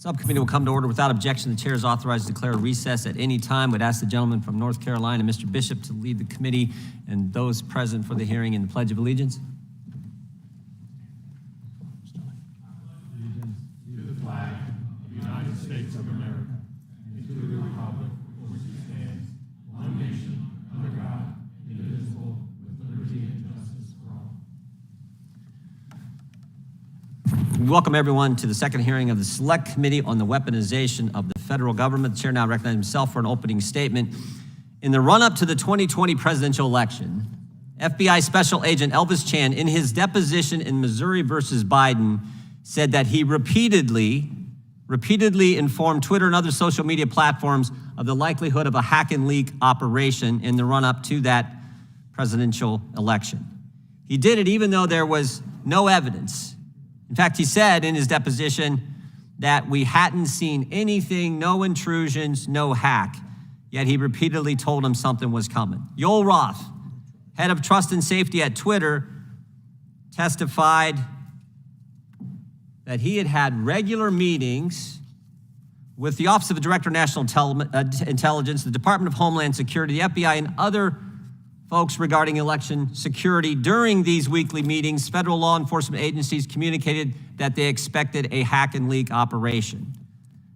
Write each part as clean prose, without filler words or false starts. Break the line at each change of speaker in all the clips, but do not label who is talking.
Subcommittee will come to order without objection. The chair is authorized to declare a recess at any time. Would ask the gentleman from North Carolina, Mr. Bishop, to lead the committee and those present for the hearing in the Pledge of Allegiance.
Allegiance to the flag of the United States of America and to the republic for which it stands, one nation, under God, indivisible, with liberty and justice for all.
We welcome everyone to the second hearing of the Select Committee on the Weaponization of the Federal Government. The chair now recognizes himself for an opening statement. In the run-up to the 2020 presidential election, FBI Special Agent Elvis Chan, in his deposition in Missouri versus Biden, said that he repeatedly informed Twitter and other social media platforms of the likelihood of a hack and leak operation in the run-up to that presidential election. He did it even though there was no evidence. In fact, he said in his deposition that we hadn't seen anything, no intrusions, no hack, yet he repeatedly told him something was coming. Yoel Roth, head of trust and safety at Twitter, testified that he had had regular meetings with the Office of the Director of National Intelligence, the Department of Homeland Security, the FBI, and other folks regarding election security. During these weekly meetings, federal law enforcement agencies communicated that they expected a hack and leak operation.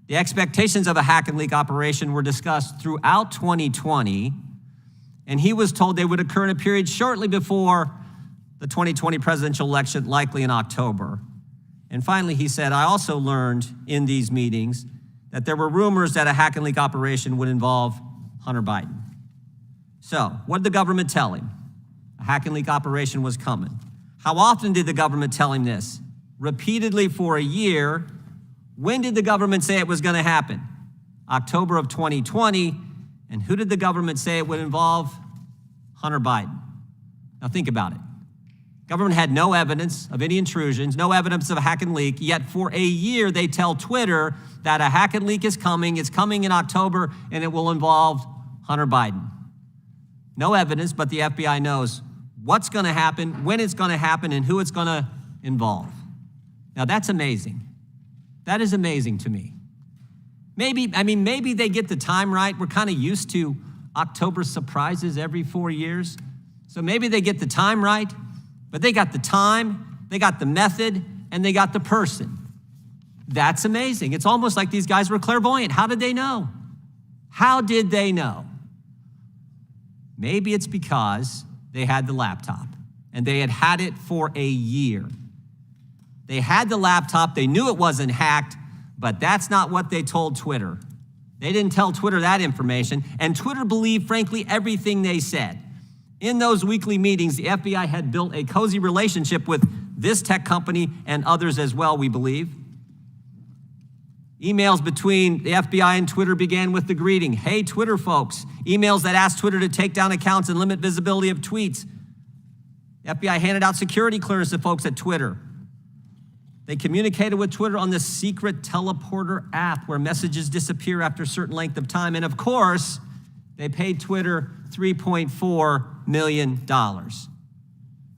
The expectations of a hack and leak operation were discussed throughout 2020, and he was told they would occur in a period shortly before the 2020 presidential election, likely in October. And finally, he said, I also learned in these meetings that there were rumors that a hack and leak operation would involve Hunter Biden. So, what did the government tell him? A hack and leak operation was coming. How often did the government tell him this? Repeatedly for a year. When did the government say it was going to happen? October of 2020. And who did the government say it would involve? Hunter Biden. Now think about it. Government had no evidence of any intrusions, no evidence of a hack and leak, yet for a year they tell Twitter that a hack and leak is coming. It's coming in October, and it will involve Hunter Biden. No evidence, but the FBI knows what's going to happen, when it's going to happen, and who it's going to involve. Now, that's amazing. That is amazing to me. Maybe they get the time right. We're kind of used to October surprises every 4 years. So maybe they get the time right, but they got the time, they got the method, and they got the person. That's amazing. It's almost like these guys were clairvoyant. How did they know? How did they know? Maybe it's because they had the laptop, and they had had it for a year. They had the laptop, they knew it wasn't hacked, but that's not what they told Twitter. They didn't tell Twitter that information, and Twitter believed, frankly, everything they said. In those weekly meetings, the FBI had built a cozy relationship with this tech company and others as well, we believe. Emails between the FBI and Twitter began with the greeting, hey, Twitter folks. Emails that asked Twitter to take down accounts and limit visibility of tweets. The FBI handed out security clearance to folks at Twitter. They communicated with Twitter on the secret teleporter app where messages disappear after a certain length of time. And of course, they paid Twitter $3.4 million.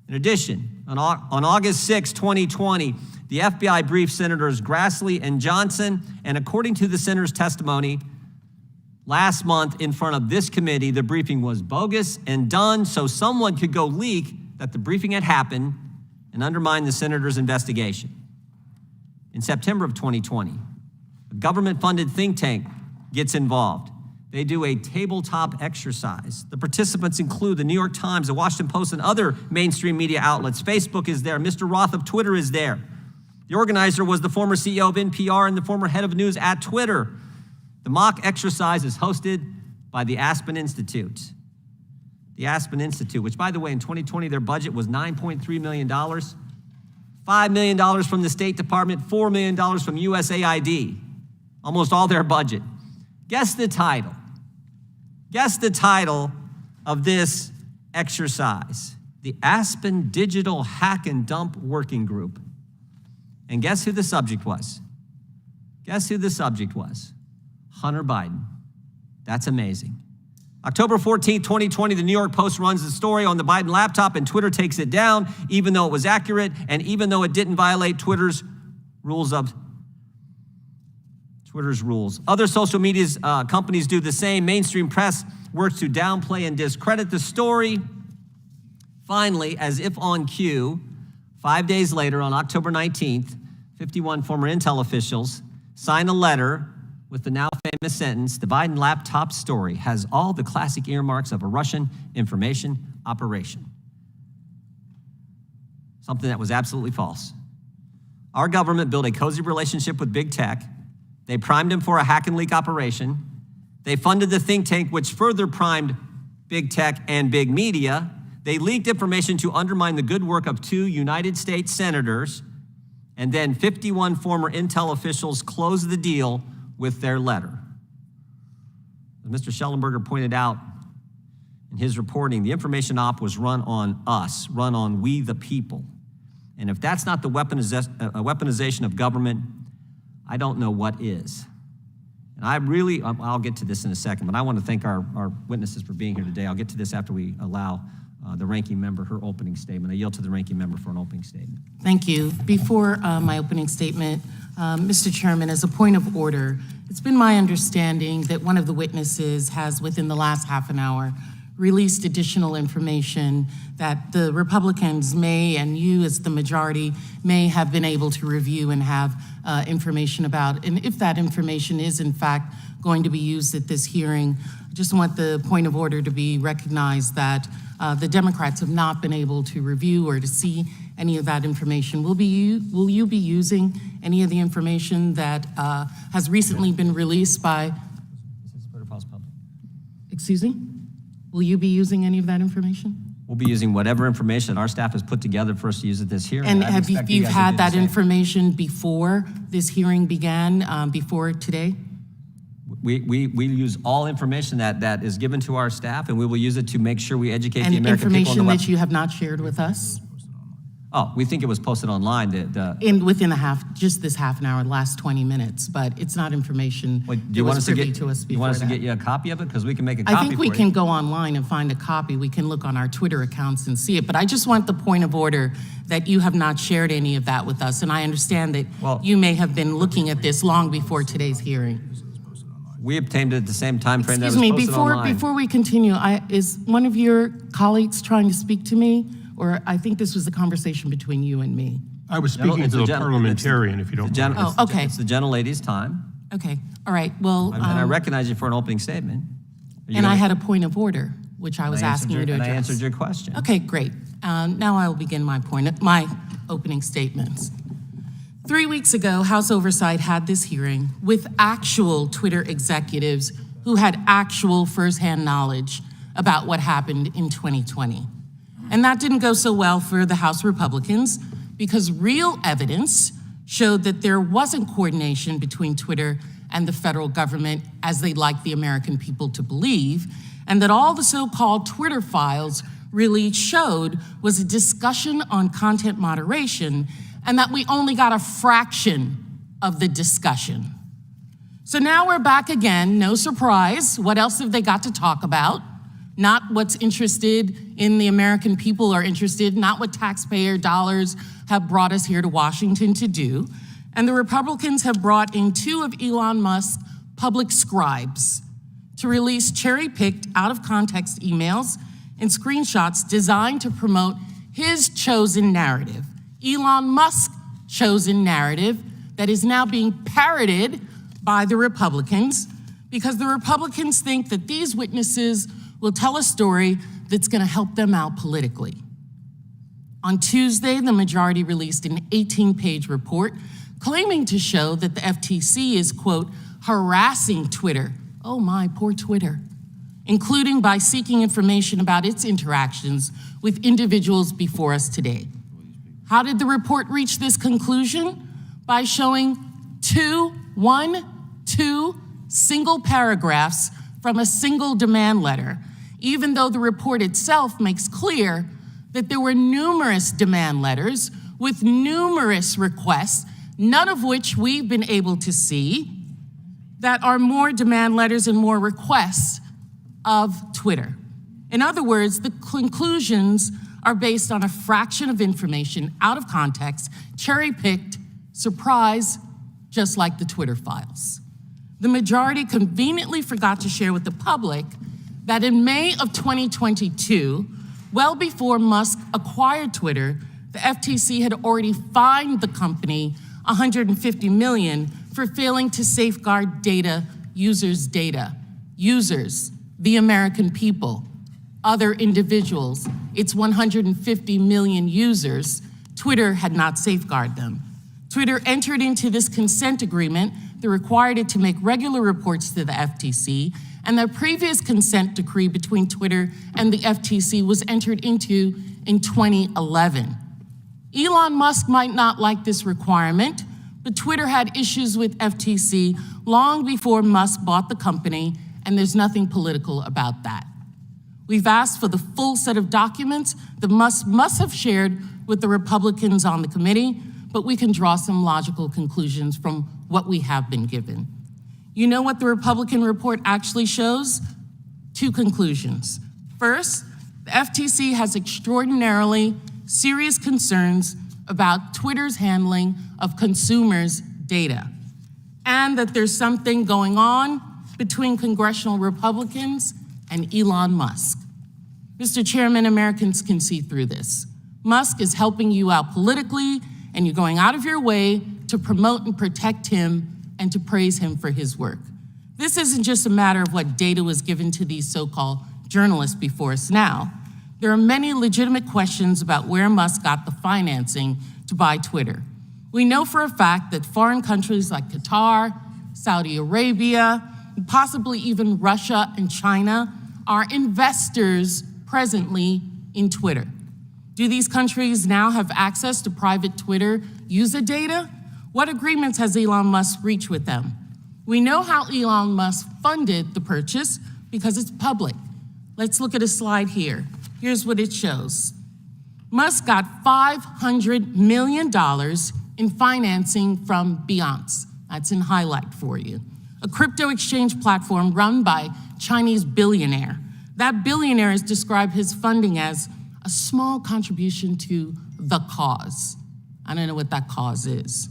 In addition, on August 6, 2020, the FBI briefed Senators Grassley and Johnson, and according to the senator's testimony last month in front of this committee, the briefing was bogus and done so someone could go leak that the briefing had happened and undermine the senator's investigation. In September of 2020, a government-funded think tank gets involved. They do a tabletop exercise. The participants include the New York Times, the Washington Post, and other mainstream media outlets. Facebook is there. Mr. Roth of Twitter is there. The organizer was the former CEO of NPR and the former head of news at Twitter. The mock exercise is hosted by the Aspen Institute. The Aspen Institute, which, by the way, in 2020, their budget was $9.3 million, $5 million from the State Department, $4 million from USAID, almost all their budget. Guess the title. Guess the title of this exercise. The Aspen Digital Hack and Dump Working Group. And guess who the subject was? Guess who the subject was? Hunter Biden. That's amazing. October 14, 2020, the New York Post runs the story on the Biden laptop and Twitter takes it down, even though it was accurate and even though it didn't violate Twitter's rules of Twitter's rules. Other social media companies do the same. Mainstream press works to downplay and discredit the story. Finally, as if on cue, 5 days later, on October 19th, 51 former Intel officials signed a letter with the now famous sentence, "The Biden laptop story has all the classic earmarks of a Russian information operation." Something that was absolutely false. Our government built a cozy relationship with big tech. They primed him for a hack and leak operation. They funded the think tank, which further primed big tech and big media. They leaked information to undermine the good work of 2 United States senators, and then 51 former Intel officials closed the deal with their letter. As Mr. Shellenberger pointed out in his reporting, the information op was run on us, run on we the people. And if that's not the weaponization of government, I don't know what is. And I'll get to this in a second, but I want to thank our witnesses for being here today. I'll get to this after we allow the ranking member her opening statement. I yield to the ranking member for an opening statement.
Thank you. Before my opening statement, Mr. Chairman, as a point of order, it's been my understanding that one of the witnesses has, within the last half an hour, released additional information that the Republicans may, and you as the majority, may have been able to review and have information about. And if that information is in fact going to be used at this hearing, I just want the point of order to be recognized that the Democrats have not been able to review or to see any of that information. Will you be using any of the information that has recently been released by, excuse me? Will you be using any of that information?
We'll be using whatever information that our staff has put together for us to use at this hearing.
And have you had that information before this hearing began, before today?
We use all information that is given to our staff, and we will use it to make sure we educate the American people.
And information that you have not shared with us?
Oh, we think it was posted online.
Within just this half an hour, the last 20 minutes, but it's not information
do
that
you want
was
us to
privy
get,
to us before
you want us
that.
to get you a copy of it? Because we can make a copy
I think we
for
can
you.
go online and find a copy. We can look on our Twitter accounts and see it. But I just want the point of order that you have not shared any of that with us. And I understand that you may have been looking at this long before today's hearing.
We obtained it at the same time frame that was
Excuse
posted
me,
online.
before we continue, is one of your colleagues trying to speak to me? Or I think this was a conversation between you and me.
I was speaking to the parliamentarian, if you don't mind.
Oh, okay.
It's the gentlelady's time.
Okay, all right, well.
And I recognize you for an opening statement.
And I had a point of order, which I was asking you to address.
And I answered your question.
Okay, great. Now I will begin my opening statements. 3 weeks ago, House Oversight had this hearing with actual Twitter executives who had actual firsthand knowledge about what happened in 2020. And that didn't go so well for the House Republicans because real evidence showed that there wasn't coordination between Twitter and the federal government as they'd like the American people to believe, and that all the so-called Twitter files really showed was a discussion on content moderation, and that we only got a fraction of the discussion. So now we're back again, no surprise. What else have they got to talk about? Not what's interested in the American people are interested, not what taxpayer dollars have brought us here to Washington to do. And the Republicans have brought in 2 of Elon Musk's public scribes to release cherry-picked, out-of-context emails and screenshots designed to promote his chosen narrative, Elon Musk's chosen narrative, that is now being parroted by the Republicans because the Republicans think that these witnesses will tell a story that's going to help them out politically. On Tuesday, the majority released an 18-page report claiming to show that the FTC is, quote, harassing Twitter. Oh my, poor Twitter. Including by seeking information about its interactions with individuals before us today. How did the report reach this conclusion? By showing 2 single paragraphs from a single demand letter, even though the report itself makes clear that there were numerous demand letters with numerous requests, none of which we've been able to see, that are more demand letters and more requests of Twitter. In other words, the conclusions are based on a fraction of information out of context, cherry-picked, surprise, just like the Twitter files. The majority conveniently forgot to share with the public that in May of 2022, well before Musk acquired Twitter, the FTC had already fined the company $150 million for failing to safeguard users' data. Users, the American people, other individuals, its 150 million users, Twitter had not safeguarded them. Twitter entered into this consent agreement that required it to make regular reports to the FTC, and the previous consent decree between Twitter and the FTC was entered into in 2011. Elon Musk might not like this requirement, but Twitter had issues with FTC long before Musk bought the company, and there's nothing political about that. We've asked for the full set of documents that Musk must have shared with the Republicans on the committee, but we can draw some logical conclusions from what we have been given. You know what the Republican report actually shows? Two conclusions. First, the FTC has extraordinarily serious concerns about Twitter's handling of consumers' data, and that there's something going on between congressional Republicans and Elon Musk. Mr. Chairman, Americans can see through this. Musk is helping you out politically, and you're going out of your way to promote and protect him and to praise him for his work. This isn't just a matter of what data was given to these so-called journalists before us now. There are many legitimate questions about where Musk got the financing to buy Twitter. We know for a fact that foreign countries like Qatar, Saudi Arabia, and possibly even Russia and China are investors presently in Twitter. Do these countries now have access to private Twitter user data? What agreements has Elon Musk reached with them? We know how Elon Musk funded the purchase because it's public. Let's look at a slide here. Here's what it shows. Musk got $500 million in financing from Binance. That's in highlight for you. A crypto exchange platform run by a Chinese billionaire. That billionaire has described his funding as a small contribution to the cause. I don't know what that cause is.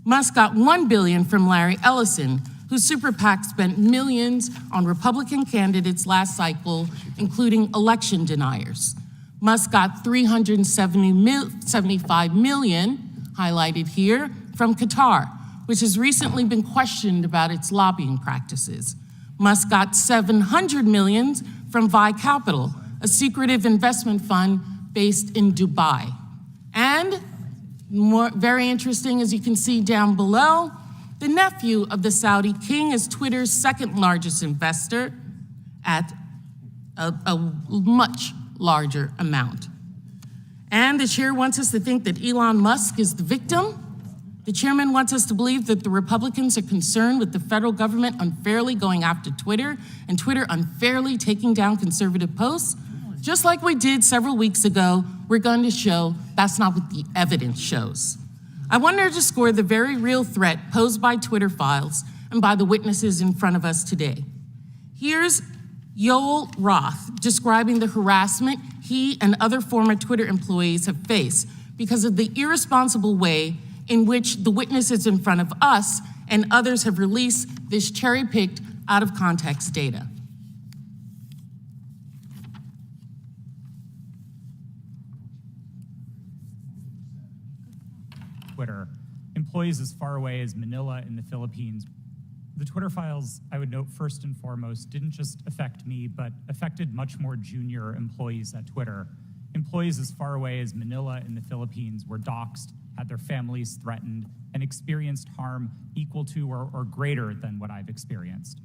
Musk got $1 billion from Larry Ellison, whose super PAC spent millions on Republican candidates last cycle, including election deniers. Musk got $375 million, highlighted here, from Qatar, which has recently been questioned about its lobbying practices. Musk got $700 million from Vi Capital, a secretive investment fund based in Dubai. And very interesting, as you can see down below, the nephew of the Saudi king is Twitter's second largest investor at a much larger amount. And the chair wants us to think that Elon Musk is the victim. The chairman wants us to believe that the Republicans are concerned with the federal government unfairly going after Twitter and Twitter unfairly taking down conservative posts. Just like we did several weeks ago, we're going to show that's not what the evidence shows. I want to underscore the very real threat posed by Twitter files and by the witnesses in front of us today. Here's Yoel Roth describing the harassment he and other former Twitter employees have faced because of the irresponsible way in which the witnesses in front of us and others have released this cherry-picked, out-of-context data.
Twitter, employees as far away as Manila in the Philippines. The Twitter files, I would note first and foremost, didn't just affect me, but affected much more junior employees at Twitter. Employees as far away as Manila in the Philippines were doxxed, had their families threatened, and experienced harm equal to or greater than what I've experienced.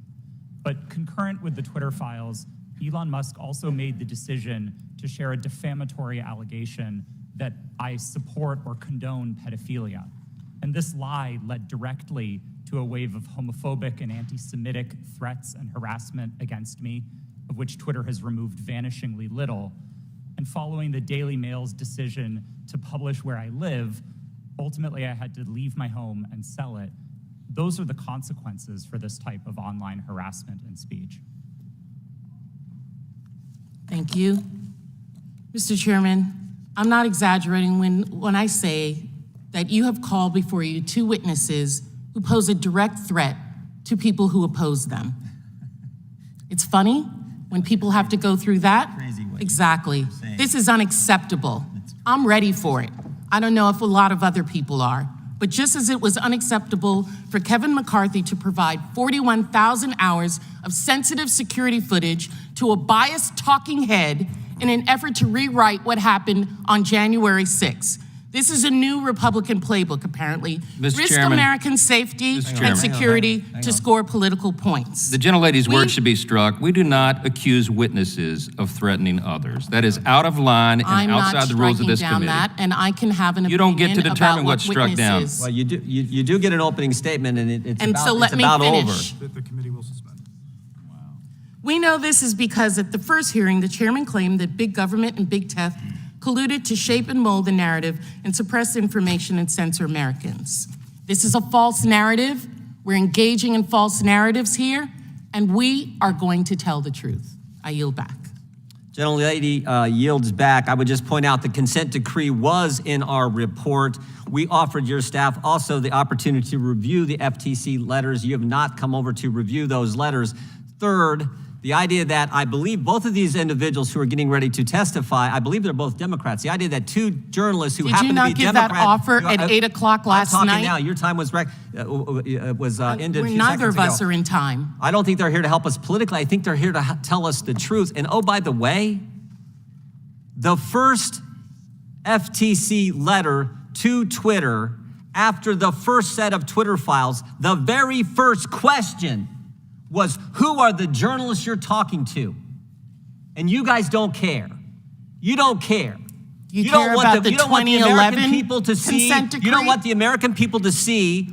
But concurrent with the Twitter files, Elon Musk also made the decision to share a defamatory allegation that I support or condone pedophilia. And this lie led directly to a wave of homophobic and anti-Semitic threats and harassment against me, of which Twitter has removed vanishingly little. And following the Daily Mail's decision to publish where I live, ultimately I had to leave my home and sell it. Those are the consequences for this type of online harassment and speech.
Thank you. Mr. Chairman, I'm not exaggerating when I say that you have called before you two witnesses who pose a direct threat to people who oppose them. It's funny when people have to go through that.
Crazy what
Exactly.
you're saying.
This is unacceptable. I'm ready for it. I don't know if a lot of other people are, but just as it was unacceptable for Kevin McCarthy to provide 41,000 hours of sensitive security footage to a biased talking head in an effort to rewrite what happened on January 6th. This is a new Republican playbook, apparently.
Mr.
Risk
Chairman.
American safety
Mr.
and
Chairman.
security
Hang on.
to score political points.
The gentlelady's
We-
words should be struck. We do not accuse witnesses of threatening others. That is out of line and
I'm not
outside the rules of
striking
this
down
committee.
that, and I can have an
You
opinion
don't get to determine
about
what's
what
struck down.
witnesses.
Well, you do get an opening statement, and it's
And
about,
so let
it's
me
about
finish.
over.
The committee will suspend.
We know this is because at the first hearing, the chairman claimed that big government and big tech colluded to shape and mold the narrative and suppress information and censor Americans. This is a false narrative. We're engaging in false narratives here, and we are going to tell the truth. I yield back.
Gentlelady yields back. I would just point out the consent decree was in our report. We offered your staff also the opportunity to review the FTC letters. You have not come over to review those letters. Third, the idea that I believe both of these individuals who are getting ready to testify, I believe they're both Democrats. The idea that two journalists who
Did
happen
you
to be
not give that
Democrat-
offer at 8 o'clock last
I'm
night?
talking now. Your time was ended a few
Neither
seconds
of us
ago.
are in time.
I don't think they're here to help us politically. I think they're here to tell us the truth. And oh, by the way, the first FTC letter to Twitter after the first set of Twitter files, the very first question was, who are the journalists you're talking to? And you guys don't care. You don't care.
You
don't
care
want
about the
you don't want the American
2011
people to see.
consent
You don't
decree?
want the American people to see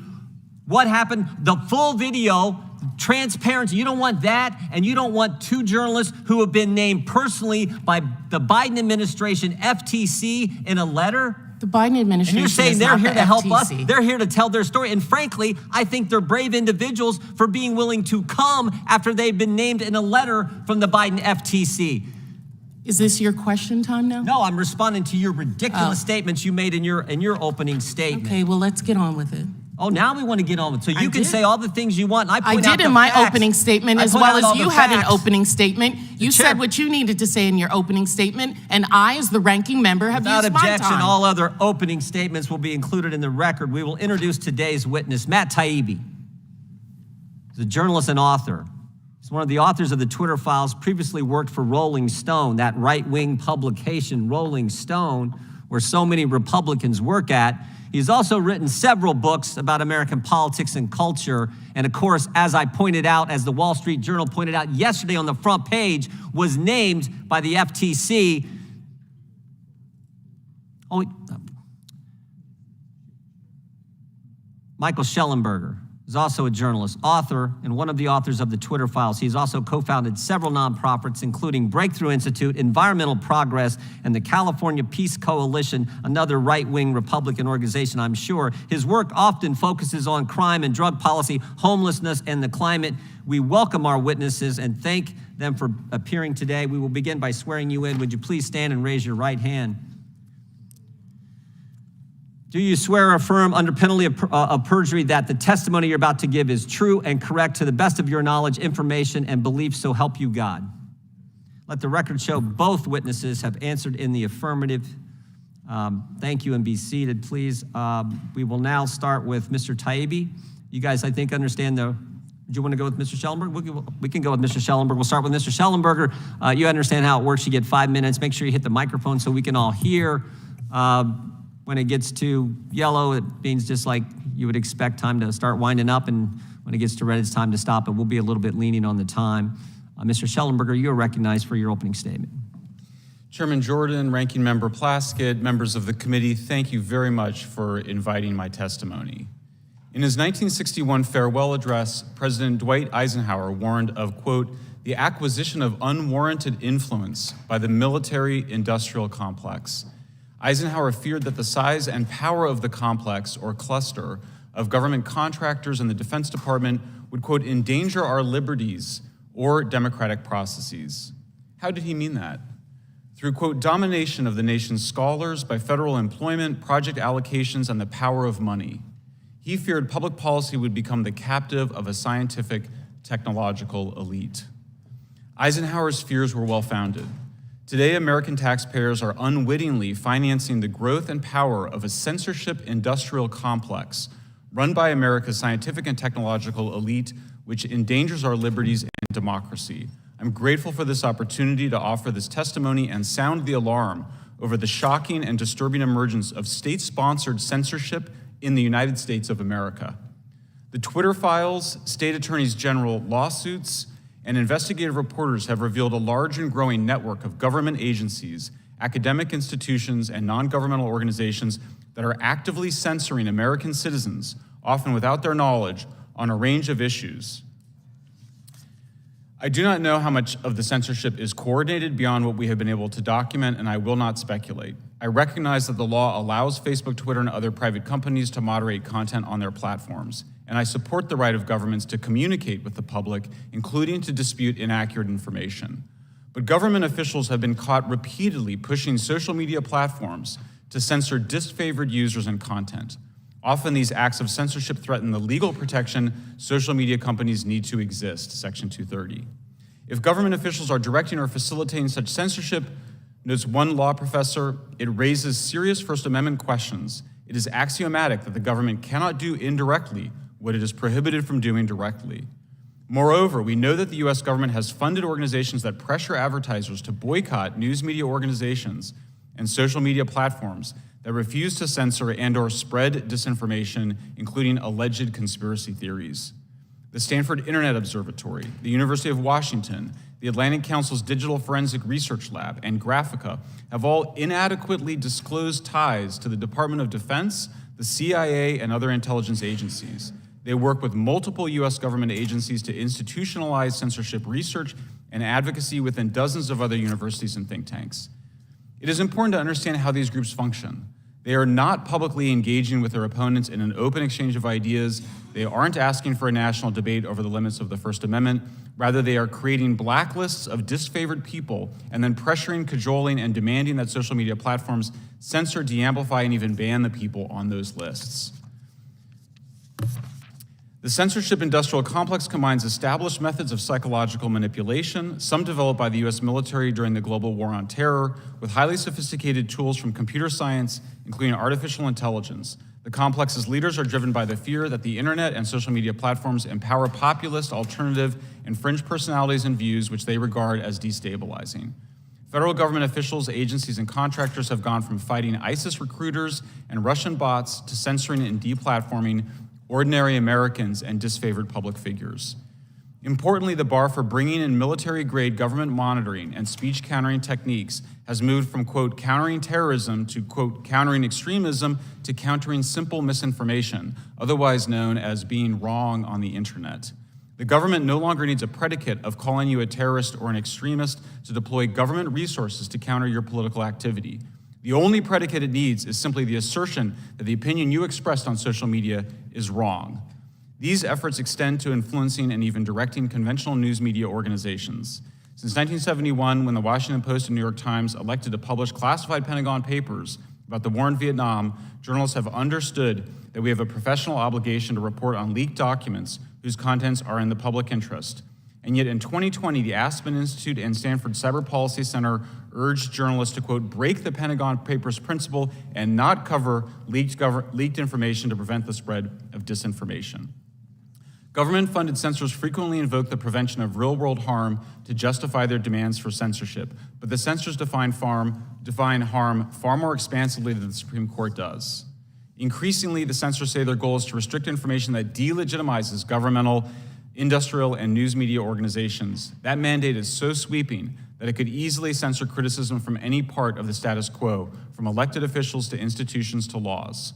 what happened, the full video, transparency. You don't want that, and you don't want two journalists who have been named personally by the Biden administration, FTC, in a letter.
The Biden administration
And you're saying
is
they're
not
here
the
to help us.
FTC.
They're here to tell their story. And frankly, I think they're brave individuals for being willing to come after they've been named in a letter from the Biden FTC.
Is this your question time now?
No, I'm responding to your ridiculous statements you made in your opening statement.
Okay, well, let's get on with it.
Oh, now we want to get on with it. So you can
did.
say all the things you want, and I
I
point out
did
the
in my
facts.
opening statement,
I
as
point
well
out all
as you
the
had an
facts.
opening statement. You
Chair-
said what you needed to say in your opening statement, and I, as the ranking member, have
Without
used my
objection,
time.
all other opening statements will be included in the record. We will introduce today's witness, Matt Taibbi. He's a journalist and author. He's one of the authors of the Twitter files, previously worked for Rolling Stone, that right-wing publication, Rolling Stone, where so many Republicans work at. He's also written several books about American politics and culture. And of course, as I pointed out, as the Wall Street Journal pointed out yesterday on the front page, was named by the FTC. Michael Shellenberger is also a journalist, author, and one of the authors of the Twitter files. He's also co-founded several nonprofits, including Breakthrough Institute, Environmental Progress, and the California Peace Coalition, another right-wing Republican organization, I'm sure. His work often focuses on crime and drug policy, homelessness, and the climate. We welcome our witnesses and thank them for appearing today. We will begin by swearing you in. Would you please stand and raise your right hand? Do you swear or affirm under penalty of perjury that the testimony you're about to give is true and correct to the best of your knowledge, information, and belief, so help you God? Let the record show both witnesses have answered in the affirmative. Thank you, and be seated, please. We will now start with Mr. Taibbi. You guys, I think, understand do you want to go with Mr. Shellenberger? We can go with Mr. Shellenberger. We'll start with Mr. Shellenberger. You understand how it works. You get 5 minutes. Make sure you hit the microphone so we can all hear. When it gets to yellow, it means just like you would expect time to start winding up, and when it gets to red, it's time to stop, and we'll be a little bit leaning on the time. Mr. Shellenberger, you are recognized for your opening statement.
Chairman Jordan, Ranking Member Plaskett, members of the committee, thank you very much for inviting my testimony. In his 1961 farewell address, President Dwight Eisenhower warned of, quote, the acquisition of unwarranted influence by the military-industrial complex. Eisenhower feared that the size and power of the complex or cluster of government contractors in the Defense Department would, quote, endanger our liberties or democratic processes. How did he mean that? Through, quote, domination of the nation's scholars by federal employment, project allocations, and the power of money. He feared public policy would become the captive of a scientific, technological elite. Eisenhower's fears were well-founded. Today, American taxpayers are unwittingly financing the growth and power of a censorship industrial complex run by America's scientific and technological elite, which endangers our liberties and democracy. I'm grateful for this opportunity to offer this testimony and sound the alarm over the shocking and disturbing emergence of state-sponsored censorship in the United States of America. The Twitter files, state attorneys general lawsuits, and investigative reporters have revealed a large and growing network of government agencies, academic institutions, and non-governmental organizations that are actively censoring American citizens, often without their knowledge, on a range of issues. I do not know how much of the censorship is coordinated beyond what we have been able to document, and I will not speculate. I recognize that the law allows Facebook, Twitter, and other private companies to moderate content on their platforms, and I support the right of governments to communicate with the public, including to dispute inaccurate information. But government officials have been caught repeatedly pushing social media platforms to censor disfavored users and content. Often these acts of censorship threaten the legal protection social media companies need to exist, Section 230. If government officials are directing or facilitating such censorship, notes one law professor, it raises serious First Amendment questions. It is axiomatic that the government cannot do indirectly what it is prohibited from doing directly. Moreover, we know that the US government has funded organizations that pressure advertisers to boycott news media organizations and social media platforms that refuse to censor and/or spread disinformation, including alleged conspiracy theories. The Stanford Internet Observatory, the University of Washington, the Atlantic Council's Digital Forensic Research Lab, and Graphica have all inadequately disclosed ties to the Department of Defense, the CIA, and other intelligence agencies. They work with multiple US government agencies to institutionalize censorship research and advocacy within dozens of other universities and think tanks. It is important to understand how these groups function. They are not publicly engaging with their opponents in an open exchange of ideas. They aren't asking for a national debate over the limits of the First Amendment. Rather, they are creating blacklists of disfavored people and then pressuring, cajoling, and demanding that social media platforms censor, de-amplify, and even ban the people on those lists. The censorship industrial complex combines established methods of psychological manipulation, some developed by the US military during the global war on terror, with highly sophisticated tools from computer science, including artificial intelligence. The complex's leaders are driven by the fear that the internet and social media platforms empower populist, alternative, and fringe personalities and views which they regard as destabilizing. Federal government officials, agencies, and contractors have gone from fighting ISIS recruiters and Russian bots to censoring and deplatforming ordinary Americans and disfavored public figures. Importantly, the bar for bringing in military-grade government monitoring and speech countering techniques has moved from, quote, countering terrorism to, quote, countering extremism to countering simple misinformation, otherwise known as being wrong on the internet. The government no longer needs a predicate of calling you a terrorist or an extremist to deploy government resources to counter your political activity. The only predicate it needs is simply the assertion that the opinion you expressed on social media is wrong. These efforts extend to influencing and even directing conventional news media organizations. Since 1971, when the Washington Post and New York Times elected to publish classified Pentagon papers about the war in Vietnam, journalists have understood that we have a professional obligation to report on leaked documents whose contents are in the public interest. And yet in 2020, the Aspen Institute and Stanford Cyber Policy Center urged journalists to, quote, break the Pentagon Papers principle and not cover leaked information to prevent the spread of disinformation. Government-funded censors frequently invoke the prevention of real-world harm to justify their demands for censorship, but the censors define harm far more expansively than the Supreme Court does. Increasingly, the censors say their goal is to restrict information that delegitimizes governmental, industrial, and news media organizations. That mandate is so sweeping that it could easily censor criticism from any part of the status quo, from elected officials to institutions to laws.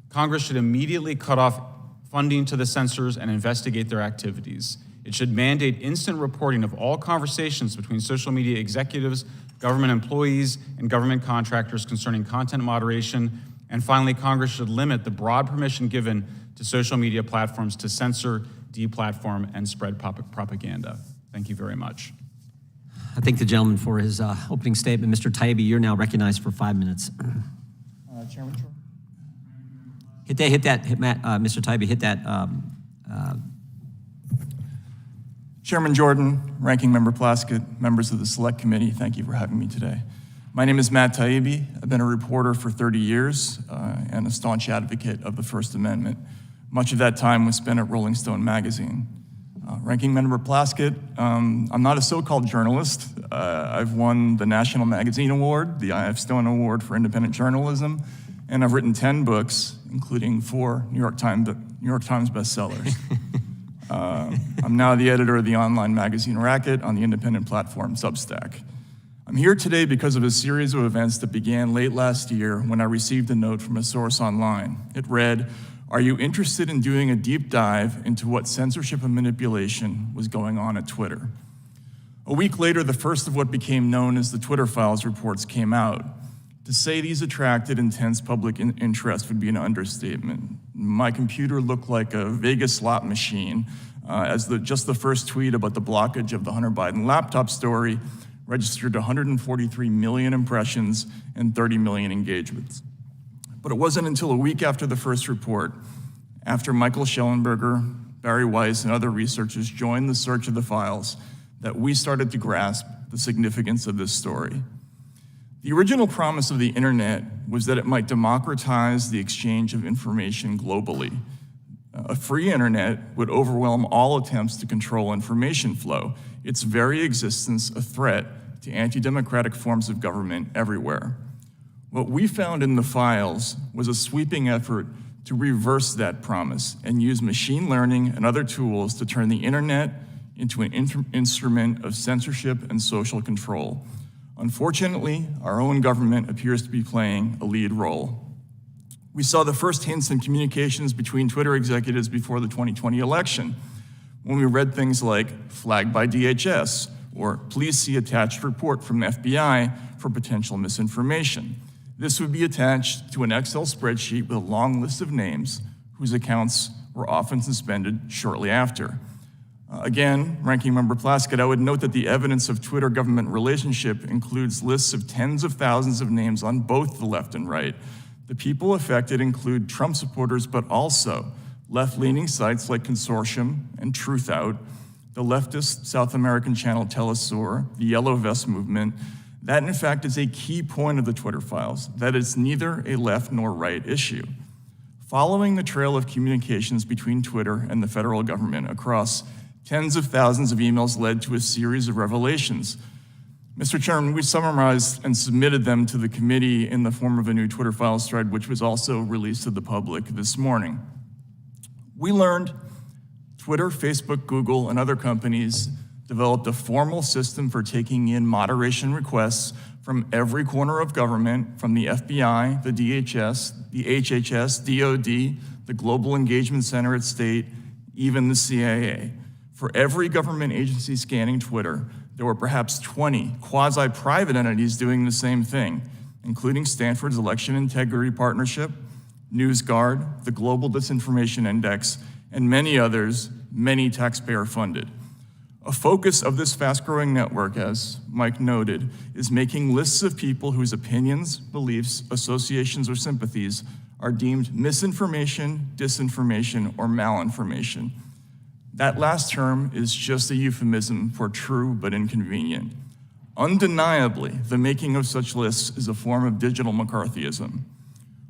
Congress should immediately cut off funding to the censors and investigate their activities. It should mandate instant reporting of all conversations between social media executives, government employees, and government contractors concerning content moderation. And finally, Congress should limit the broad permission given to social media platforms to censor, deplatform, and spread propaganda. Thank you very much.
I thank the gentleman for his opening statement. Mr. Taibbi, you're now recognized for 5 minutes.
Chairman.
Mr. Taibbi, hit that.
Chairman Jordan, Ranking Member Plaskett, members of the Select Committee, thank you for having me today. My name is Matt Taibbi. I've been a reporter for 30 years and a staunch advocate of the First Amendment. Much of that time was spent at Rolling Stone magazine. Ranking Member Plaskett, I'm not a so-called journalist. I've won the National Magazine Award, the I.F. Stone Award for Independent Journalism, and I've written 10 books, including 4 New York Times bestsellers. I'm now the editor of the online magazine Racket on the independent platform Substack. I'm here today because of a series of events that began late last year when I received a note from a source online. It read, "Are you interested in doing a deep dive into what censorship and manipulation was going on at Twitter?" A week later, the first of what became known as the Twitter Files reports came out. To say these attracted intense public interest would be an understatement. My computer looked like a Vegas slot machine as just the first tweet about the blockage of the Hunter Biden laptop story registered 143 million impressions and 30 million engagements. But it wasn't until a week after the first report, after Michael Shellenberger, Barry Weiss, and other researchers joined the search of the files, that we started to grasp the significance of this story. The original promise of the internet was that it might democratize the exchange of information globally. A free internet would overwhelm all attempts to control information flow, its very existence a threat to anti-democratic forms of government everywhere. What we found in the files was a sweeping effort to reverse that promise and use machine learning and other tools to turn the internet into an instrument of censorship and social control. Unfortunately, our own government appears to be playing a lead role. We saw the first hints in communications between Twitter executives before the 2020 election, when we read things like "flagged by DHS" or "please see attached report from FBI for potential misinformation." This would be attached to an Excel spreadsheet with a long list of names whose accounts were often suspended shortly after. Again, Ranking Member Plaskett, I would note that the evidence of Twitter-government relationship includes lists of tens of thousands of names on both the left and right. The people affected include Trump supporters, but also left-leaning sites like Consortium and Truthout, the leftist South American channel Telesur, the Yellow Vest movement. That, in fact, is a key point of the Twitter Files, that it's neither a left nor right issue. Following the trail of communications between Twitter and the federal government across tens of thousands of emails led to a series of revelations. Mr. Chairman, we summarized and submitted them to the committee in the form of a new Twitter Files thread, which was also released to the public this morning. We learned Twitter, Facebook, Google, and other companies developed a formal system for taking in moderation requests from every corner of government, from the FBI, the DHS, the HHS, DOD, the Global Engagement Center at State, even the CIA. For every government agency scanning Twitter, there were perhaps 20 quasi-private entities doing the same thing, including Stanford's Election Integrity Partnership, NewsGuard, the Global Disinformation Index, and many others, many taxpayer-funded. A focus of this fast-growing network, as Mike noted, is making lists of people whose opinions, beliefs, associations, or sympathies are deemed misinformation, disinformation, or malinformation. That last term is just a euphemism for true but inconvenient. Undeniably, the making of such lists is a form of digital McCarthyism.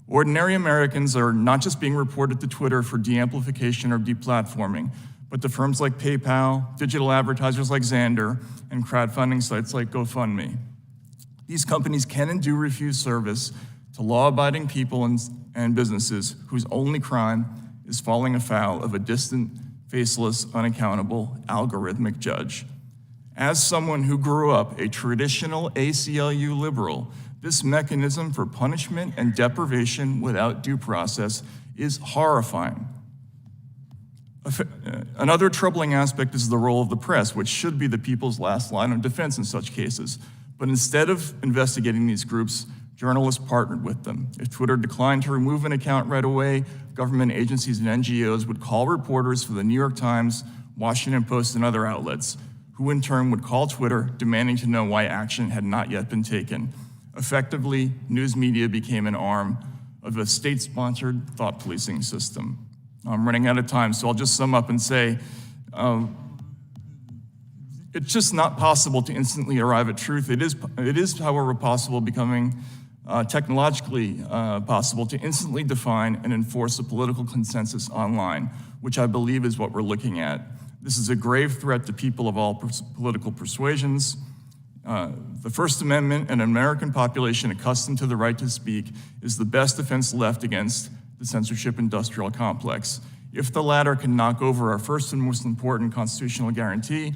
Ordinary Americans are not just being reported to Twitter for de-amplification or deplatforming, but to firms like PayPal, digital advertisers like Xandr, and crowdfunding sites like GoFundMe. These companies can and do refuse service to law-abiding people and businesses whose only crime is falling afoul of a distant, faceless, unaccountable, algorithmic judge. As someone who grew up a traditional ACLU liberal, this mechanism for punishment and deprivation without due process is horrifying. Another troubling aspect is the role of the press, which should be the people's last line of defense in such cases. But instead of investigating these groups, journalists partnered with them. If Twitter declined to remove an account right away, government agencies and NGOs would call reporters for the New York Times, Washington Post, and other outlets, who in turn would call Twitter demanding to know why action had not yet been taken. Effectively, news media became an arm of a state-sponsored thought policing system. I'm running out of time, so I'll just sum up and say, it's just not possible to instantly arrive at truth. It is, however, possible, becoming technologically possible to instantly define and enforce a political consensus online, which I believe is what we're looking at. This is a grave threat to people of all political persuasions. The First Amendment and an American population accustomed to the right to speak is the best defense left against the censorship industrial complex. If the latter can knock over our first and most important constitutional guarantee,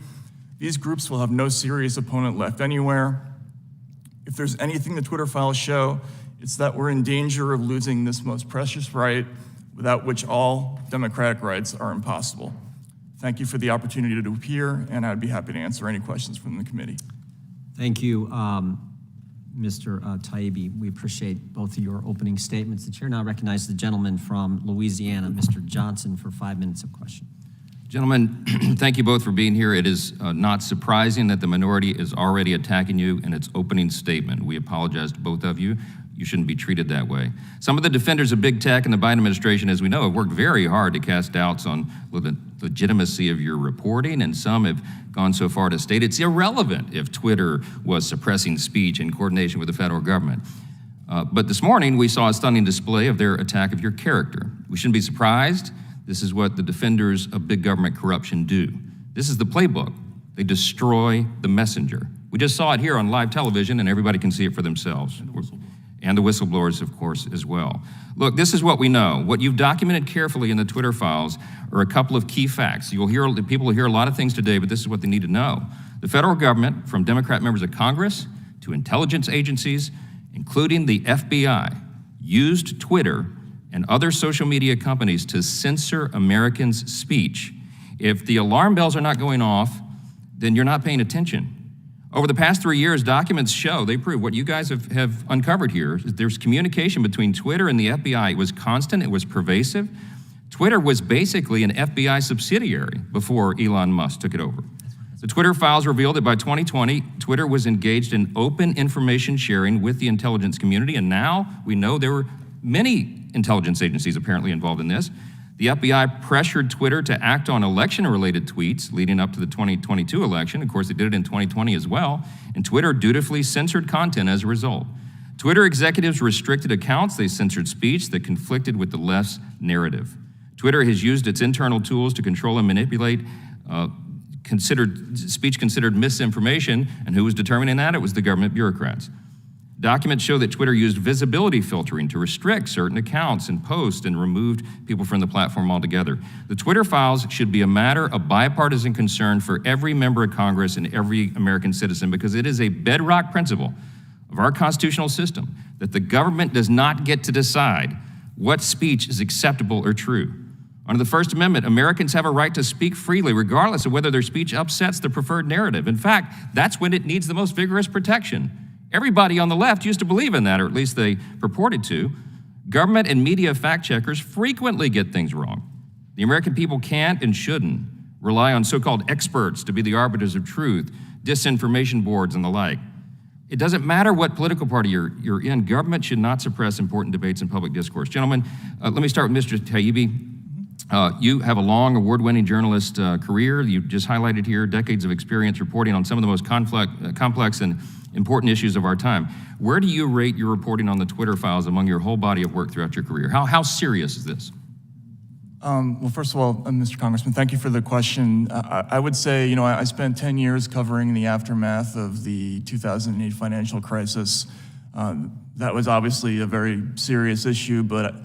these groups will have no serious opponent left anywhere. If there's anything the Twitter files show, it's that we're in danger of losing this most precious right, without which all democratic rights are impossible. Thank you for the opportunity to appear, and I'd be happy to answer any questions from the committee.
Thank you, Mr. Taibbi. We appreciate both of your opening statements. The chair now recognizes the gentleman from Louisiana, Mr. Johnson, for 5 minutes of question.
Gentlemen, thank you both for being here. It is not surprising that the minority is already attacking you in its opening statement. We apologize to both of you. You shouldn't be treated that way. Some of the defenders of big tech and the Biden administration, as we know, have worked very hard to cast doubts on the legitimacy of your reporting, and some have gone so far to state it's irrelevant if Twitter was suppressing speech in coordination with the federal government. But this morning, we saw a stunning display of their attack of your character. We shouldn't be surprised. This is what the defenders of big government corruption do. This is the playbook. They destroy the messenger. We just saw it here on live television, and everybody can see it for themselves. And the whistleblowers, of course, as well. Look, this is what we know. What you've documented carefully in the Twitter files are a couple of key facts. People will hear a lot of things today, but this is what they need to know. The federal government, from Democrat members of Congress to intelligence agencies, including the FBI, used Twitter and other social media companies to censor Americans' speech. If the alarm bells are not going off, then you're not paying attention. Over the past 3 years, documents show, they prove what you guys have uncovered here, is there's communication between Twitter and the FBI. It was constant, it was pervasive. Twitter was basically an FBI subsidiary before Elon Musk took it over. The Twitter files revealed that by 2020, Twitter was engaged in open information sharing with the intelligence community, and now we know there were many intelligence agencies apparently involved in this. The FBI pressured Twitter to act on election-related tweets leading up to the 2022 election. Of course, they did it in 2020 as well, and Twitter dutifully censored content as a result. Twitter executives restricted accounts. They censored speech that conflicted with the left's narrative. Twitter has used its internal tools to control and manipulate speech considered misinformation, and who was determining that? It was the government bureaucrats. Documents show that Twitter used visibility filtering to restrict certain accounts and posts and removed people from the platform altogether. The Twitter files should be a matter of bipartisan concern for every member of Congress and every American citizen, because it is a bedrock principle of our constitutional system that the government does not get to decide what speech is acceptable or true. Under the First Amendment, Americans have a right to speak freely, regardless of whether their speech upsets the preferred narrative. In fact, that's when it needs the most vigorous protection. Everybody on the left used to believe in that, or at least they purported to. Government and media fact checkers frequently get things wrong. The American people can't and shouldn't rely on so-called experts to be the arbiters of truth, disinformation boards and the like. It doesn't matter what political party you're in, government should not suppress important debates and public discourse. Gentlemen, let me start with Mr. Taibbi. You have a long award-winning journalist career. You just highlighted here decades of experience reporting on some of the most complex and important issues of our time. Where do you rate your reporting on the Twitter files among your whole body of work throughout your career? How serious is this?
Well, first of all, Mr. Congressman, thank you for the question. I would say, I spent 10 years covering the aftermath of the 2008 financial crisis. That was obviously a very serious issue, but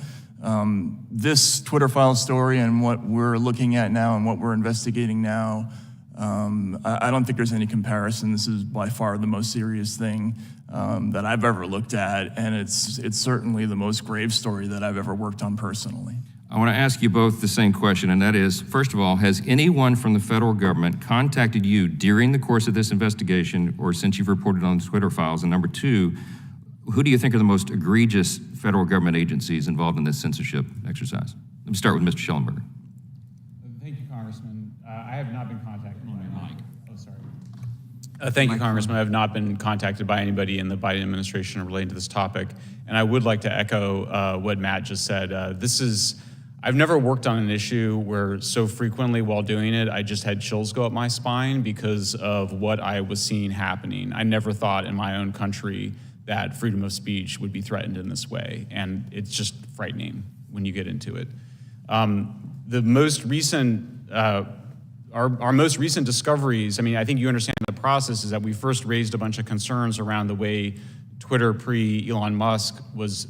this Twitter file story and what we're looking at now and what we're investigating now, I don't think there's any comparison. This is by far the most serious thing that I've ever looked at, and it's certainly the most grave story that I've ever worked on personally.
I want to ask you both the same question, and that is, first of all, has anyone from the federal government contacted you during the course of this investigation or since you've reported on the Twitter files? And number two, who do you think are the most egregious federal government agencies involved in this censorship exercise? Let me start with Mr. Shellenberger.
Thank you, Congressman. I have not been contacted by Mike. Oh, sorry. Thank you, Congressman. I have not been contacted by anybody in the Biden administration relating to this topic. And I would like to echo what Matt just said. I've never worked on an issue where so frequently while doing it, I just had chills go up my spine because of what I was seeing happening. I never thought in my own country that freedom of speech would be threatened in this way. And it's just frightening when you get into it. The most recent, our most recent discoveries, I mean, I think you understand the process, is that we first raised a bunch of concerns around the way Twitter pre-Elon Musk was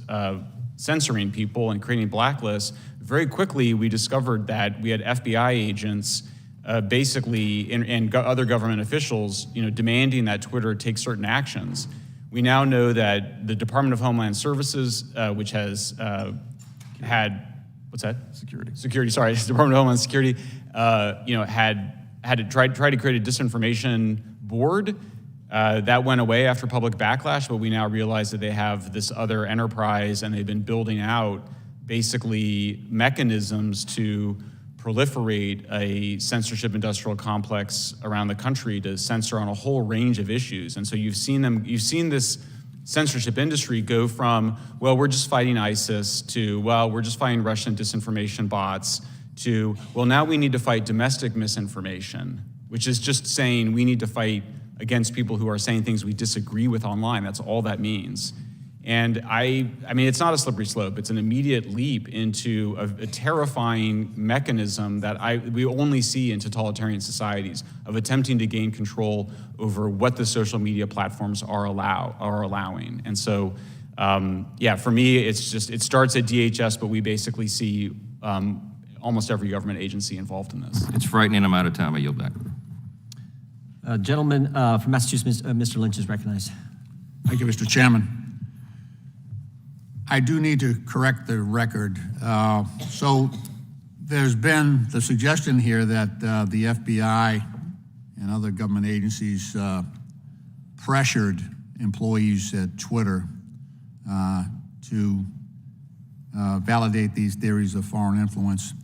censoring people and creating blacklists. Very quickly, we discovered that we had FBI agents basically and other government officials, demanding that Twitter take certain actions. We now know that the Department of Homeland Services, which has had, what's that? Security, sorry, Department of Homeland Security, had to try to create a disinformation board. That went away after public backlash, but we now realize that they have this other enterprise and they've been building out basically mechanisms to proliferate a censorship industrial complex around the country to censor on a whole range of issues. And so you've seen this censorship industry go from, well, we're just fighting ISIS, to, well, we're just fighting Russian disinformation bots, to, well, now we need to fight domestic misinformation, which is just saying we need to fight against people who are saying things we disagree with online. That's all that means. And I mean, it's not a slippery slope. It's an immediate leap into a terrifying mechanism that we only see in totalitarian societies of attempting to gain control over what the social media platforms are allowing. And so, for me, it starts at DHS, but we basically see almost every government agency involved in this.
It's frightening. I'm out of time. I yield back.
Gentleman from Massachusetts, Mr. Lynch is recognized.
Thank you, Mr. Chairman. I do need to correct the record. So there's been the suggestion here that the FBI and other government agencies pressured employees at Twitter to validate these theories of foreign influence.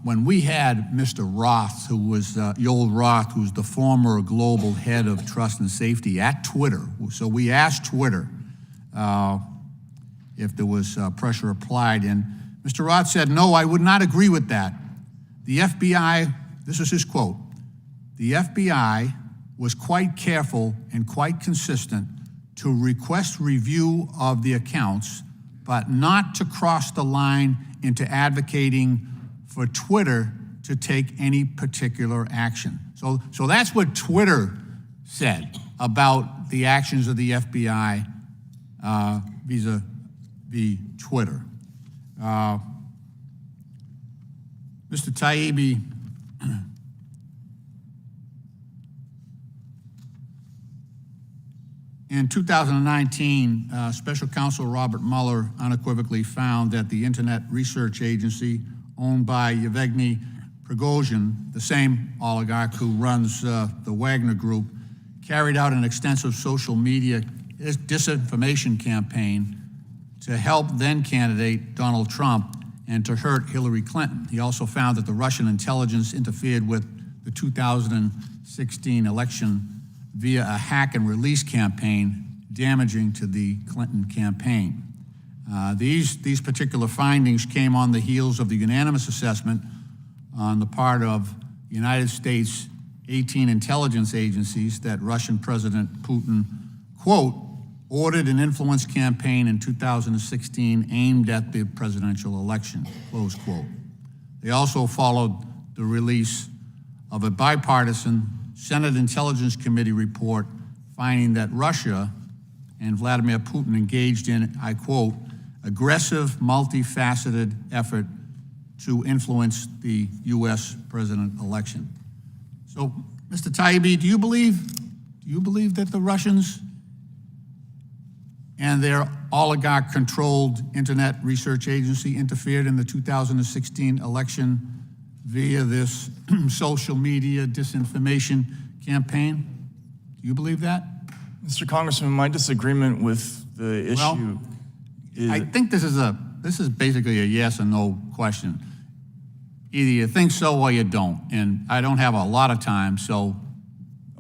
When we had Mr. Roth, who was Yoel Roth, who's the former global head of trust and safety at Twitter, so we asked Twitter if there was pressure applied, and Mr. Roth said, no, I would not agree with that. The FBI, this is his quote, the FBI was quite careful and quite consistent to request review of the accounts, but not to cross the line into advocating for Twitter to take any particular action. So that's what Twitter said about the actions of the FBI vis-a-vis Twitter. Mr. Taibbi, in 2019, Special Counsel Robert Mueller unequivocally found that the Internet Research Agency owned by Yevgeny Prigozhin, the same oligarch who runs the Wagner Group, carried out an extensive social media disinformation campaign to help then-candidate Donald Trump and to hurt Hillary Clinton. He also found that the Russian intelligence interfered with the 2016 election via a hack and release campaign, damaging to the Clinton campaign. These particular findings came on the heels of the unanimous assessment on the part of United States 18 intelligence agencies that Russian President Putin, quote, ordered an influence campaign in 2016 aimed at the presidential election, close quote. They also followed the release of a bipartisan Senate Intelligence Committee report finding that Russia and Vladimir Putin engaged in, I quote, aggressive, multifaceted effort to influence the U.S. president election. So, Mr. Taibbi, do you believe that the Russians and their oligarch-controlled Internet Research Agency interfered in the 2016 election via this social media disinformation campaign? Do you believe that?
Mr. Congressman, my disagreement with the issue is...
I think this is basically a yes or no question. Either you think so or you don't, and I don't have a lot of time, so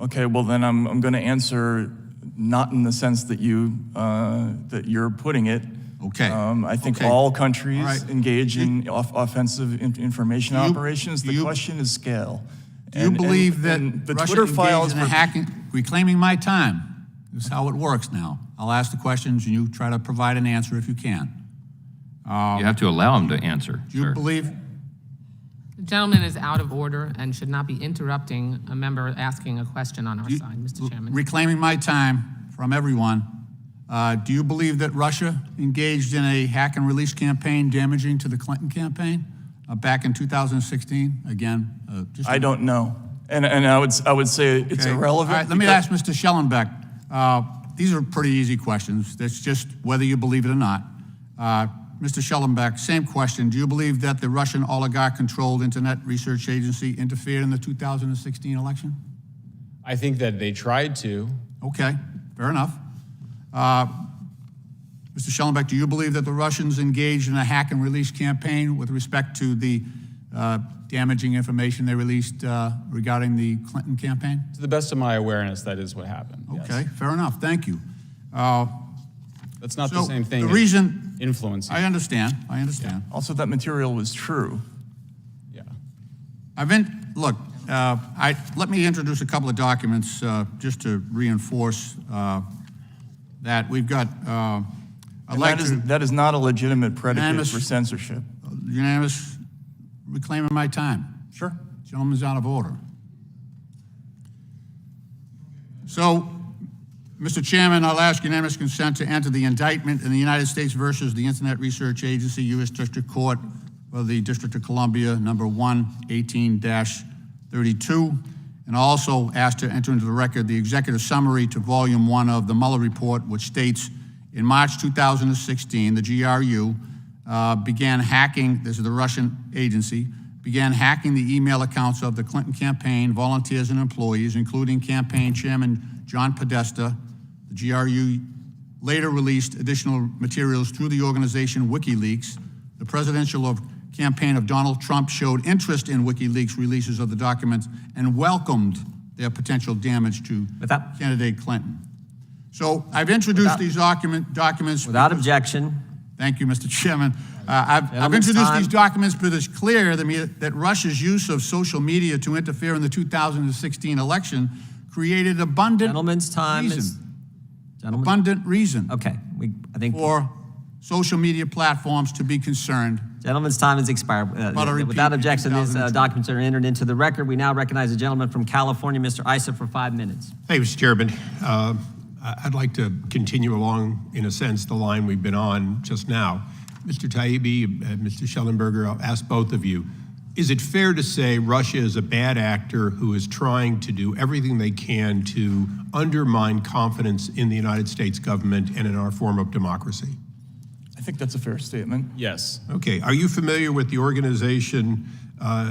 Okay, well then I'm going to answer not in the sense that you're putting it.
Okay.
I think
Okay.
all countries
All right.
engage in offensive information operations. The question is scale.
Do you believe that
the
Russia
Twitter files
engaged in a hacking, reclaiming my time? This is how it works now. I'll ask the questions and you try to provide an answer if you can.
You have to allow him to answer,
Do you
sir.
believe?
The gentleman is out of order and should not be interrupting a member asking a question on our side, Mr. Chairman.
Reclaiming my time from everyone. Do you believe that Russia engaged in a hack and release campaign damaging to the Clinton campaign back in 2016? Again,
I don't know. And I would say it's
Okay.
irrelevant.
All right, let me ask Mr. Schellenberg. These are pretty easy questions. That's just whether you believe it or not. Mr. Schellenberg, same question. Do you believe that the Russian oligarch-controlled Internet Research Agency interfered in the 2016 election?
I think that they tried to.
Okay, fair enough. Mr. Schellenberg, do you believe that the Russians engaged in a hack and release campaign with respect to the damaging information they released regarding the Clinton campaign?
To the best of my awareness, that is what happened. yes.
Okay, fair enough. Thank you.
That's not the
So
same thing
the
as
reason
influencing.
I understand.
Also, that material was true.
Yeah.
Look, let me introduce a couple of documents just to reinforce that we've got.
That is not a legitimate predicate
Unanimous-
for censorship.
Unanimous reclaiming my time.
Sure.
Gentleman's out of order. So, Mr. Chairman, I'll ask unanimous consent to enter the indictment in the United States versus the Internet Research Agency, U.S. District Court for the District of Columbia, number 118-32, and also ask to enter into the record the executive summary to Volume 1 of the Mueller report, which states, in March 2016, the GRU began hacking, this is the Russian agency, began hacking the email accounts of the Clinton campaign, volunteers and employees, including campaign chairman John Podesta. The GRU later released additional materials through the organization WikiLeaks. The presidential campaign of Donald Trump showed interest in WikiLeaks releases of the documents and welcomed their potential damage to candidate Clinton. So I've introduced these documents.
Without objection.
Thank you, Mr. Chairman. I've
Gentleman's
introduced
time.
these documents because it's clear to me that Russia's use of social media to interfere in the 2016 election created abundant
Gentleman's time
reason.
is. Gentlemen.
Abundant reason
Okay, I think.
for social media platforms to be concerned.
Gentleman's time has expired.
But I repeat,
Without objection, these
2020.
documents are entered into the record. We now recognize the gentleman from California, Mr. Issa, for 5 minutes.
Thank you, Mr. Chairman. I'd like to continue along, in a sense, the line we've been on just now. Mr. Taibbi, Mr. Shellenberger, I'll ask both of you, is it fair to say Russia is a bad actor who is trying to do everything they can to undermine confidence in the United States government and in our form of democracy?
I think that's a fair statement.
Yes.
Okay, are you familiar with the organization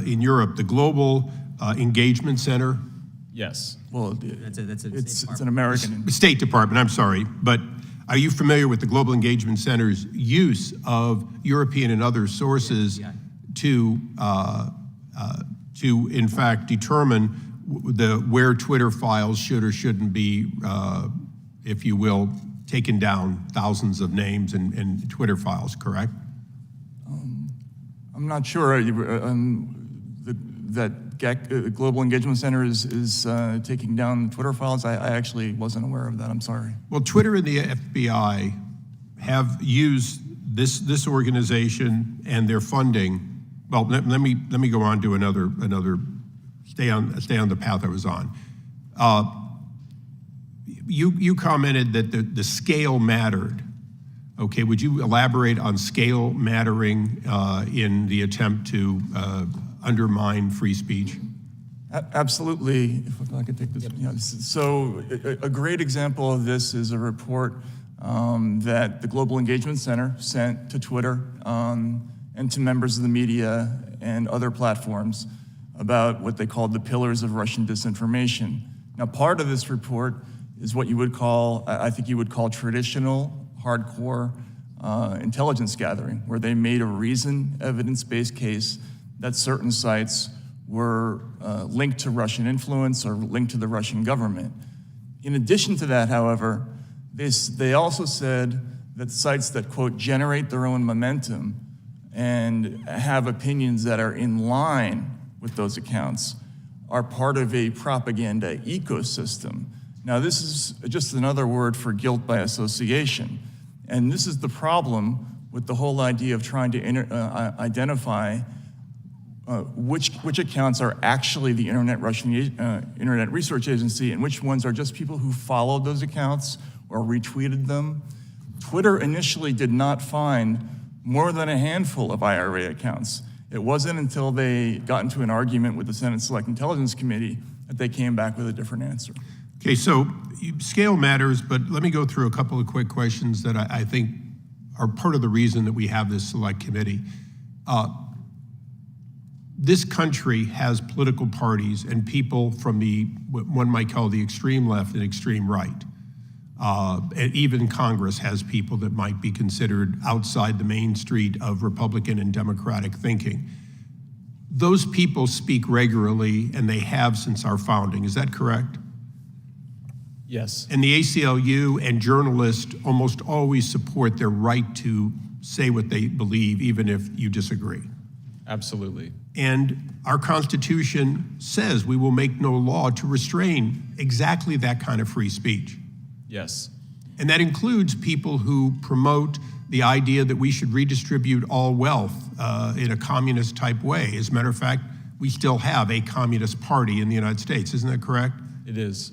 in Europe, the Global Engagement Center?
Yes.
Well, it's an American.
State Department, I'm sorry, but are you familiar with the Global Engagement Center's use of European and other sources to in fact, determine where Twitter files should or shouldn't be, if you will, taken down thousands of names and Twitter files, correct?
I'm not sure that Global Engagement Center is taking down Twitter files. I actually wasn't aware of that. I'm sorry.
Well, Twitter and the FBI have used this organization and their funding. Well, let me go on to another stay on the path I was on. You commented that the scale mattered. Okay, would you elaborate on scale mattering in the attempt to undermine free speech?
Absolutely. If I could take this. Yeah, so a great example of this is a report that the Global Engagement Center sent to Twitter and to members of the media and other platforms about what they called the pillars of Russian disinformation. Now, part of this report is what you would call, I think you would call traditional, hardcore intelligence gathering, where they made a reasoned, evidence-based case that certain sites were linked to Russian influence or linked to the Russian government. In addition to that, however, they also said that sites that, quote, generate their own momentum and have opinions that are in line with those accounts are part of a propaganda ecosystem. Now, this is just another word for guilt by association. And this is the problem with the whole idea of trying to identify which accounts are actually the Internet Research Agency and which ones are just people who followed those accounts or retweeted them. Twitter initially did not find more than a handful of IRA accounts. It wasn't until they got into an argument with the Senate Select Intelligence Committee that they came back with a different answer.
Okay, so scale matters, but let me go through a couple of quick questions that I think are part of the reason that we have this select committee. This country has political parties and people from what one might call the extreme left and extreme right. And even Congress has people that might be considered outside the main street of Republican and Democratic thinking. Those people speak regularly, and they have since our founding. Is that correct?
Yes.
And the ACLU and journalists almost always support their right to say what they believe, even if you disagree.
Absolutely.
And our Constitution says we will make no law to restrain exactly that kind of free speech.
Yes.
And that includes people who promote the idea that we should redistribute all wealth in a communist type way. As a matter of fact, we still have a communist party in the United States. Isn't that correct?
It is.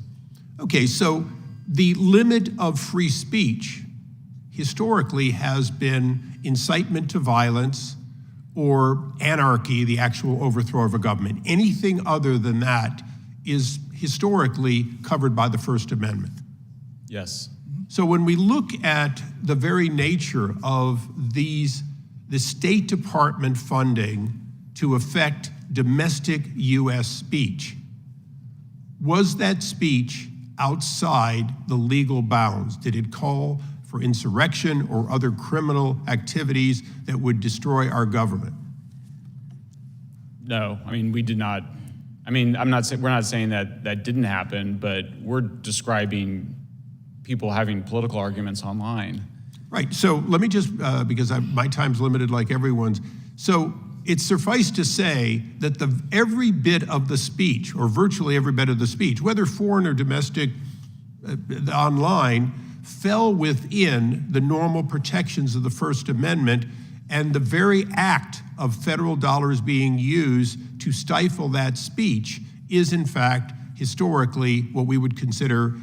Okay, so the limit of free speech historically has been incitement to violence or anarchy, the actual overthrow of a government. Anything other than that is historically covered by the First Amendment.
Yes.
So when we look at the very nature of the State Department funding to affect domestic U.S. speech, was that speech outside the legal bounds? Did it call for insurrection or other criminal activities that would destroy our government?
No, I mean, we did not. I mean, we're not saying that that didn't happen, but we're describing people having political arguments online.
Right, so let me just, because my time's limited like everyone's. So it's suffice to say that every bit of the speech, or virtually every bit of the speech, whether foreign or domestic online, fell within the normal protections of the First Amendment, and the very act of federal dollars being used to stifle that speech is in fact historically what we would consider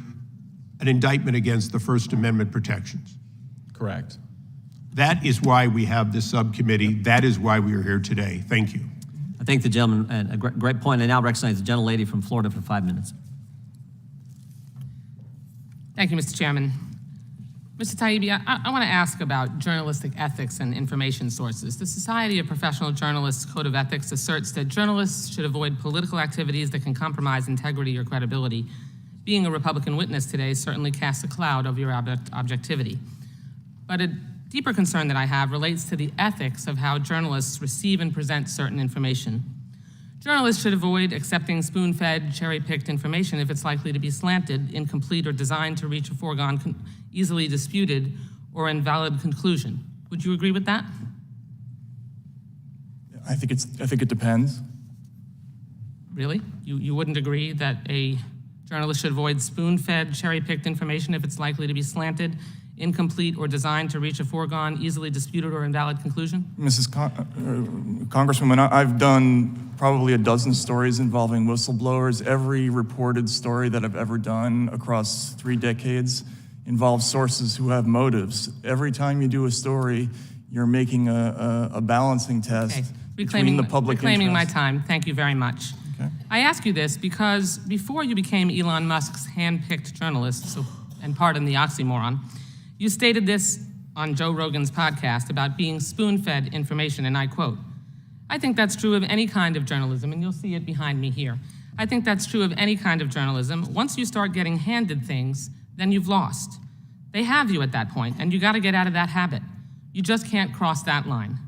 an indictment against the First Amendment protections.
Correct.
That is why we have this subcommittee. That is why we are here today. Thank you.
I thank the gentleman, and a great point. I now recognize the gentlelady from Florida for 5 minutes.
Thank you, Mr. Chairman. Mr. Taibbi, I want to ask about journalistic ethics and information sources. The Society of Professional Journalists Code of Ethics asserts that journalists should avoid political activities that can compromise integrity or credibility. Being a Republican witness today certainly casts a cloud over your objectivity. But a deeper concern that I have relates to the ethics of how journalists receive and present certain information. Journalists should avoid accepting spoon-fed, cherry-picked information if it's likely to be slanted, incomplete, or designed to reach a foregone, easily disputed, or invalid conclusion. Would you agree with that?
I think it depends.
Really? You wouldn't agree that a journalist should avoid spoon-fed, cherry-picked information if it's likely to be slanted, incomplete, or designed to reach a foregone, easily disputed, or invalid conclusion?
Congresswoman, I've done probably a dozen stories involving whistleblowers. Every reported story that I've ever done across 3 decades involves sources who have motives. Every time you do a story, you're making a balancing test between the public
reclaiming
interest.
my time. Thank you very much.
Okay.
I ask you this because before you became Elon Musk's hand-picked journalist, and pardon the oxymoron, you stated this on Joe Rogan's podcast about being spoon-fed information, and I quote, "I think that's true of any kind of journalism," and you'll see it behind me here. "I think that's true of any kind of journalism. Once you start getting handed things, then you've lost. They have you at that point, and you gotta get out of that habit. You just can't cross that line."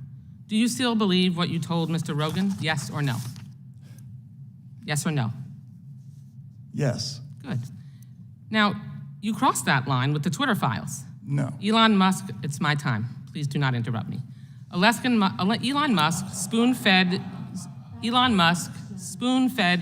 Do you still believe what you told Mr. Rogan, yes or no? Yes or no?
Yes.
Good. Now, you crossed that line with the Twitter files.
No.
Elon Musk, it's my time. Please do not interrupt me. Elon Musk spoon-fed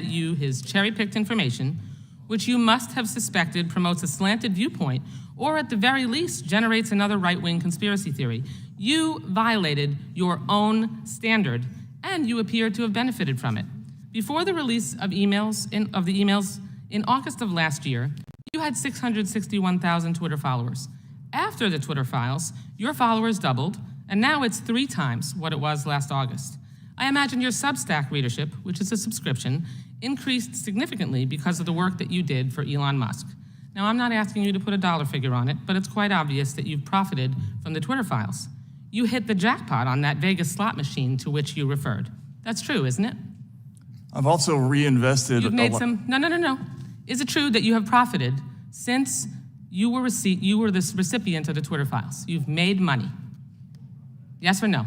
you his cherry-picked information, which you must have suspected promotes a slanted viewpoint, or at the very least generates another right-wing conspiracy theory. You violated your own standard, and you appear to have benefited from it. Before the release of the emails in August of last year, you had 661,000 Twitter followers. After the Twitter files, your followers doubled, and now it's 3 times what it was last August. I imagine your Substack readership, which is a subscription, increased significantly because of the work that you did for Elon Musk. Now, I'm not asking you to put a dollar figure on it, but it's quite obvious that you've profited from the Twitter files. You hit the jackpot on that Vegas slot machine to which you referred. That's true, isn't it?
I've also reinvested.
You've made some. No. Is it true that you have profited since you were the recipient of the Twitter files? You've made money. Yes or no?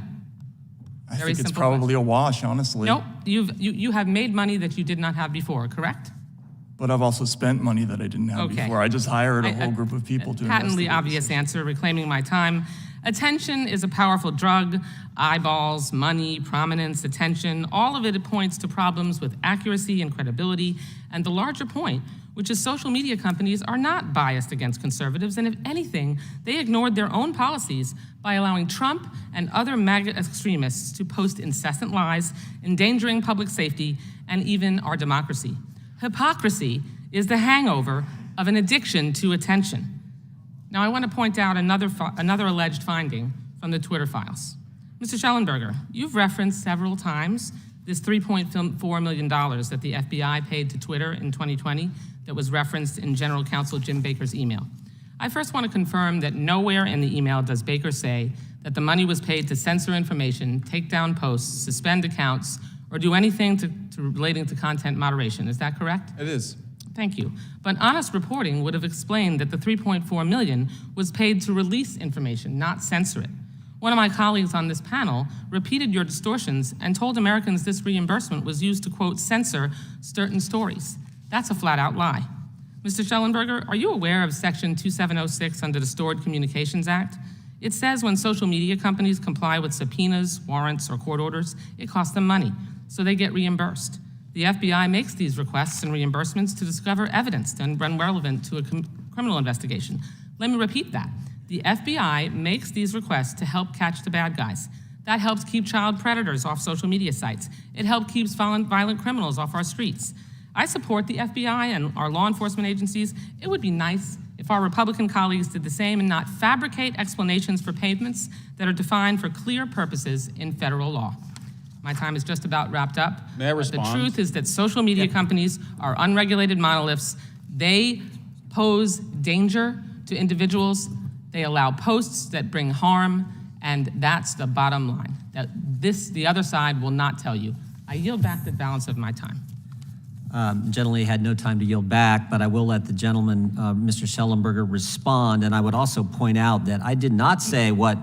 I think it's probably a wash, honestly.
Nope. You have made money that you did not have before, correct?
But I've also spent money that I didn't have before. I just hired a whole group of people to
Patently
investigate.
obvious answer, reclaiming my time. Attention is a powerful drug. Eyeballs, money, prominence, attention, all of it points to problems with accuracy and credibility. And the larger point, which is social media companies are not biased against conservatives, and if anything, they ignored their own policies by allowing Trump and other MAGA extremists to post incessant lies, endangering public safety and even our democracy. Hypocrisy is the hangover of an addiction to attention. Now, I want to point out another alleged finding from the Twitter files. Mr. Shellenberger, you've referenced several times this $3.4 million that the FBI paid to Twitter in 2020 that was referenced in General Counsel Jim Baker's email. I first want to confirm that nowhere in the email does Baker say that the money was paid to censor information, take down posts, suspend accounts, or do anything relating to content moderation. Is that correct?
It is.
Thank you. But honest reporting would have explained that the $3.4 million was paid to release information, not censor it. One of my colleagues on this panel repeated your distortions and told Americans this reimbursement was used to, quote, censor certain stories. That's a flat-out lie. Mr. Shellenberger, are you aware of Section 2706 under the Stored Communications Act? It says when social media companies comply with subpoenas, warrants, or court orders, it costs them money, so they get reimbursed. The FBI makes these requests and reimbursements to discover evidence and run relevant to a criminal investigation. Let me repeat that. The FBI makes these requests to help catch the bad guys. That helps keep child predators off social media sites. It helps keep violent criminals off our streets. I support the FBI and our law enforcement agencies. It would be nice if our Republican colleagues did the same and not fabricate explanations for payments that are defined for clear purposes in federal law. My time is just about wrapped up.
May I respond?
The truth is that social media companies are unregulated monoliths. They pose danger to individuals. They allow posts that bring harm, and that's the bottom line. The other side will not tell you. I yield back the balance of my time.
Gentleman had no time to yield back, but I will let the gentleman, Mr. Shellenberger, respond. And I would also point out that I did not say what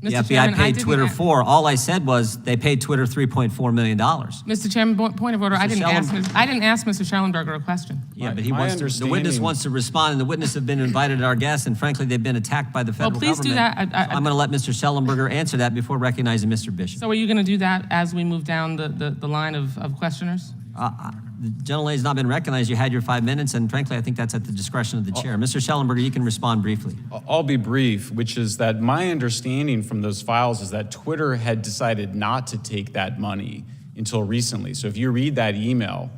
the
Mr.
FBI
Chairman,
paid Twitter for. All I said was they paid Twitter $3.4 million.
Mr. Chairman, point of order. I didn't ask Mr. Shellenberger a question.
Yeah, but the witness
understanding-
wants to respond, and the witness have been invited, our guests, and frankly, they've been attacked by the federal
please do
government.
that.
I'm going to let Mr. Shellenberger answer that before recognizing Mr. Bishop.
So are you going to do that as we move down the line of questioners?
The gentleman has not been recognized. You had your 5 minutes, and frankly, I think that's at the discretion of the chair. Mr. Shellenberger, you can respond briefly.
I'll be brief, which is that my understanding from those files is that Twitter had decided not to take that money until recently. So if you read that email,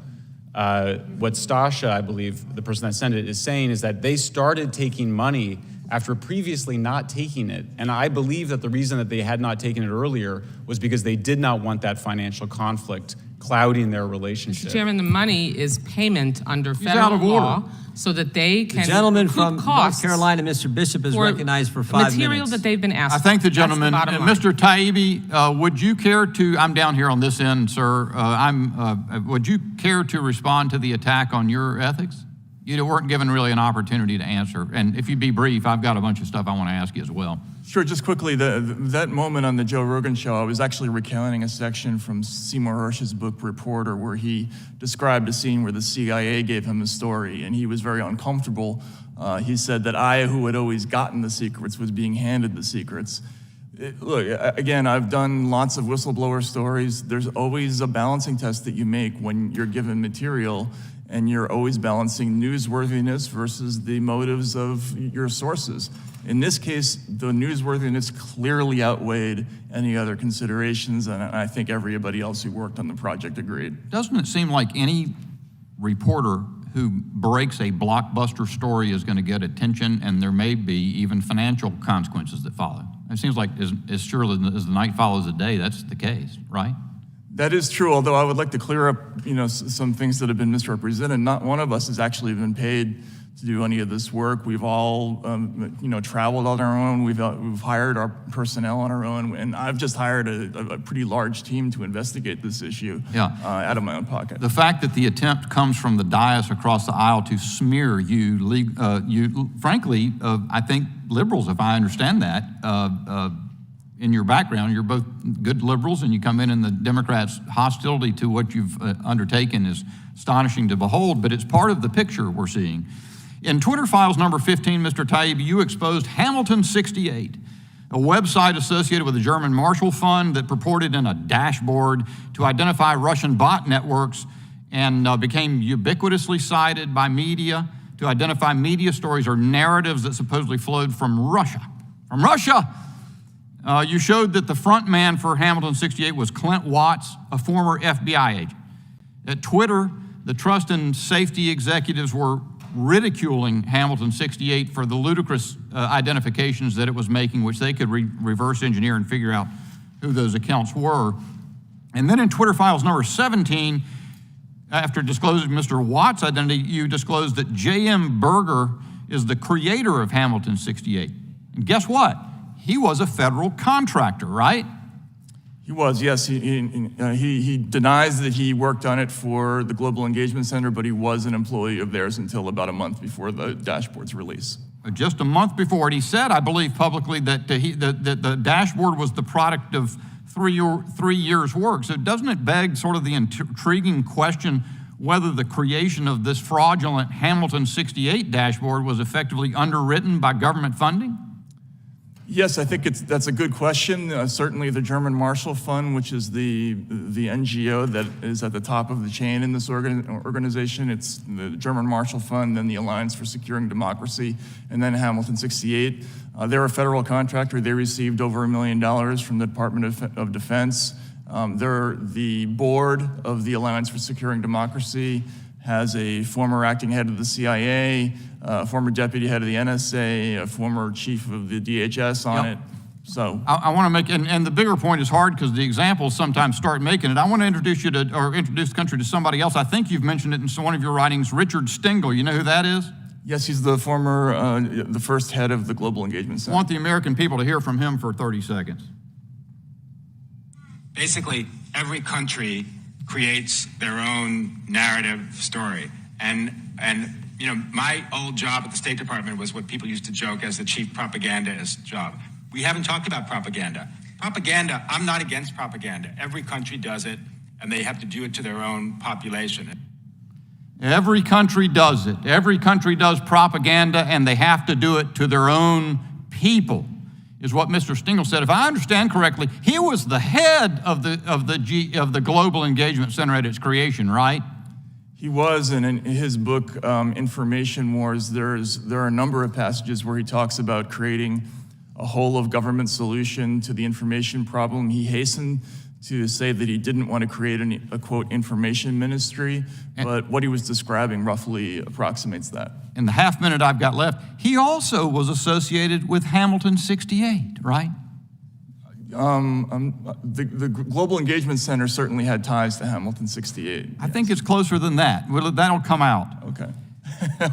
what Stasha, I believe, the person that sent it, is saying is that they started taking money after previously not taking it. And I believe that the reason that they had not taken it earlier was because they did not want that financial conflict clouding their relationship.
Mr. Chairman, the money is payment under
out
federal
of order.
law so that they can
The gentleman
recoup
from North
costs
Carolina, Mr. Bishop, is
for
recognized for 5 minutes.
material that they've been asked
I thank the
for. That's
gentleman.
bottom line.
Mr. Taibbi, would you care to, I'm down here on this end, sir. Would you care to respond to the attack on your ethics?
You weren't given really an opportunity to answer. And if you'd be brief, I've got a bunch of stuff I want to ask you as well.
Sure, just quickly, that moment on the Joe Rogan show, I was actually recounting a section from Seymour Hersh's book, Reporter, where he described a scene where the CIA gave him a story, and he was very uncomfortable. He said that I, who had always gotten the secrets, was being handed the secrets. Look, again, I've done lots of whistleblower stories. There's always a balancing test that you make when you're given material, and you're always balancing newsworthiness versus the motives of your sources. In this case, the newsworthiness clearly outweighed any other considerations, and I think everybody else who worked on the project agreed.
Doesn't it seem like any reporter who breaks a blockbuster story is going to get attention, and there may be even financial consequences that follow? It seems like as surely as the night follows the day, that's the case, right?
That is true, although I would like to clear up, some things that have been misrepresented. Not one of us has actually been paid to do any of this work. We've all, traveled on our own. We've hired our personnel on our own, and I've just hired a pretty large team to investigate this issue out of my own pocket.
The fact that the attempt comes from the dais across the aisle to smear you, frankly, I think liberals, if I understand that, in your background, you're both good liberals, and you come in the Democrats' hostility to what you've undertaken is astonishing to behold, but it's part of the picture we're seeing. In Twitter Files number 15, Mr. Taibbi, you exposed Hamilton 68, a website associated with the German Marshall Fund that purported in a dashboard to identify Russian bot networks and became ubiquitously cited by media to identify media stories or narratives that supposedly flowed from Russia. From Russia! You showed that the front man for Hamilton 68 was Clint Watts, a former FBI agent. At Twitter, the trust and safety executives were ridiculing Hamilton 68 for the ludicrous identifications that it was making, which they could reverse engineer and figure out who those accounts were. And then in Twitter Files number 17, after disclosing Mr. Watts' identity, you disclosed that J.M. Berger is the creator of Hamilton 68. And guess what? He was a federal contractor, right?
He was, yes. He denies that he worked on it for the Global Engagement Center, but he was an employee of theirs until about a month before the dashboard's release.
Just a month before, and he said, I believe publicly, that that the dashboard was the product of 3 years' work. So doesn't it beg sort of the intriguing question whether the creation of this fraudulent Hamilton 68 dashboard was effectively underwritten by government funding?
Yes, I think that's a good question. Certainly the German Marshall Fund, which is the NGO that is at the top of the chain in this organization. It's the German Marshall Fund, then the Alliance for Securing Democracy, and then Hamilton 68. They're a federal contractor. They received over $1 million from the Department of Defense. They're the board of the Alliance for Securing Democracy, has a former acting head of the CIA, a former deputy head of the NSA, a former chief of the DHS on it. So
I want to make, and the bigger point is hard because the examples sometimes start making it. I want to introduce the country to somebody else. I think you've mentioned it in one of your writings, Richard Stengel. You know who that is?
Yes, he's the former, the first head of the Global Engagement Center.
I want the American people to hear from him for 30 seconds.
Basically, every country creates their own narrative story. And my old job at the State Department was what people used to joke as the chief propagandist job. We haven't talked about propaganda. Propaganda, I'm not against propaganda. Every country does it, and they have to do it to their own population.
Every country does it. Every country does propaganda, and they have to do it to their own people, is what Mr. Stengel said. If I understand correctly, he was the head of the Global Engagement Center at its creation, right?
He was, and in his book, Information Wars, there are a number of passages where he talks about creating a whole of government solution to the information problem. He hastened to say that he didn't want to create a quote, information ministry, but what he was describing roughly approximates that.
In the half minute I've got left, he also was associated with Hamilton 68, right?
The Global Engagement Center certainly had ties to Hamilton 68.
I think it's closer than that. That'll come out.
Okay.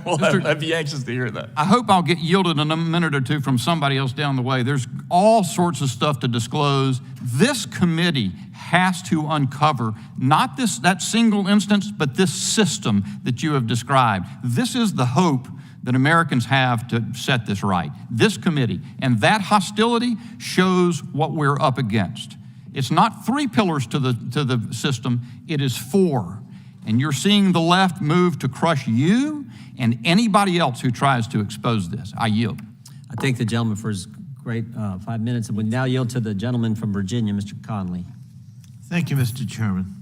Well, I'd be anxious to hear that.
I hope I'll get yielded in a minute or two from somebody else down the way. There's all sorts of stuff to disclose. This committee has to uncover not that single instance, but this system that you have described. This is the hope that Americans have to set this right. This committee, and that hostility shows what we're up against. It's not 3 pillars to the system, it is 4. And you're seeing the left move to crush you and anybody else who tries to expose this. I yield.
I thank the gentleman for his great 5 minutes, and we now yield to the gentleman from Virginia, Mr. Conley.
Thank you, Mr. Chairman.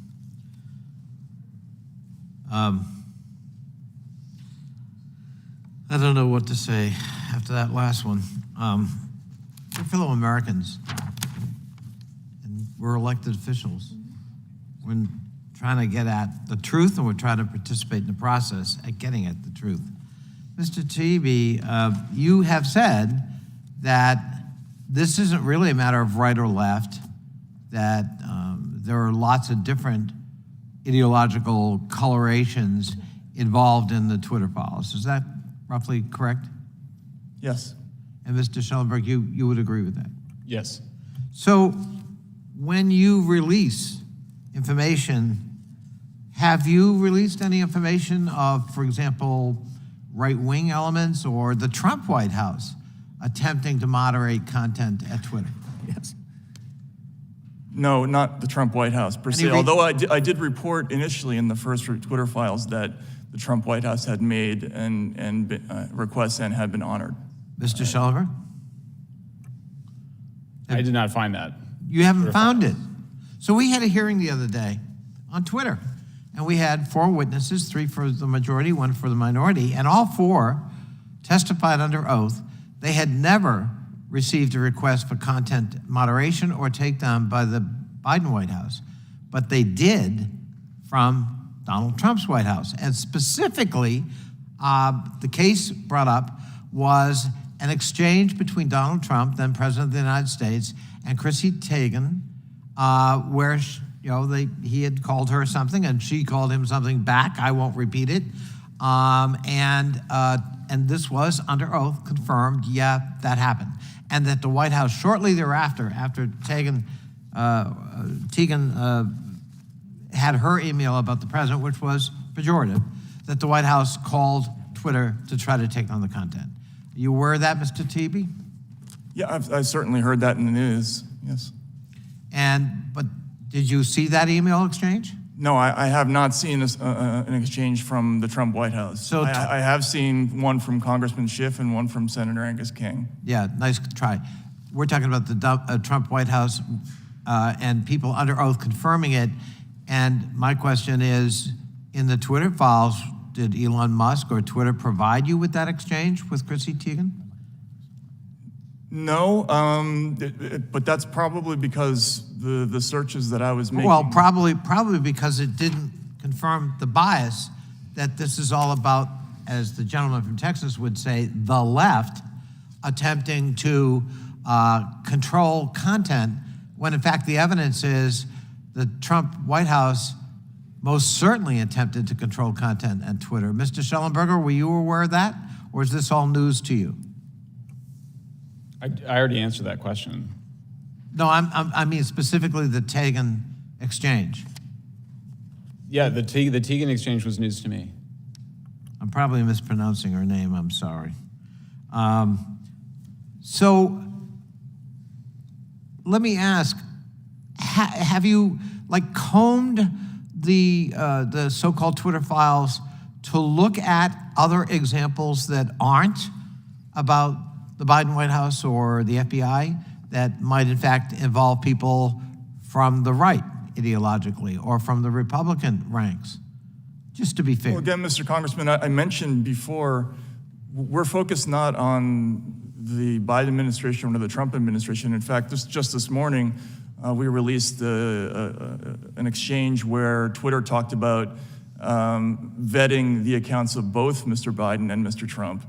I don't know what to say after that last one. We're fellow Americans, and we're elected officials. We're trying to get at the truth, and we're trying to participate in the process at getting at the truth. Mr. Taibbi, you have said that this isn't really a matter of right or left, that there are lots of different ideological colorations involved in the Twitter files. Is that roughly correct?
Yes.
And Mr. Shellenberger, you would agree with that?
Yes.
So when you release information, have you released any information of, for example, right-wing elements or the Trump White House attempting to moderate content at Twitter?
Yes. No, not the Trump White House per se, although I did report initially in the first Twitter files that the Trump White House had made and requests and had been honored.
Mr. Shellenberger?
I did not find that.
You haven't found it. So we had a hearing the other day on Twitter, and we had 4 witnesses, 3 for the majority, 1 for the minority, and all 4 testified under oath. They had never received a request for content moderation or takedown by the Biden White House, but they did from Donald Trump's White House. And specifically, the case brought up was an exchange between Donald Trump, then President of the United States, and Chrissy Teigen, where he had called her something and she called him something back. I won't repeat it. And this was under oath confirmed. Yeah, that happened, and that the White House shortly thereafter, after Teigen had her email about the president, which was pejorative, that the White House called Twitter to try to take down the content. Are you aware of that, Mr. Taibbi?
Yeah, I've certainly heard that in the news, yes.
But did you see that email exchange?
No, I have not seen an exchange from the Trump White House.
So
I have seen one from Congressman Schiff and one from Senator Angus King.
Yeah, nice try. We're talking about the Trump White House and people under oath confirming it. And my question is, in the Twitter files, did Elon Musk or Twitter provide you with that exchange with Chrissy Teigen?
No, but that's probably because the searches that I was making.
Well, probably because it didn't confirm the bias that this is all about, as the gentleman from Texas would say, the left attempting to control content, when in fact the evidence is the Trump White House most certainly attempted to control content on Twitter. Mr. Shellenberger, were you aware of that, or is this all news to you?
I already answered that question.
No, I mean specifically the Teigen exchange.
Yeah, the Teigen exchange was news to me.
I'm probably mispronouncing her name, I'm sorry. So let me ask, have you combed the so-called Twitter files to look at other examples that aren't about the Biden White House or the FBI that might in fact involve people from the right ideologically or from the Republican ranks? Just to be fair.
Well, again, Mr. Congressman, I mentioned before, we're focused not on the Biden administration or the Trump administration. In fact, just this morning, we released an exchange where Twitter talked about vetting the accounts of both Mr. Biden and Mr. Trump.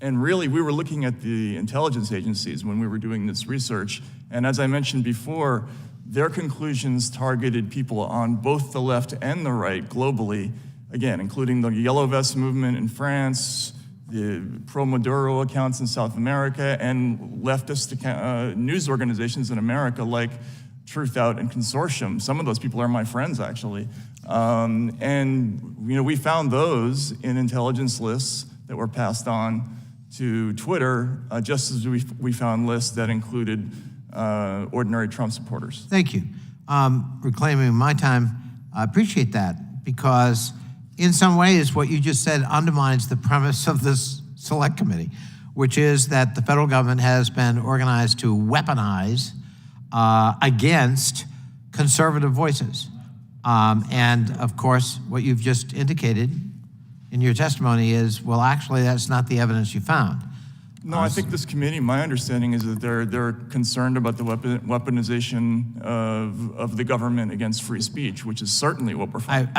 And really, we were looking at the intelligence agencies when we were doing this research. And as I mentioned before, their conclusions targeted people on both the left and the right globally again, including the Yellow Vest movement in France, the pro-Maduro accounts in South America, and leftist news organizations in America like Truth Out and Consortium. Some of those people are my friends, actually. And we found those in intelligence lists that were passed on to Twitter, just as we found lists that included ordinary Trump supporters.
Thank you. Reclaiming my time, I appreciate that, because in some ways what you just said undermines the premise of this select committee, which is that the federal government has been organized to weaponize against conservative voices. And of course, what you've just indicated in your testimony is, well, actually, that's not the evidence you found.
No, I think this committee, my understanding is that they're concerned about the weaponization of the government against free speech, which is certainly what we're finding.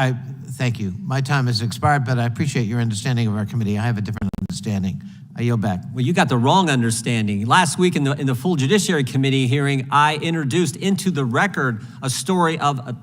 Thank you. My time has expired, but I appreciate your understanding of our committee. I have a different understanding. I yield back.
Well, you got the wrong understanding. Last week in the full Judiciary Committee hearing, I introduced into the record a story of a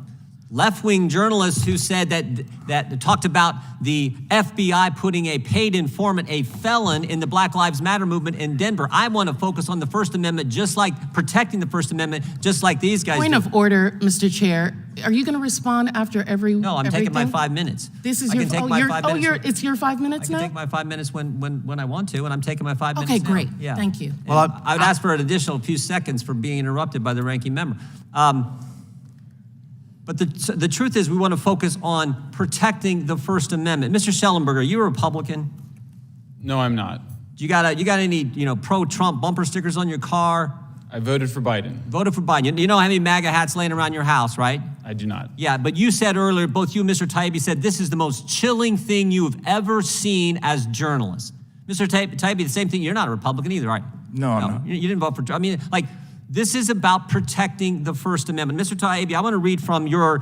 left-wing journalist who said that talked about the FBI putting a paid informant, a felon, in the Black Lives Matter movement in Denver. I want to focus on the First Amendment, just like protecting the First Amendment, just like these guys
Point
do.
of order, Mr. Chair. Are you going to respond after every?
No, I'm taking my
everything?
5 minutes.
This is
I can take my 5 minutes.
it's your 5 minutes
I
now?
can take my 5 minutes when I want to, and I'm taking my 5 minutes
Okay,
now.
great.
Yeah.
Thank you.
Well, I would ask for an additional few seconds for being interrupted by the ranking member. But the truth is, we want to focus on protecting the First Amendment. Mr. Shellenberger, are you a Republican?
No, I'm not.
You got any pro-Trump bumper stickers on your car?
I voted for Biden.
Voted for Biden. You don't have any MAGA hats laying around your house, right?
I do not.
Yeah, but you said earlier, both you and Mr. Taibbi said this is the most chilling thing you've ever seen as journalists. Mr. Taibbi, the same thing. You're not a Republican either, right?
No, I'm not.
You didn't vote for Trump. This is about protecting the First Amendment. Mr. Taibbi, I want to read from your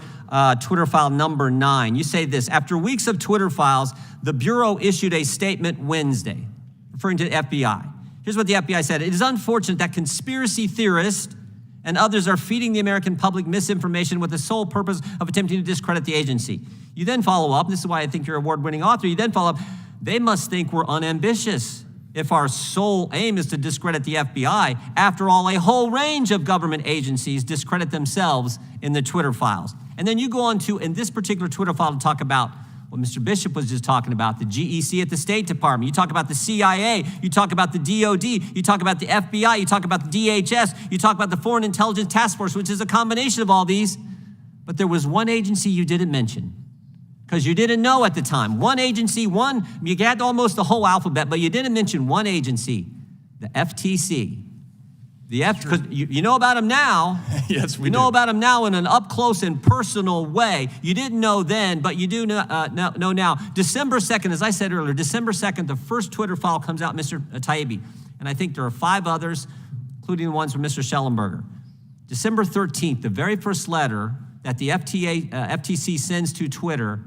Twitter file number 9. You say this: after weeks of Twitter files, the Bureau issued a statement Wednesday, referring to the FBI. Here's what the FBI said: it is unfortunate that conspiracy theorists and others are feeding the American public misinformation with the sole purpose of attempting to discredit the agency. You then follow up, and this is why I think you're an award-winning author, you then follow up, they must think we're unambitious if our sole aim is to discredit the FBI. After all, a whole range of government agencies discredit themselves in the Twitter files. And then you go on to, in this particular Twitter file, to talk about what Mr. Bishop was just talking about, the GEC at the State Department. You talk about the CIA. You talk about the DOD. You talk about the FBI. You talk about the DHS. You talk about the Foreign Intelligence Task Force, which is a combination of all these. But there was one agency you didn't mention, because you didn't know at the time. One agency, you had almost the whole alphabet, but you didn't mention one agency, the FTC. Because you know about them now.
Yes, we
do. You know about them now in an up-close and personal way. You didn't know then, but you do know now. December 2nd, as I said earlier, December 2nd, the first Twitter file comes out, Mr. Taibbi. And I think there are 5 others, including the ones from Mr. Shellenberger. December 13th, the very first letter that the FTC sends to Twitter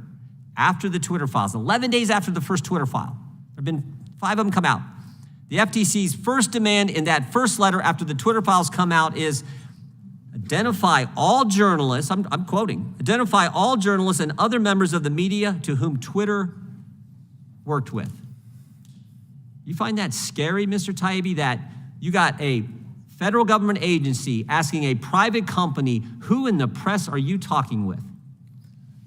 after the Twitter files, 11 days after the first Twitter file. There have been 5 of them come out. The FTC's first demand in that first letter after the Twitter files come out is identify all journalists, I'm quoting, identify all journalists and other members of the media to whom Twitter worked with. You find that scary, Mr. Taibbi, that you got a federal government agency asking a private company, who in the press are you talking with?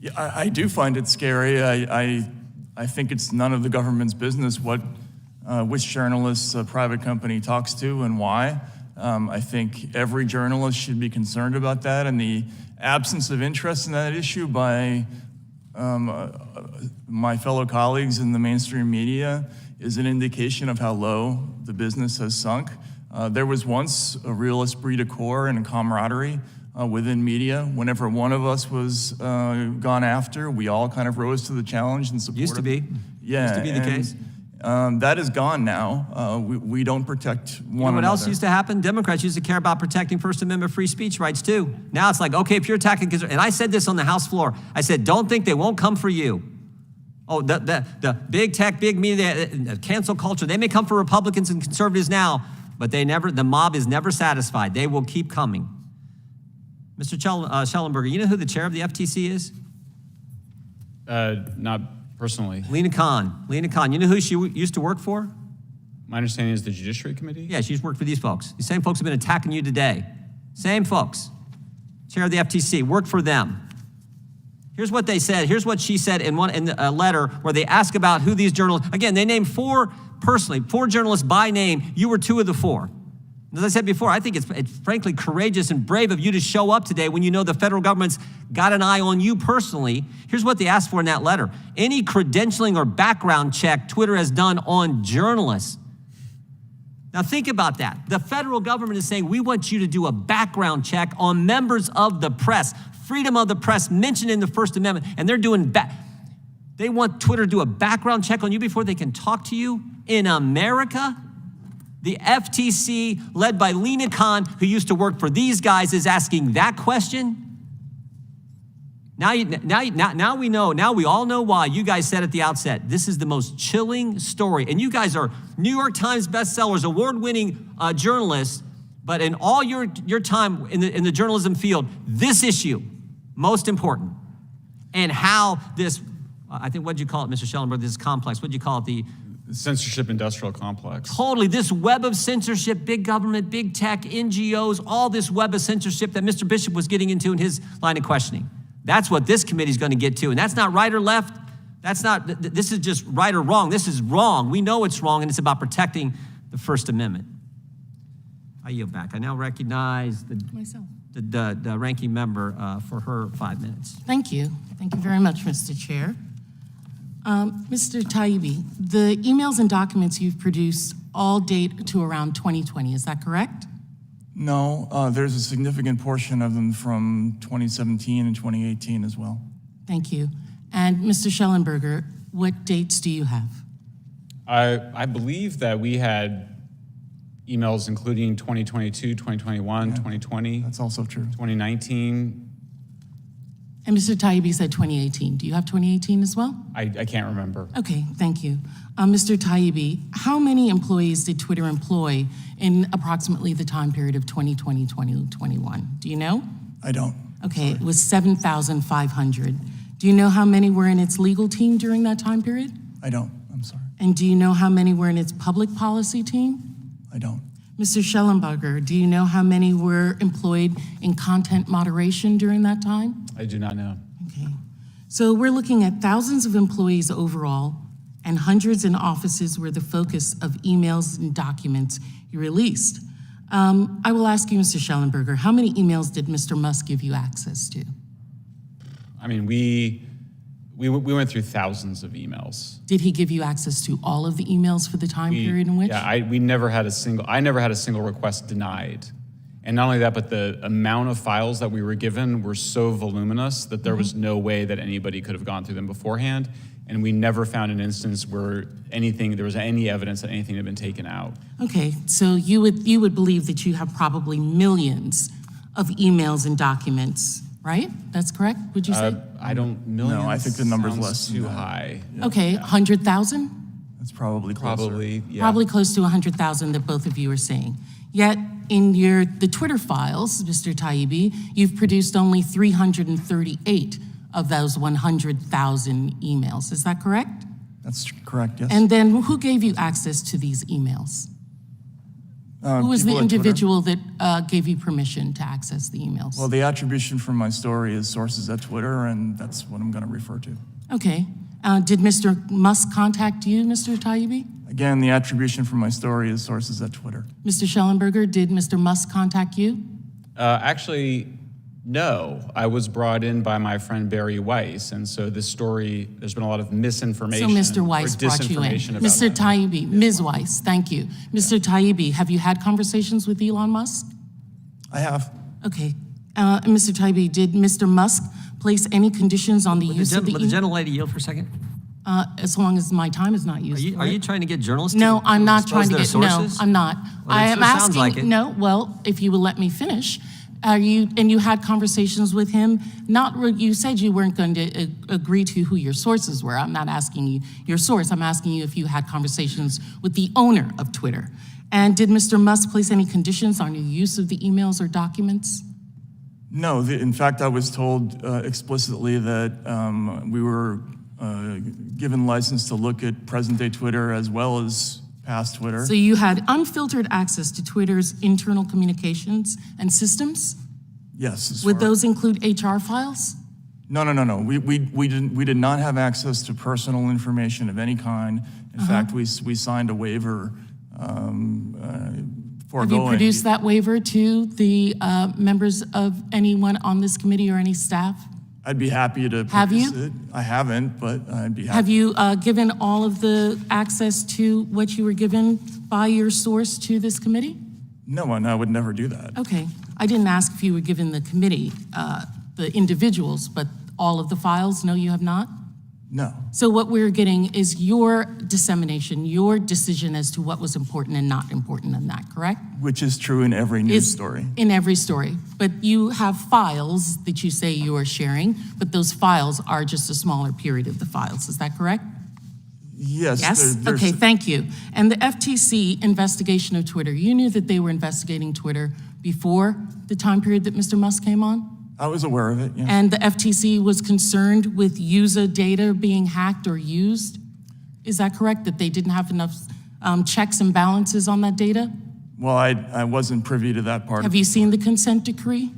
Yeah, I do find it scary. I think it's none of the government's business which journalists a private company talks to and why. I think every journalist should be concerned about that, and the absence of interest in that issue by my fellow colleagues in the mainstream media is an indication of how low the business has sunk. There was once a real esprit de corps and camaraderie within media. Whenever one of us was gone after, we all kind of rose to the challenge and supported.
Used to be.
Yeah.
Used to be the case.
That is gone now. We don't protect one another.
You know what else used to happen? Democrats used to care about protecting First Amendment free speech rights too. Now it's like, okay, if you're attacking, and I said this on the House floor, I said, don't think they won't come for you. Oh, the big tech, big media, cancel culture, they may come for Republicans and conservatives now, but the mob is never satisfied. They will keep coming. Mr. Shellenberger, you know who the chair of the FTC is?
Not personally.
Lena Khan. You know who she used to work for?
My understanding is the Judiciary Committee?
Yeah, she's worked for these folks. These same folks have been attacking you today. Same folks. Chair of the FTC, worked for them. Here's what they said. Here's what she said in a letter where they ask about who these journalists, again, they named four journalists by name. You were two of the four. As I said before, I think it's frankly courageous and brave of you to show up today when you know the federal government's got an eye on you personally. Here's what they asked for in that letter. Any credentialing or background check Twitter has done on journalists. Now think about that. The federal government is saying, we want you to do a background check on members of the press. Freedom of the press mentioned in the First Amendment, and they're doing they want Twitter to do a background check on you before they can talk to you in America? The FTC, led by Lena Khan, who used to work for these guys, is asking that question. Now we know, now we all know why. You guys said at the outset, this is the most chilling story. And you guys are New York Times bestsellers, award-winning journalists, but in all your time in the journalism field, this issue, most important. And how this, I think, what'd you call it, Mr. Shellenberger, this complex, what'd you call it, the
censorship industrial complex.
Totally, this web of censorship, big government, big tech, NGOs, all this web of censorship that Mr. Bishop was getting into in his line of questioning. That's what this committee is going to get to. And that's not right or left. This is just right or wrong. This is wrong. We know it's wrong, and it's about protecting the First Amendment. I yield back. I now recognize the ranking member for her 5 minutes.
Thank you. Thank you very much, Mr. Chair. Mr. Taibbi, the emails and documents you've produced all date to around 2020. Is that correct?
No, there's a significant portion of them from 2017 and 2018 as well.
Thank you. And Mr. Shellenberger, what dates do you have?
I believe that we had emails including 2022, 2021, 2020.
That's also true.
2019.
And Mr. Taibbi said 2018. Do you have 2018 as well?
I can't remember.
Okay, thank you. Mr. Taibbi, how many employees did Twitter employ in approximately the time period of 2020, 2021? Do you know?
I don't.
Okay, it was 7,500. Do you know how many were in its legal team during that time period?
I don't. I'm sorry.
And do you know how many were in its public policy team?
I don't.
Mr. Shellenberger, do you know how many were employed in content moderation during that time?
I do not know.
Okay. So we're looking at thousands of employees overall and hundreds in offices were the focus of emails and documents you released. I will ask you, Mr. Shellenberger, how many emails did Mr. Musk give you access to?
I mean, we went through thousands of emails.
Did he give you access to all of the emails for the time period in which?
Yeah, I never had a single request denied. And not only that, but the amount of files that we were given were so voluminous that there was no way that anybody could have gone through them beforehand. And we never found an instance where there was any evidence that anything had been taken out.
Okay, so you would believe that you have probably millions of emails and documents, right? That's correct, would you say?
Millions.
No, I think the number's less
too
than that.
high.
Yeah.
Okay, 100,000?
That's probably closer.
Probably, yeah.
Probably close to 100,000 that both of you are saying. Yet in the Twitter files, Mr. Taibbi, you've produced only 338 of those 100,000 emails. Is that correct?
That's correct, yes.
And then who gave you access to these emails? Who was the
people at Twitter.
individual that gave you permission to access the emails?
Well, the attribution from my story is sources at Twitter, and that's what I'm going to refer to.
Okay. Did Mr. Musk contact you, Mr. Taibbi?
Again, the attribution from my story is sources at Twitter.
Mr. Schellenberger, did Mr. Musk contact you?
Actually, no. I was brought in by my friend Barry Weiss, and so this story, there's been a lot of misinformation.
So Mr. Weiss
or
brought you in.
disinformation about
Mr.
that.
Taibbi, Ms. Weiss, thank you. Mr. Taibbi, have you had conversations with Elon Musk?
I have.
Okay. Mr. Taibbi, did Mr. Musk place any conditions on the use of the
Would the gentlelady yield for a second?
as long as my time is not used.
Are you trying to get journalists
No,
to
I'm not
expose
trying to
their
get, no,
sources?
I'm not.
Well,
I
it
am
sure sounds
asking,
like it.
no, well, if you will let me finish. You had conversations with him, you said you weren't going to agree to who your sources were. I'm not asking you your source, I'm asking you if you had conversations with the owner of Twitter. And did Mr. Musk place any conditions on your use of the emails or documents?
No, in fact, I was told explicitly that we were given license to look at present-day Twitter as well as past Twitter.
So you had unfiltered access to Twitter's internal communications and systems?
Yes.
Would those include HR files?
No. We did not have access to personal information of any kind. In fact, we signed a waiver
Have you produced that waiver to the members of anyone on this committee or any staff?
I'd be happy to
Have
produce
you?
it. I haven't, but I'd be happy.
Have you given all of the access to what you were given by your source to this committee?
No, and I would never do that.
Okay. I didn't ask if you were given the committee, the individuals, but all of the files? No, you have not?
No.
So what we're getting is your dissemination, your decision as to what was important and not important in that, correct?
Which is true in every news story.
In every story. But you have files that you say you are sharing, but those files are just a smaller period of the files. Is that correct?
Yes.
Yes? Okay, thank you. And the FTC investigation of Twitter, you knew that they were investigating Twitter before the time period that Mr. Musk came on?
I was aware of it, yes.
And the FTC was concerned with user data being hacked or used? Is that correct, that they didn't have enough checks and balances on that data?
Well, I wasn't privy to that part.
Have you seen the consent decree?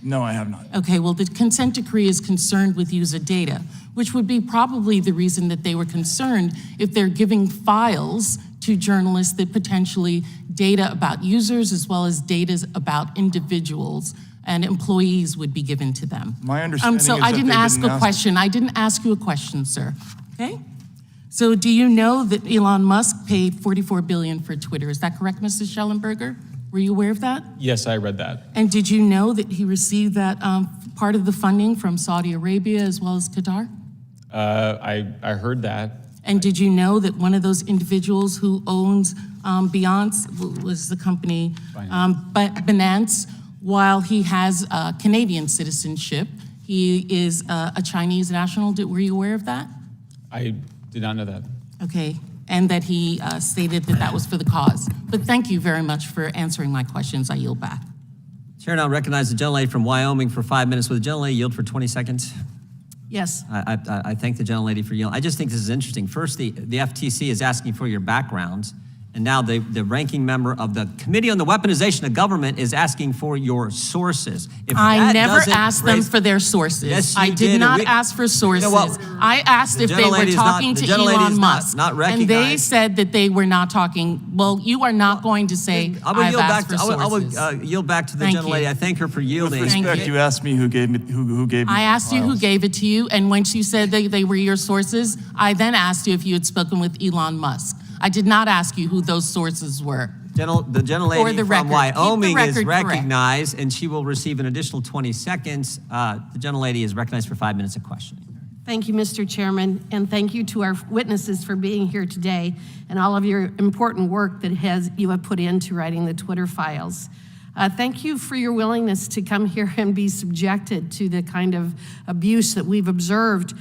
No, I have not.
Okay, well, the consent decree is concerned with user data, which would be probably the reason that they were concerned if they're giving files to journalists that potentially data about users as well as data about individuals and employees would be given to them.
My understanding
So
is
I
that
didn't
they
ask
didn't
a
ask-
question. I didn't ask you a question, sir. Okay? So do you know that Elon Musk paid $44 billion for Twitter? Is that correct, Mrs. Shellenberger? Were you aware of that?
Yes, I read that.
And did you know that he received that part of the funding from Saudi Arabia as well as Qatar?
I heard that.
And did you know that one of those individuals who owns Binance was the company Binance, while he has Canadian citizenship, he is a Chinese national? Were you aware of that?
I did not know that.
Okay, and that he stated that that was for the cause. But thank you very much for answering my questions. I yield back.
Chair now recognizes the gentlelady from Wyoming for 5 minutes. Will the gentlelady yield for 20 seconds?
Yes.
I thank the gentlelady for yielding. I just think this is interesting. First, the FTC is asking for your background, and now the ranking member of the Committee on the Weaponization of Government is asking for your sources. If
I
that
never
doesn't
asked them
raise-
for their sources.
Yes, you
I
did,
did
and
not
we-
ask for sources.
You know what?
I asked
The
if they were
gentlelady's not-
talking
the
to
gentlelady's
Elon
not-
Musk.
not
and they
recognized.
said that they were not talking. Well, you are not going to say
I will
I've
yield back
asked
to,
for
I
sources.
will yield back to the
Thank
gentlelady.
you.
I thank her for yielding.
With
Thank
respect,
you.
you asked me who gave me
I asked you who
files.
gave it to you, and once you said they were your sources, I then asked you if you had spoken with Elon Musk. I did not ask you who those sources were.
The
For
gentlelady
the
from
record. Keep the
Wyoming is
record correct.
recognized, and she will receive an additional 20 seconds. The gentlelady is recognized for 5 minutes of questioning.
Thank you, Mr. Chairman, and thank you to our witnesses for being here today and all of your important work that you have put into writing the Twitter files. Thank you for your willingness to come here and be subjected to the kind of abuse that we've observed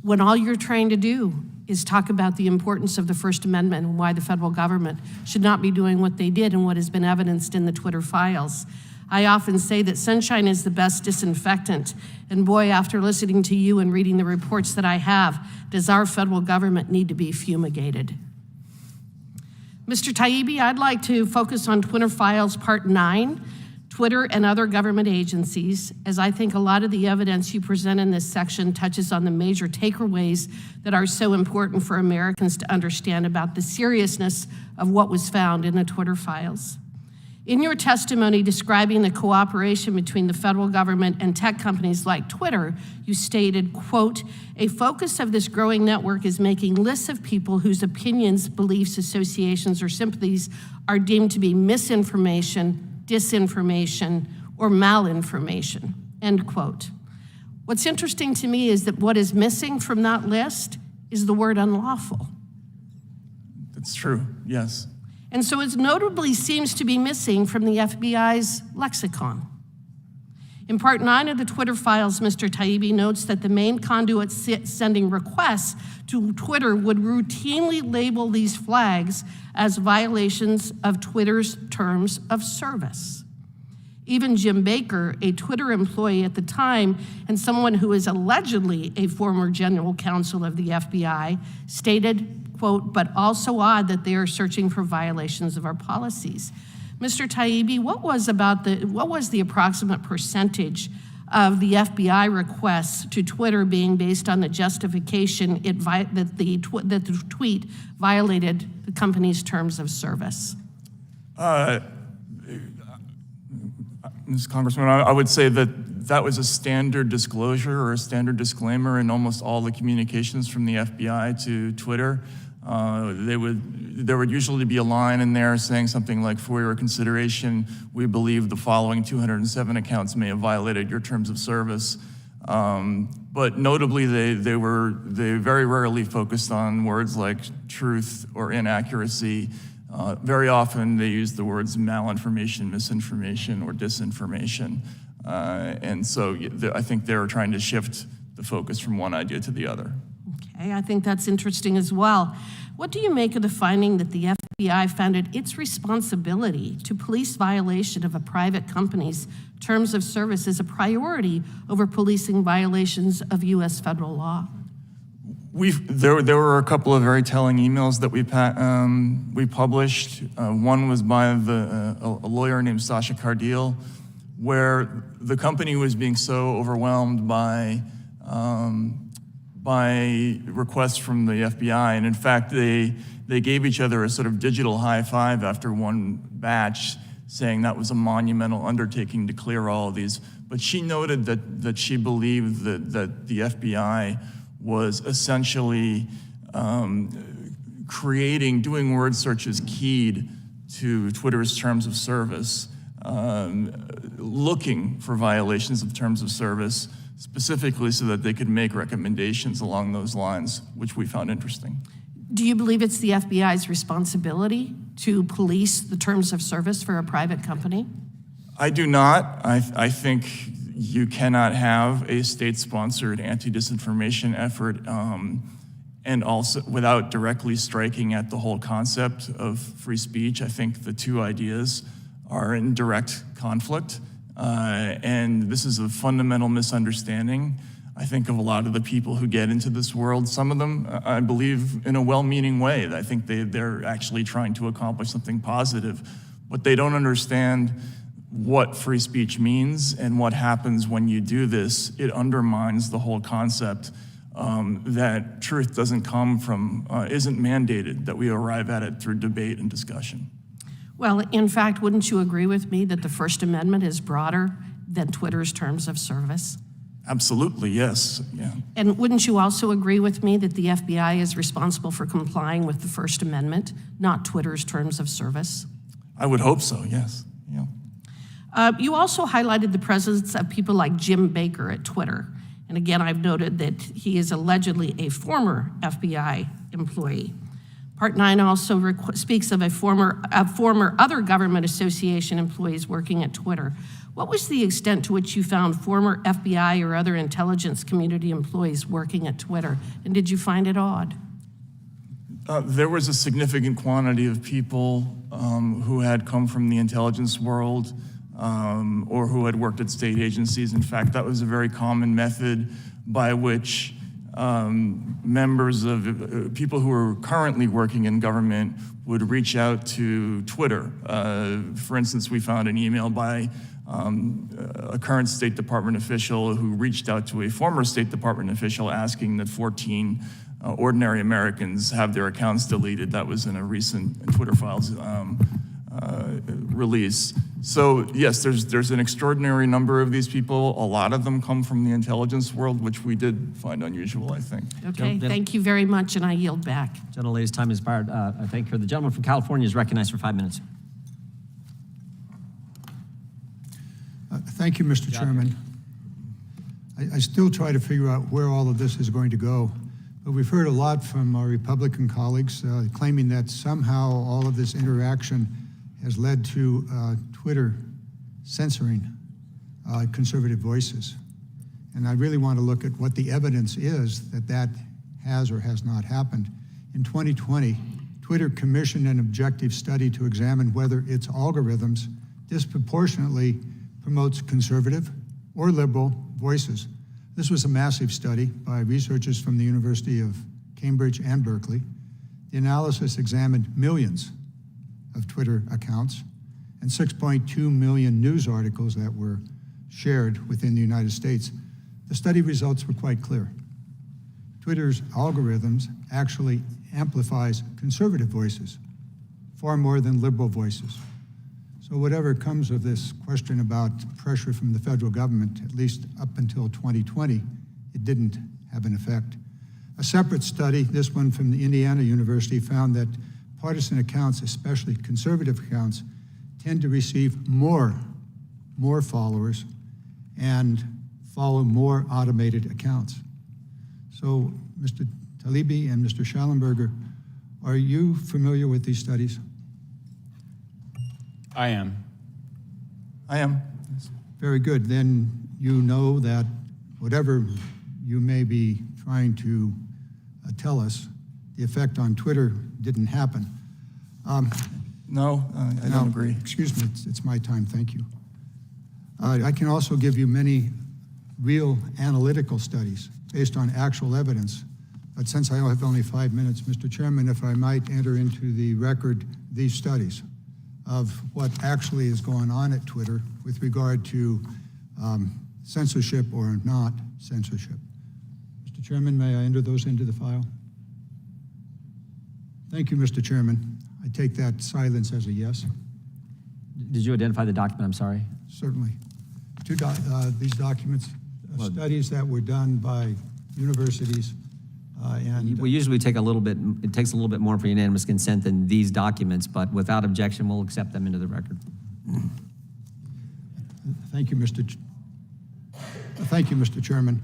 when all you're trying to do is talk about the importance of the First Amendment and why the federal government should not be doing what they did and what has been evidenced in the Twitter files. I often say that sunshine is the best disinfectant, and boy, after listening to you and reading the reports that I have, does our federal government need to be fumigated. Mr. Taibbi, I'd like to focus on Twitter Files Part 9, Twitter and other government agencies, as I think a lot of the evidence you present in this section touches on the major takeaways that are so important for Americans to understand about the seriousness of what was found in the Twitter files. In your testimony describing the cooperation between the federal government and tech companies like Twitter, you stated, quote, "A focus of this growing network is making lists of people whose opinions, beliefs, associations, or sympathies are deemed to be misinformation, disinformation, or malinformation," end quote. What's interesting to me is that what is missing from that list is the word unlawful.
That's true, yes.
And so it notably seems to be missing from the FBI's lexicon. In Part 9 of the Twitter files, Mr. Taibbi notes that the main conduit sending requests to Twitter would routinely label these flags as violations of Twitter's terms of service. Even Jim Baker, a Twitter employee at the time and someone who is allegedly a former general counsel of the FBI, stated, quote, "but also odd that they are searching for violations of our policies." Mr. Taibbi, what was the approximate percentage of the FBI requests to Twitter being based on the justification that the tweet violated the company's terms of service?
Ms. Congressman, I would say that was a standard disclosure or a standard disclaimer in almost all the communications from the FBI to Twitter. There would usually be a line in there saying something like, "For your consideration, we believe the following 207 accounts may have violated your terms of service." But notably, they very rarely focused on words like truth or inaccuracy. Very often, they used the words malinformation, misinformation, or disinformation. And so I think they were trying to shift the focus from one idea to the other.
Okay, I think that's interesting as well. What do you make of the finding that the FBI found it its responsibility to police violation of a private company's terms of service as a priority over policing violations of U.S. federal law?
There were a couple of very telling emails that we published. One was by a lawyer named Sasha Cardile, where the company was being so overwhelmed by requests from the FBI, and in fact, they gave each other a sort of digital high five after one batch, saying that was a monumental undertaking to clear all of these. But she noted that she believed that the FBI was essentially doing word searches keyed to Twitter's terms of service, looking for violations of terms of service, specifically so that they could make recommendations along those lines, which we found interesting.
Do you believe it's the FBI's responsibility to police the terms of service for a private company?
I do not. I think you cannot have a state-sponsored anti-disinformation effort and also without directly striking at the whole concept of free speech. I think the two ideas are in direct conflict. And this is a fundamental misunderstanding, I think, of a lot of the people who get into this world. Some of them, I believe, in a well-meaning way. I think they're actually trying to accomplish something positive, but they don't understand what free speech means and what happens when you do this. It undermines the whole concept that truth doesn't come from, isn't mandated, that we arrive at it through debate and discussion.
Well, in fact, wouldn't you agree with me that the First Amendment is broader than Twitter's terms of service?
Absolutely, yes. Yeah.
And wouldn't you also agree with me that the FBI is responsible for complying with the First Amendment, not Twitter's terms of service?
I would hope so, yes. Yeah.
You also highlighted the presence of people like Jim Baker at Twitter. And again, I've noted that he is allegedly a former FBI employee. Part 9 also speaks of a former other government association employees working at Twitter. What was the extent to which you found former FBI or other intelligence community employees working at Twitter? And did you find it odd?
There was a significant quantity of people who had come from the intelligence world or who had worked at state agencies. In fact, that was a very common method by which members of people who were currently working in government would reach out to Twitter. For instance, we found an email by a current State Department official who reached out to a former State Department official asking that 14 ordinary Americans have their accounts deleted. That was in a recent Twitter Files release. So yes, there's an extraordinary number of these people. A lot of them come from the intelligence world, which we did find unusual, I think.
Okay, thank you very much, and I yield back.
Gentlelady's time has expired. I thank her. The gentleman from California is recognized for 5 minutes.
Thank you, Mr. Chairman. I still try to figure out where all of this is going to go. But we've heard a lot from our Republican colleagues claiming that somehow all of this interaction has led to Twitter censoring conservative voices. And I really want to look at what the evidence is that that has or has not happened. In 2020, Twitter commissioned an objective study to examine whether its algorithms disproportionately promotes conservative or liberal voices. This was a massive study by researchers from the University of Cambridge and Berkeley. The analysis examined millions of Twitter accounts and 6.2 million news articles that were shared within the United States. The study results were quite clear. Twitter's algorithms actually amplifies conservative voices far more than liberal voices. So whatever comes of this question about pressure from the federal government, at least up until 2020, it didn't have an effect. A separate study, this one from the Indiana University, found that partisan accounts, especially conservative accounts, tend to receive more followers and follow more automated accounts. So, Mr. Taibbi and Mr. Shellenberger, are you familiar with these studies?
I am.
I am.
Very good. Then you know that whatever you may be trying to tell us, the effect on Twitter didn't happen.
No, I don't agree.
Excuse me, it's my time, thank you. I can also give you many real analytical studies based on actual evidence. But since I have only 5 minutes, Mr. Chairman, if I might enter into the record these studies of what actually is going on at Twitter with regard to censorship or not censorship. Mr. Chairman, may I enter those into the file? Thank you, Mr. Chairman. I take that silence as a yes.
Did you identify the document? I'm sorry.
Certainly. These documents, studies that were done by universities and
We usually take a little bit, it takes a little bit more for unanimous consent than these documents, but without objection, we'll accept them into the record.
Thank you, Mr. Chairman.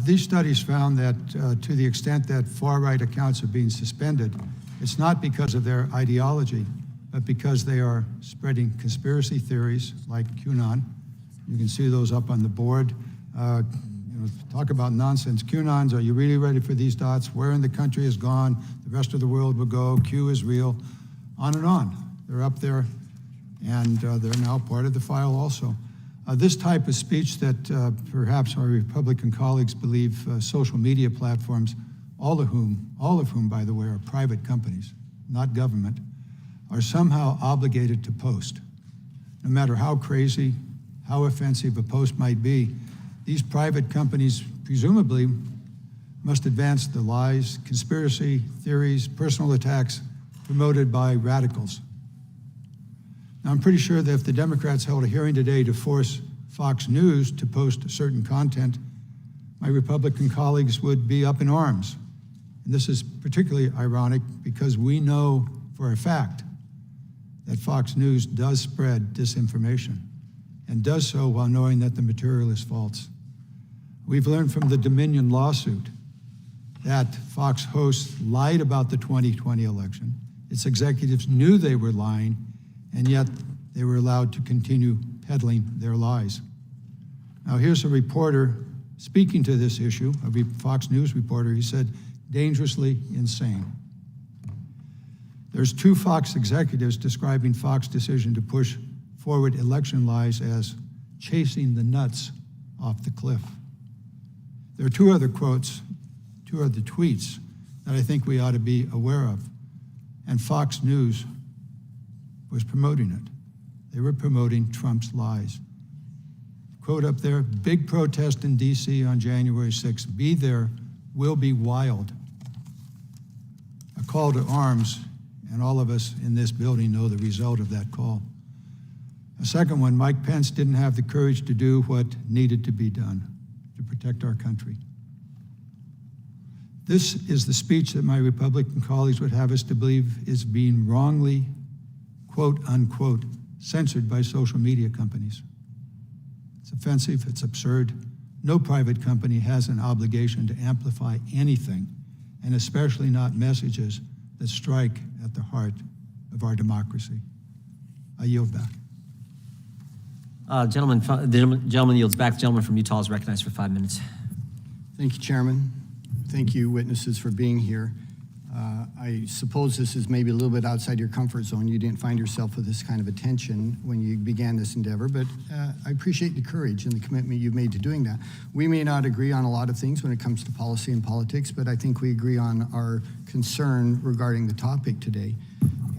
These studies found that to the extent that far-right accounts are being suspended, it's not because of their ideology, but because they are spreading conspiracy theories like QAnon. You can see those up on the board. Talk about nonsense. QAnons, are you really ready for these dots? Where in the country is gone? The rest of the world will go. Q is real. On and on. They're up there, and they're now part of the file also. This type of speech that perhaps our Republican colleagues believe social media platforms, all of whom, by the way, are private companies, not government, are somehow obligated to post. No matter how crazy, how offensive a post might be, these private companies presumably must advance the lies, conspiracy theories, personal attacks promoted by radicals. Now, I'm pretty sure that if the Democrats held a hearing today to force Fox News to post certain content, my Republican colleagues would be up in arms. And this is particularly ironic because we know for a fact that Fox News does spread disinformation and does so while knowing that the material is false. We've learned from the Dominion lawsuit that Fox hosts lied about the 2020 election. Its executives knew they were lying, and yet they were allowed to continue peddling their lies. Now, here's a reporter speaking to this issue, a Fox News reporter. He said, dangerously insane. There's 2 Fox executives describing Fox's decision to push forward election lies as chasing the nuts off the cliff. There are 2 other quotes, 2 other tweets that I think we ought to be aware of. And Fox News was promoting it. They were promoting Trump's lies. Quote up there, big protest in DC on January 6th. Be there, will be wild. A call to arms, and all of us in this building know the result of that call. A second one, Mike Pence didn't have the courage to do what needed to be done to protect our country. This is the speech that my Republican colleagues would have us to believe is being wrongly, quote unquote, censored by social media companies. It's offensive, it's absurd. No private company has an obligation to amplify anything, and especially not messages that strike at the heart of our democracy. I yield back.
The gentleman yields back. The gentleman from Utah is recognized for 5 minutes.
Thank you, Chairman. Thank you, witnesses, for being here. I suppose this is maybe a little bit outside your comfort zone. You didn't find yourself with this kind of attention when you began this endeavor, but I appreciate the courage and the commitment you've made to doing that. We may not agree on a lot of things when it comes to policy and politics, but I think we agree on our concern regarding the topic today.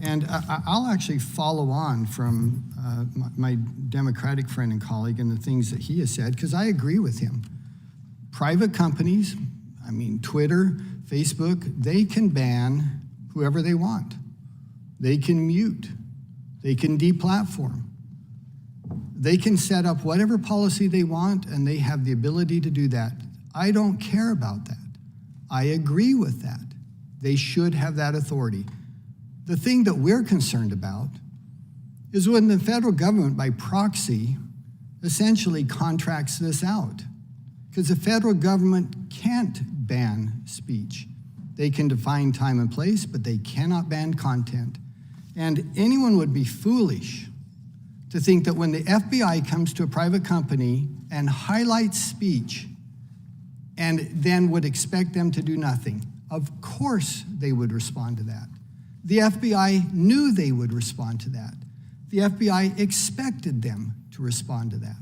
And I'll actually follow on from my Democratic friend and colleague and the things that he has said, because I agree with him. Private companies, I mean, Twitter, Facebook, they can ban whoever they want. They can mute. They can deplatform. They can set up whatever policy they want, and they have the ability to do that. I don't care about that. I agree with that. They should have that authority. The thing that we're concerned about is when the federal government, by proxy, essentially contracts this out. Because the federal government can't ban speech. They can define time and place, but they cannot ban content. And anyone would be foolish to think that when the FBI comes to a private company and highlights speech and then would expect them to do nothing. Of course they would respond to that. The FBI knew they would respond to that. The FBI expected them to respond to that.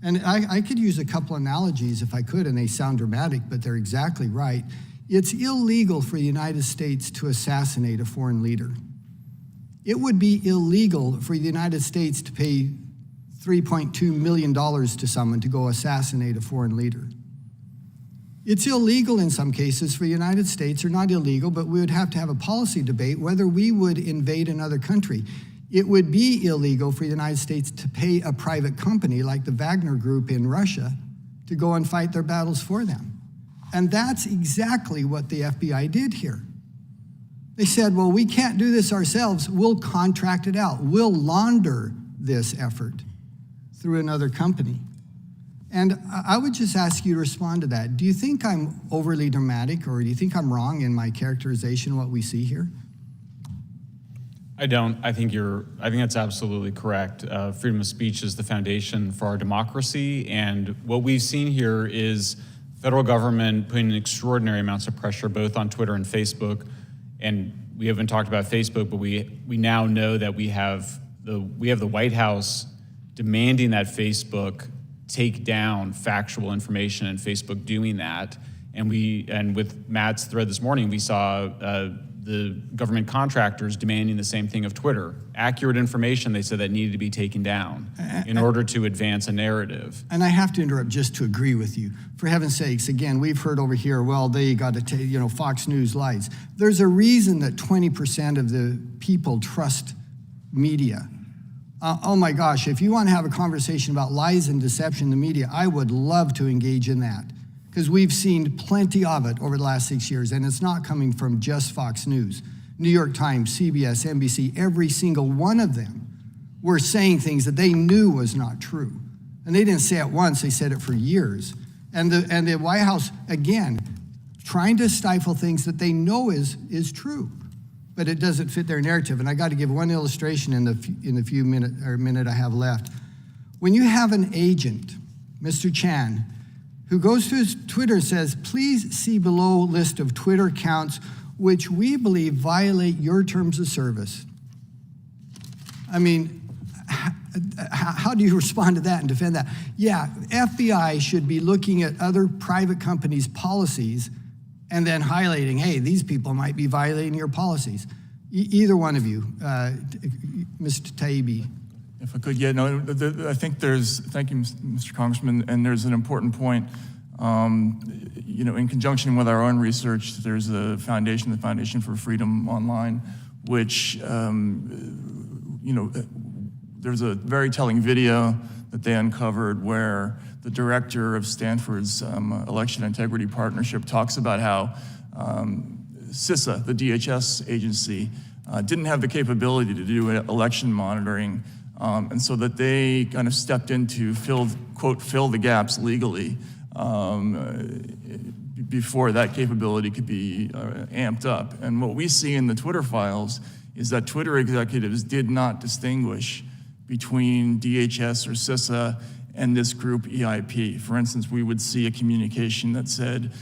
And I could use a couple analogies if I could, and they sound dramatic, but they're exactly right. It's illegal for the United States to assassinate a foreign leader. It would be illegal for the United States to pay $3.2 million to someone to go assassinate a foreign leader. It's illegal in some cases for the United States, or not illegal, but we would have to have a policy debate whether we would invade another country. It would be illegal for the United States to pay a private company like the Wagner Group in Russia to go and fight their battles for them. And that's exactly what the FBI did here. They said, well, we can't do this ourselves. We'll contract it out. We'll launder this effort through another company. And I would just ask you to respond to that. Do you think I'm overly dramatic, or do you think I'm wrong in my characterization of what we see here?
I don't. I think that's absolutely correct. Freedom of speech is the foundation for our democracy, and what we've seen here is federal government putting extraordinary amounts of pressure both on Twitter and Facebook. And we haven't talked about Facebook, but we now know that we have the White House demanding that Facebook take down factual information, and Facebook doing that. And with Matt's thread this morning, we saw the government contractors demanding the same thing of Twitter. Accurate information, they said, that needed to be taken down in order to advance a narrative.
And I have to interrupt just to agree with you. For heaven's sakes, again, we've heard over here, well, they got to take, Fox News lies. There's a reason that 20% of the people trust media. Oh my gosh, if you want to have a conversation about lies and deception in the media, I would love to engage in that. Because we've seen plenty of it over the last 6 years, and it's not coming from just Fox News. New York Times, CBS, NBC, every single one of them were saying things that they knew was not true. And they didn't say it once, they said it for years. And the White House, again, trying to stifle things that they know is true, but it doesn't fit their narrative. And I got to give one illustration in the few minute I have left. When you have an agent, Mr. Chan, who goes to his Twitter and says, please see below list of Twitter accounts which we believe violate your terms of service. I mean, how do you respond to that and defend that? Yeah, FBI should be looking at other private companies' policies and then highlighting, hey, these people might be violating your policies. Either one of you, Mr. Taibbi.
If I could, I think thank you, Mr. Congressman, and there's an important point. In conjunction with our own research, there's the Foundation for Freedom Online, which, there's a very telling video that they uncovered where the director of Stanford's Election Integrity Partnership talks about how CISA, the DHS agency, didn't have the capability to do election monitoring, and so that they kind of stepped in to fill the gaps legally before that capability could be amped up. And what we see in the Twitter files is that Twitter executives did not distinguish between DHS or CISA and this group EIP. For instance, we would see a communication that said,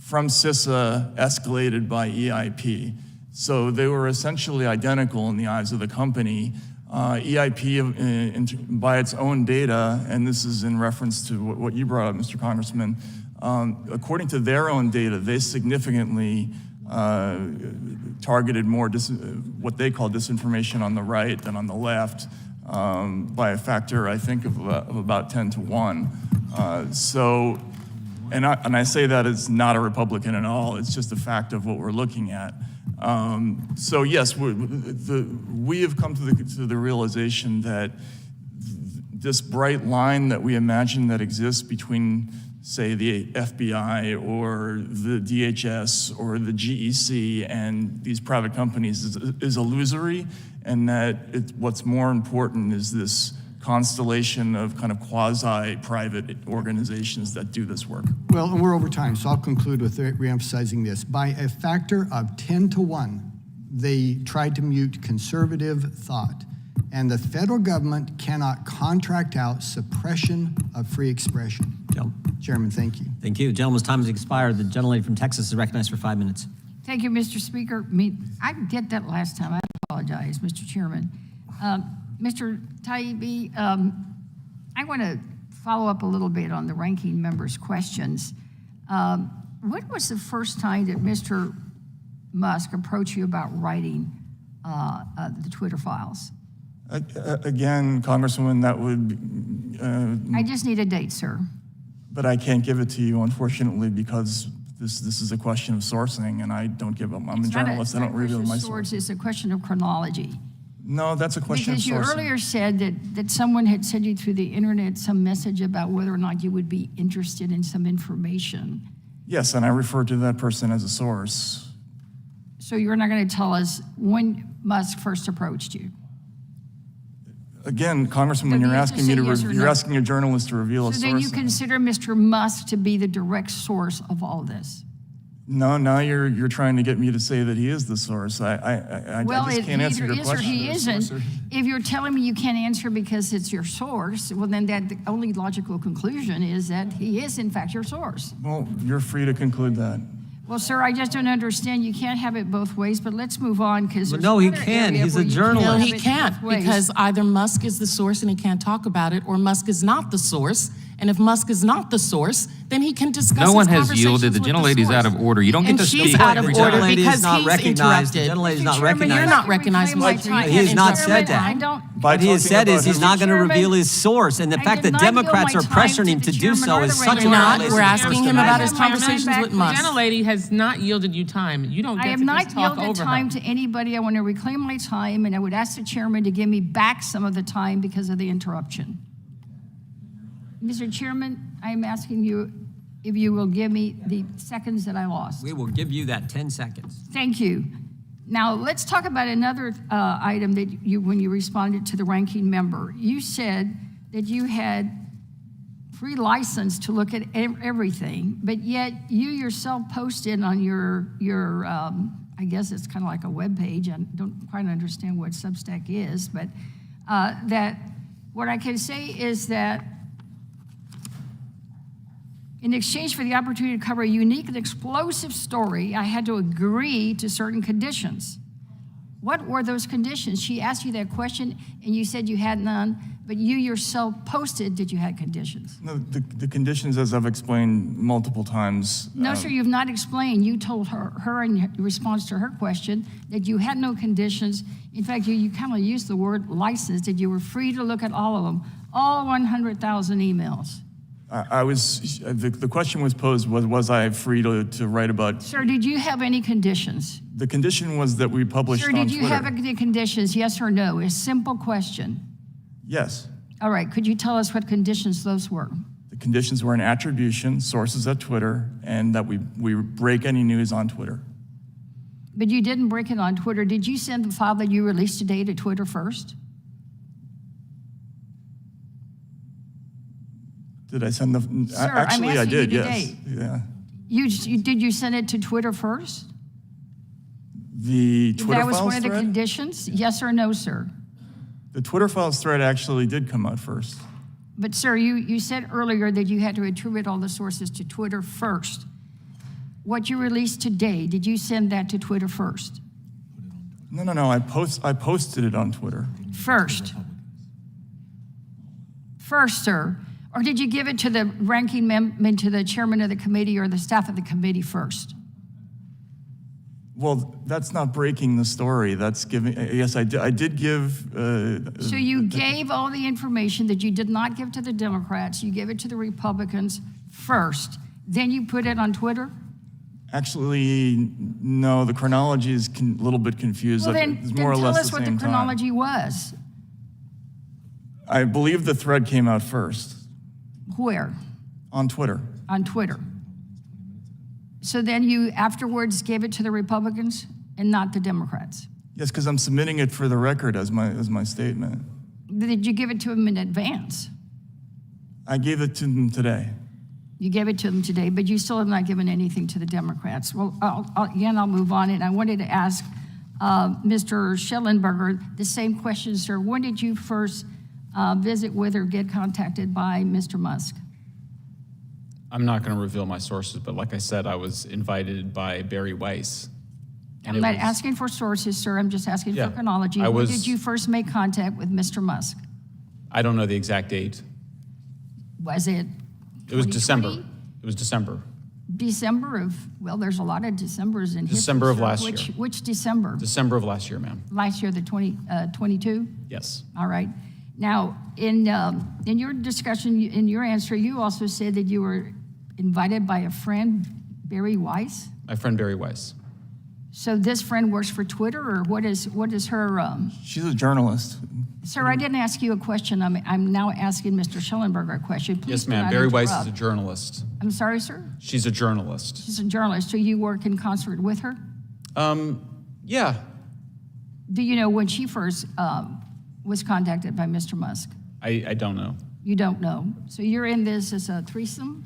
from CISA escalated by EIP. So they were essentially identical in the eyes of the company. EIP, by its own data, and this is in reference to what you brought up, Mr. Congressman, according to their own data, they significantly targeted more what they call disinformation on the right than on the left by a factor, I think, of about 10 to 1. So, and I say that as not a Republican at all, it's just a fact of what we're looking at. So yes, we have come to the realization that this bright line that we imagine that exists between, say, the FBI or the DHS or the GEC and these private companies is illusory, and that what's more important is this constellation of kind of quasi-private organizations that do this work.
Well, and we're over time, so I'll conclude with reemphasizing this. By a factor of 10 to 1, they tried to mute conservative thought. And the federal government cannot contract out suppression of free expression. Chairman, thank you.
Thank you. Gentleman's time has expired. The gentlelady from Texas is recognized for 5 minutes.
Thank you, Mr. Speaker. I did that last time. I apologize, Mr. Chairman. Mr. Taibbi, I want to follow up a little bit on the ranking member's questions. When was the first time that Mr. Musk approached you about writing the Twitter files?
Again, Congresswoman, that would...
I just need a date, sir.
But I can't give it to you, unfortunately, because this is a question of sourcing, and I don't give up. I'm a journalist. I don't reveal my source.
It's a question of chronology.
No, that's a question
because
of sourcing.
Because you earlier said that someone had sent you through the internet some message about whether or not you would be interested in some information.
Yes, and I refer to that person as a source.
So you're not going to tell us when Musk first approached you?
Again, Congressman, you're asking me to you're asking a journalist to reveal a source.
So then you consider Mr. Musk to be the direct source of all this?
No, now you're trying to get me to say that he is the source. I just can't answer your question.
Well, he isn't. If you're telling me you can't answer because it's your source, well, then the only logical conclusion is that he is, in fact, your source.
Well, you're free to conclude that.
Well, sir, I just don't understand. You can't have it both ways, but let's move on because
no, he can. He's a journalist.
No, he can't because either Musk is the source and he can't talk about it, or Musk is not the source. And if Musk is not the source, then he can discuss
No one
his
has yielded. The gentlelady's out of order. You don't get to speak.
She's out of order because he's interrupted.
The gentlelady's not
Recognized.
recognized.
You're not recognized, Mr.
He has not said that. What he has said is he's not going to reveal his source, and the fact that Democrats are pressuring him to do so is such a violation.
We're asking him about his conversations with Musk.
The gentlelady has not yielded you time. You don't get
I have
to
not
just talk
yielded
over
time
her.
to anybody. I want to reclaim my time, and I would ask the chairman to give me back some of the time because of the interruption. Mr. Chairman, I am asking you if you will give me the seconds that I lost.
We will give you that 10 seconds.
Thank you. Now, let's talk about another item that when you responded to the ranking member. You said that you had free license to look at everything, but yet you yourself posted on your I guess it's kind of like a web page. I don't quite understand what Substack is, but that what I can say is that in exchange for the opportunity to cover a unique and explosive story, I had to agree to certain conditions. What were those conditions? She asked you that question, and you said you had none, but you yourself posted that you had conditions.
No, the conditions, as I've explained multiple times.
No, sir, you've not explained. You told her in response to her question that you had no conditions. In fact, you kind of used the word license, that you were free to look at all of them, all 100,000 emails.
The question was posed, was I free to write about?
Sir, did you have any conditions?
The condition was that we published on Twitter.
Sir, did you have any conditions, yes or no? A simple question.
Yes.
All right, could you tell us what conditions those were?
The conditions were an attribution, sources at Twitter, and that we break any news on Twitter.
But you didn't break it on Twitter. Did you send the file that you released today to Twitter first?
Did I send the?
Sir,
actually, I did. Yes.
Yeah. Did you send it to Twitter first?
The Twitter
that was
files
one of the
thread?
conditions. Yes or no, sir?
The Twitter files thread actually did come out first.
But sir, you said earlier that you had to attribute all the sources to Twitter first. what you released today, did you send that to Twitter first?
No. I posted it on Twitter.
First, sir. Or did you give it to the ranking member, to the chairman of the committee or the staff of the committee first?
Well, that's not breaking the story. That's giving. Yes, I did give.
So you gave all the information that you did not give to the Democrats. You gave it to the Republicans first. Then you put it on Twitter?
Actually, no. The chronology is a little bit confused.
Well, then
It's more or
tell
less
us
the
what
same
the chronology was.
I believe the thread came out first
Where?
on Twitter.
On Twitter. So then you afterwards gave it to the Republicans and not the Democrats.
Yes, because I'm submitting it for the record as my statement.
Did you give it to them in advance?
I gave it to them today.
You gave it to them today, but you still have not given anything to the Democrats. Well, I'll move on, and I wanted to ask Mr. Shellenberger the same question, sir. When did you first visit with or get contacted by Mr. Musk?
I'm not going to reveal my sources, but like I said, I was invited by Barry Weiss.
I'm not asking for sources, sir. I'm just asking for chronology. When did you first make contact with Mr. Musk?
I don't know the exact date.
Was it?
It was December. It was December.
December of, well, there's a lot of Decembers in history.
December of
sir.
last year.
Which December?
December of last year, ma'am.
Last year, the 22?
Yes.
All right. Now, in your discussion, in your answer, you also said that you were invited by a friend, Barry Weiss?
My friend Barry Weiss.
So this friend works for Twitter, or what is her?
She's a journalist.
Sir, I didn't ask you a question. I'm now asking Mr. Shellenberger a question. Please
Yes,
do
ma'am.
not
Barry Weiss
interrupt.
is a journalist.
I'm sorry, sir?
She's a journalist.
She's a journalist. So you work in concert with her?
Yeah.
Do you know when she first was contacted by Mr. Musk?
I don't know.
You don't know. So you're in this as a threesome?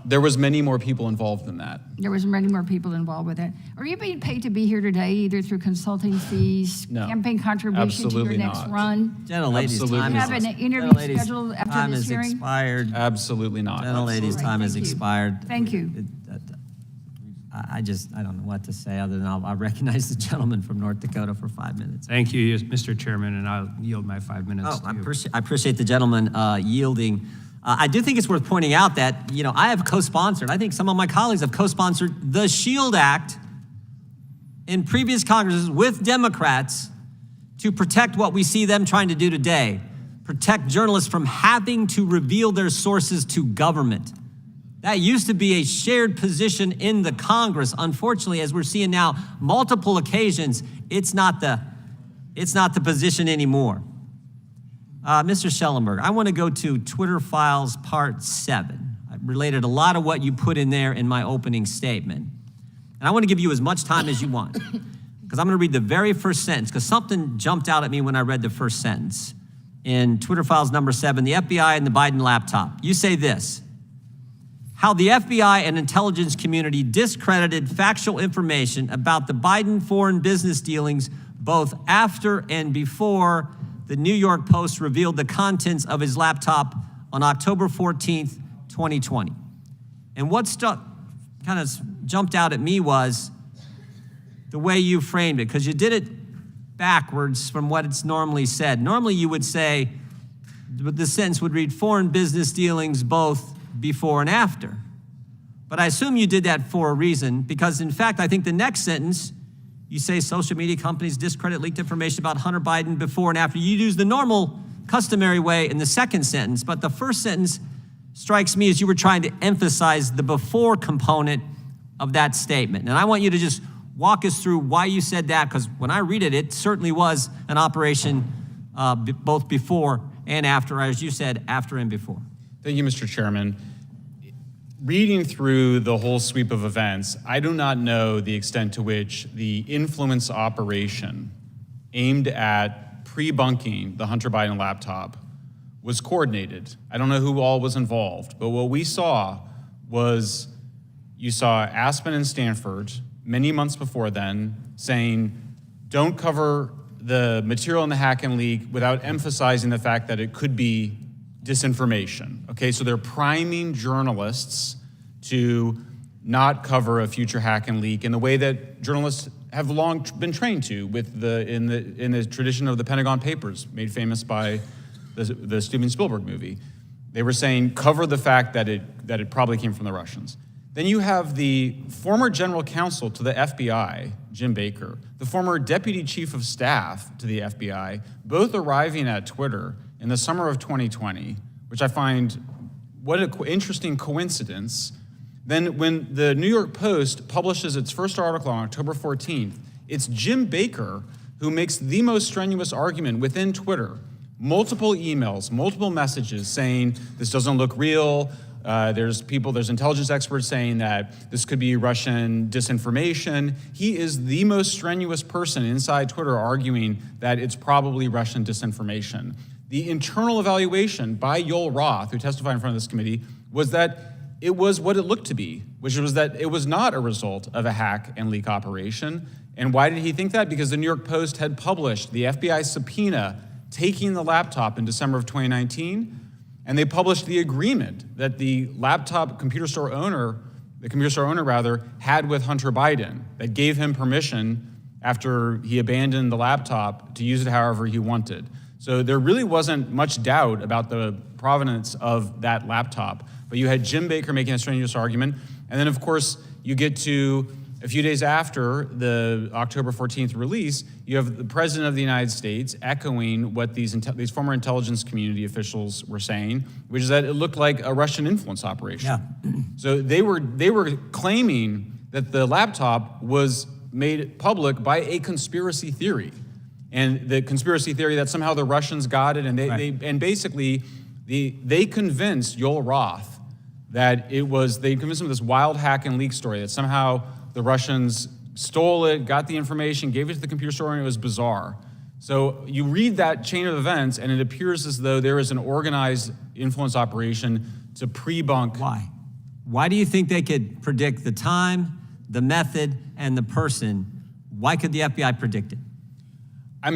There was many more people involved than that.
There was many more people involved with that. Are you being paid to be here today, either through consulting fees,
No,
campaign contribution to your
absolutely
next
not.
run?
Gentlelady's
Absolutely
time
Do you have
is
an interview
gentlelady's
scheduled after
time
this
is
hearing?
expired.
Absolutely not.
Gentlelady's time is
Thank you.
expired.
Thank you.
I don't know what to say other than I'll recognize the gentleman from North Dakota for 5 minutes.
Thank you, Mr. Chairman, and I'll yield my 5 minutes
Oh,
to you.
I appreciate the gentleman yielding. I do think it's worth pointing out that, I have co-sponsored, I think some of my colleagues have co-sponsored the SHIELD Act in previous Congresses with Democrats to protect what we see them trying to do today, protect journalists from having to reveal their sources to government. That used to be a shared position in the Congress. Unfortunately, as we're seeing now, multiple occasions, it's not the position anymore. Mr. Shellenberger, I want to go to Twitter Files Part 7. I related a lot of what you put in there in my opening statement. And I want to give you as much time as you want, because I'm going to read the very first sentence, because something jumped out at me when I read the first sentence. In Twitter Files number 7, the FBI and the Biden laptop. You say this: how the FBI and intelligence community discredited factual information about the Biden foreign business dealings both after and before the New York Post revealed the contents of his laptop on October 14th, 2020. And what kind of jumped out at me was the way you framed it, because you did it backwards from what it's normally said. Normally you would say, the sentence would read, foreign business dealings both before and after. But I assume you did that for a reason, because in fact, I think the next sentence, you say social media companies discredit leaked information about Hunter Biden before and after. You use the normal, customary way in the second sentence, but the first sentence strikes me as you were trying to emphasize the before component of that statement. And I want you to just walk us through why you said that, because when I read it, it certainly was an operation both before and after, as you said, after and before.
Thank you, Mr. Chairman. Reading through the whole sweep of events, I do not know the extent to which the influence operation aimed at pre-bunking the Hunter Biden laptop was coordinated. I don't know who all was involved, but what we saw was, you saw Aspen and Stanford many months before then saying, don't cover the material in the hack and leak without emphasizing the fact that it could be disinformation. Okay, so they're priming journalists to not cover a future hack and leak in the way that journalists have long been trained to, in the tradition of the Pentagon Papers, made famous by the Steven Spielberg movie. They were saying, cover the fact that it probably came from the Russians. Then you have the former general counsel to the FBI, Jim Baker, the former deputy chief of staff to the FBI, both arriving at Twitter in the summer of 2020, which I find what an interesting coincidence. Then when the New York Post publishes its first article on October 14th, it's Jim Baker who makes the most strenuous argument within Twitter. Multiple emails, multiple messages saying this doesn't look real. There's intelligence experts saying that this could be Russian disinformation. He is the most strenuous person inside Twitter arguing that it's probably Russian disinformation. The internal evaluation by Yoel Roth, who testified in front of this committee, was that it was what it looked to be, which was that it was not a result of a hack and leak operation. And why did he think that? Because the New York Post had published the FBI subpoena taking the laptop in December of 2019, and they published the agreement that the computer store owner had with Hunter Biden that gave him permission after he abandoned the laptop to use it however he wanted. So there really wasn't much doubt about the provenance of that laptop, but you had Jim Baker making a strenuous argument, and then of course you get to a few days after the October 14th release, you have the President of the United States echoing what these former intelligence community officials were saying, which is that it looked like a Russian influence operation.
Yeah.
So they were claiming that the laptop was made public by a conspiracy theory, and the conspiracy theory that somehow the Russians got it, and they convinced Yoel Roth that they convinced him of this wild hack and leak story that somehow the Russians stole it, got the information, gave it to the computer store, and it was bizarre. So you read that chain of events, and it appears as though there is an organized influence operation to pre-bunk.
Why? Why do you think they could predict the time, the method, and the person? Why could the FBI predict it? Not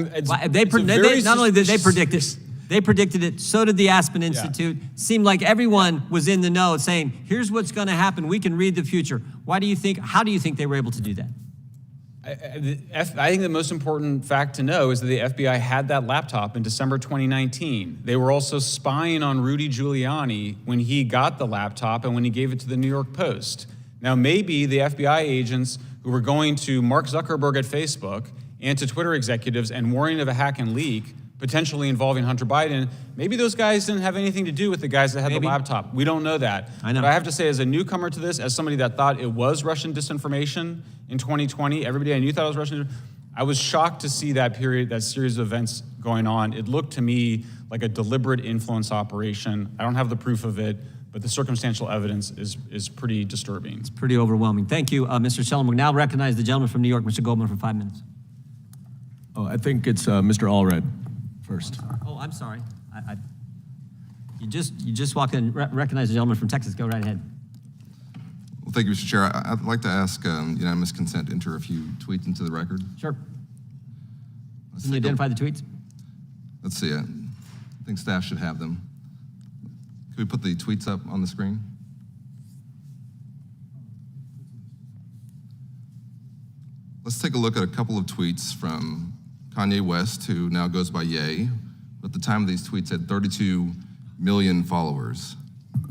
only did they predict it, they predicted it, so did the Aspen Institute. Seemed like everyone was in the know saying, here's what's gonna happen, we can read the future. How do you think they were able to do that?
I think the most important fact to know is that the FBI had that laptop in December 2019. They were also spying on Rudy Giuliani when he got the laptop and when he gave it to the New York Post. Now, maybe the FBI agents who were going to Mark Zuckerberg at Facebook and to Twitter executives and warning of a hack and leak, potentially involving Hunter Biden, maybe those guys didn't have anything to do with the guys that had the laptop. We don't know that.
I know.
But I have to say, as a newcomer to this, as somebody that thought it was Russian disinformation in 2020, everybody I knew thought it was Russian. I was shocked to see that series of events going on. It looked to me like a deliberate influence operation. I don't have the proof of it, but the circumstantial evidence is pretty disturbing.
It's pretty overwhelming. Thank you, Mr. Shellenberger. Now recognize the gentleman from New York, Mr. Goldman, for 5 minutes.
Oh, I think it's Mr. Allred first.
Oh, I'm sorry. You just walked in. Recognize the gentleman from Texas. Go right ahead.
Well, thank you, Mr. Chair. I'd like to ask unanimous consent to enter a few tweets into the record.
Sure. Can you identify the tweets?
Let's see. I think staff should have them. Could we put the tweets up on the screen? Let's take a look at a couple of tweets from Kanye West, who now goes by Ye. At the time of these tweets, had 32 million followers.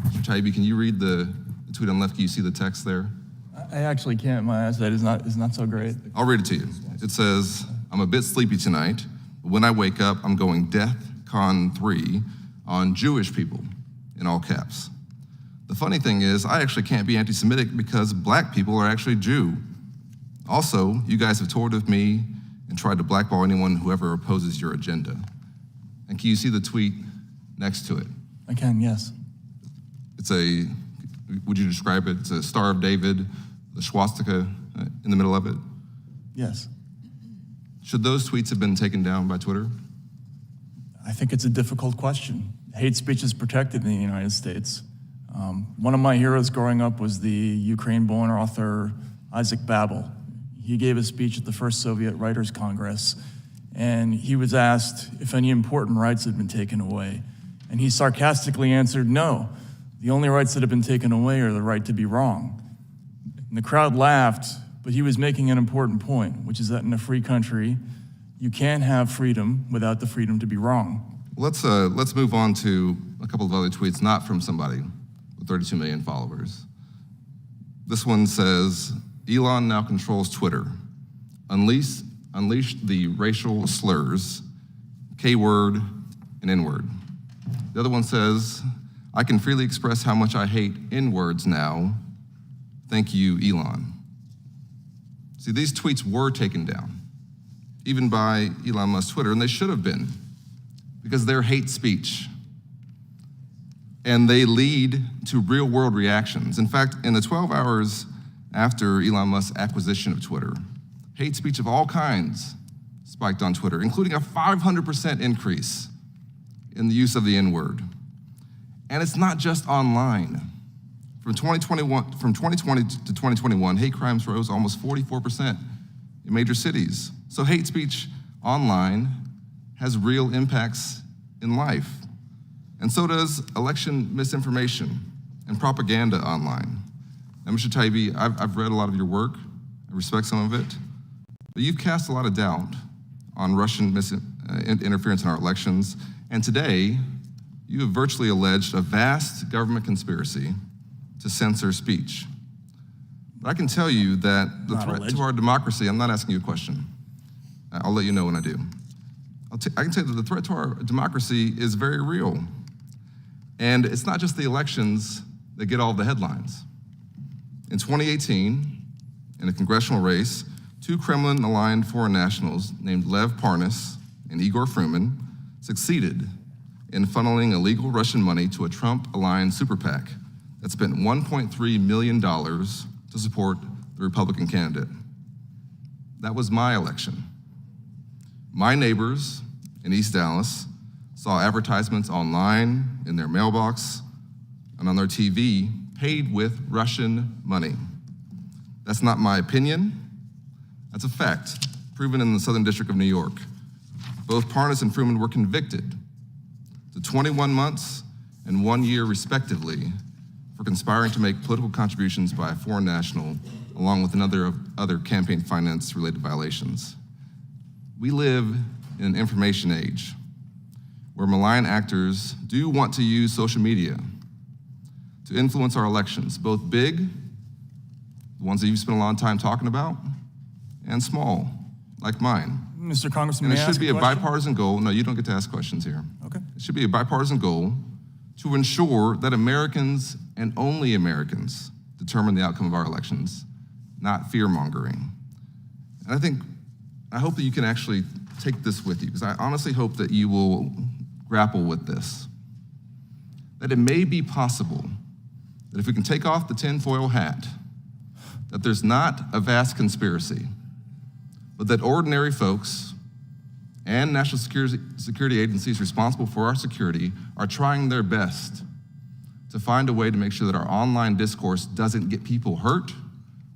Mr. Taibbi, can you read the tweet on the left? Can you see the text there?
I actually can't. My eyesight is not so great.
I'll read it to you. It says, I'm a bit sleepy tonight, but when I wake up, I'm going DEFCON 3 on Jewish people, in all caps. The funny thing is, I actually can't be anti-Semitic because black people are actually Jew. Also, you guys have toured with me and tried to blackball anyone who ever opposes your agenda. And can you see the tweet next to it?
I can, yes.
Would you describe it? It's a Star of David, the swastika in the middle of it?
Yes.
Should those tweets have been taken down by Twitter?
I think it's a difficult question. Hate speech is protected in the United States. One of my heroes growing up was the Ukraine-born author Isaac Babel. He gave a speech at the first Soviet Writers' Congress, and he was asked if any important rights had been taken away. And he sarcastically answered, no, the only rights that have been taken away are the right to be wrong. And the crowd laughed, but he was making an important point, which is that in a free country, you can't have freedom without the freedom to be wrong.
Let's move on to a couple of other tweets, not from somebody with 32 million followers. This one says, Elon now controls Twitter. Unleash the racial slurs, K-word and N-word. The other one says, I can freely express how much I hate N-words now. Thank you, Elon. See, these tweets were taken down, even by Elon Musk's Twitter, and they should have been, because they're hate speech. And they lead to real-world reactions. In fact, in the 12 hours after Elon Musk's acquisition of Twitter, hate speech of all kinds spiked on Twitter, including a 500% increase in the use of the N-word. And it's not just online. From 2020 to 2021, hate crimes rose almost 44% in major cities. So hate speech online has real impacts in life. And so does election misinformation and propaganda online. Now, Mr. Taibbi, I've read a lot of your work. I respect some of it. But you've cast a lot of doubt on Russian interference in our elections. And today, you have virtually alleged a vast government conspiracy to censor speech. But I can tell you that the threat to our democracy, I'm not asking you a question. I'll let you know when I do. I can tell you that the threat to our democracy is very real. And it's not just the elections that get all the headlines. In 2018, in a congressional race, two Kremlin-aligned foreign nationals named Lev Parnas and Igor Fruman succeeded in funneling illegal Russian money to a Trump-aligned super PAC that spent $1.3 million to support the Republican candidate. That was my election. My neighbors in East Dallas saw advertisements online, in their mailbox, and on their TV paid with Russian money. That's not my opinion. That's a fact, proven in the Southern District of New York. Both Parnas and Fruman were convicted to 21 months and 1 year, respectively, for conspiring to make political contributions by a foreign national, along with other campaign finance-related violations. We live in an information age where malign actors do want to use social media to influence our elections, both big, the ones that you've spent a lot of time talking about, and small, like mine.
Mr. Congressman,
and it should be a bipartisan goal. No, you don't get to ask questions here.
Okay.
It should be a bipartisan goal to ensure that Americans and only Americans determine the outcome of our elections, not fear-mongering. And I hope that you can actually take this with you, because I honestly hope that you will grapple with this. That it may be possible that if we can take off the tinfoil hat, that there's not a vast conspiracy, but that ordinary folks and national security agencies responsible for our security are trying their best to find a way to make sure that our online discourse doesn't get people hurt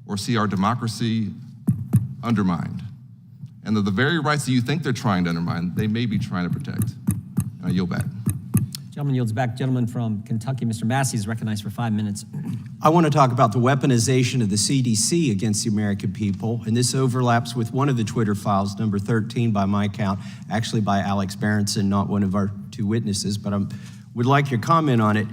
or see our democracy undermined. And that the very rights that you think they're trying to undermine, they may be trying to protect. And I yield back.
Gentleman yields back. Gentleman from Kentucky, Mr. Massey, is recognized for 5 minutes.
I want to talk about the weaponization of the CDC against the American people, and this overlaps with one of the Twitter files, number 13 by my count, actually by Alex Berenson, not one of our two witnesses, but I would like your comment on it.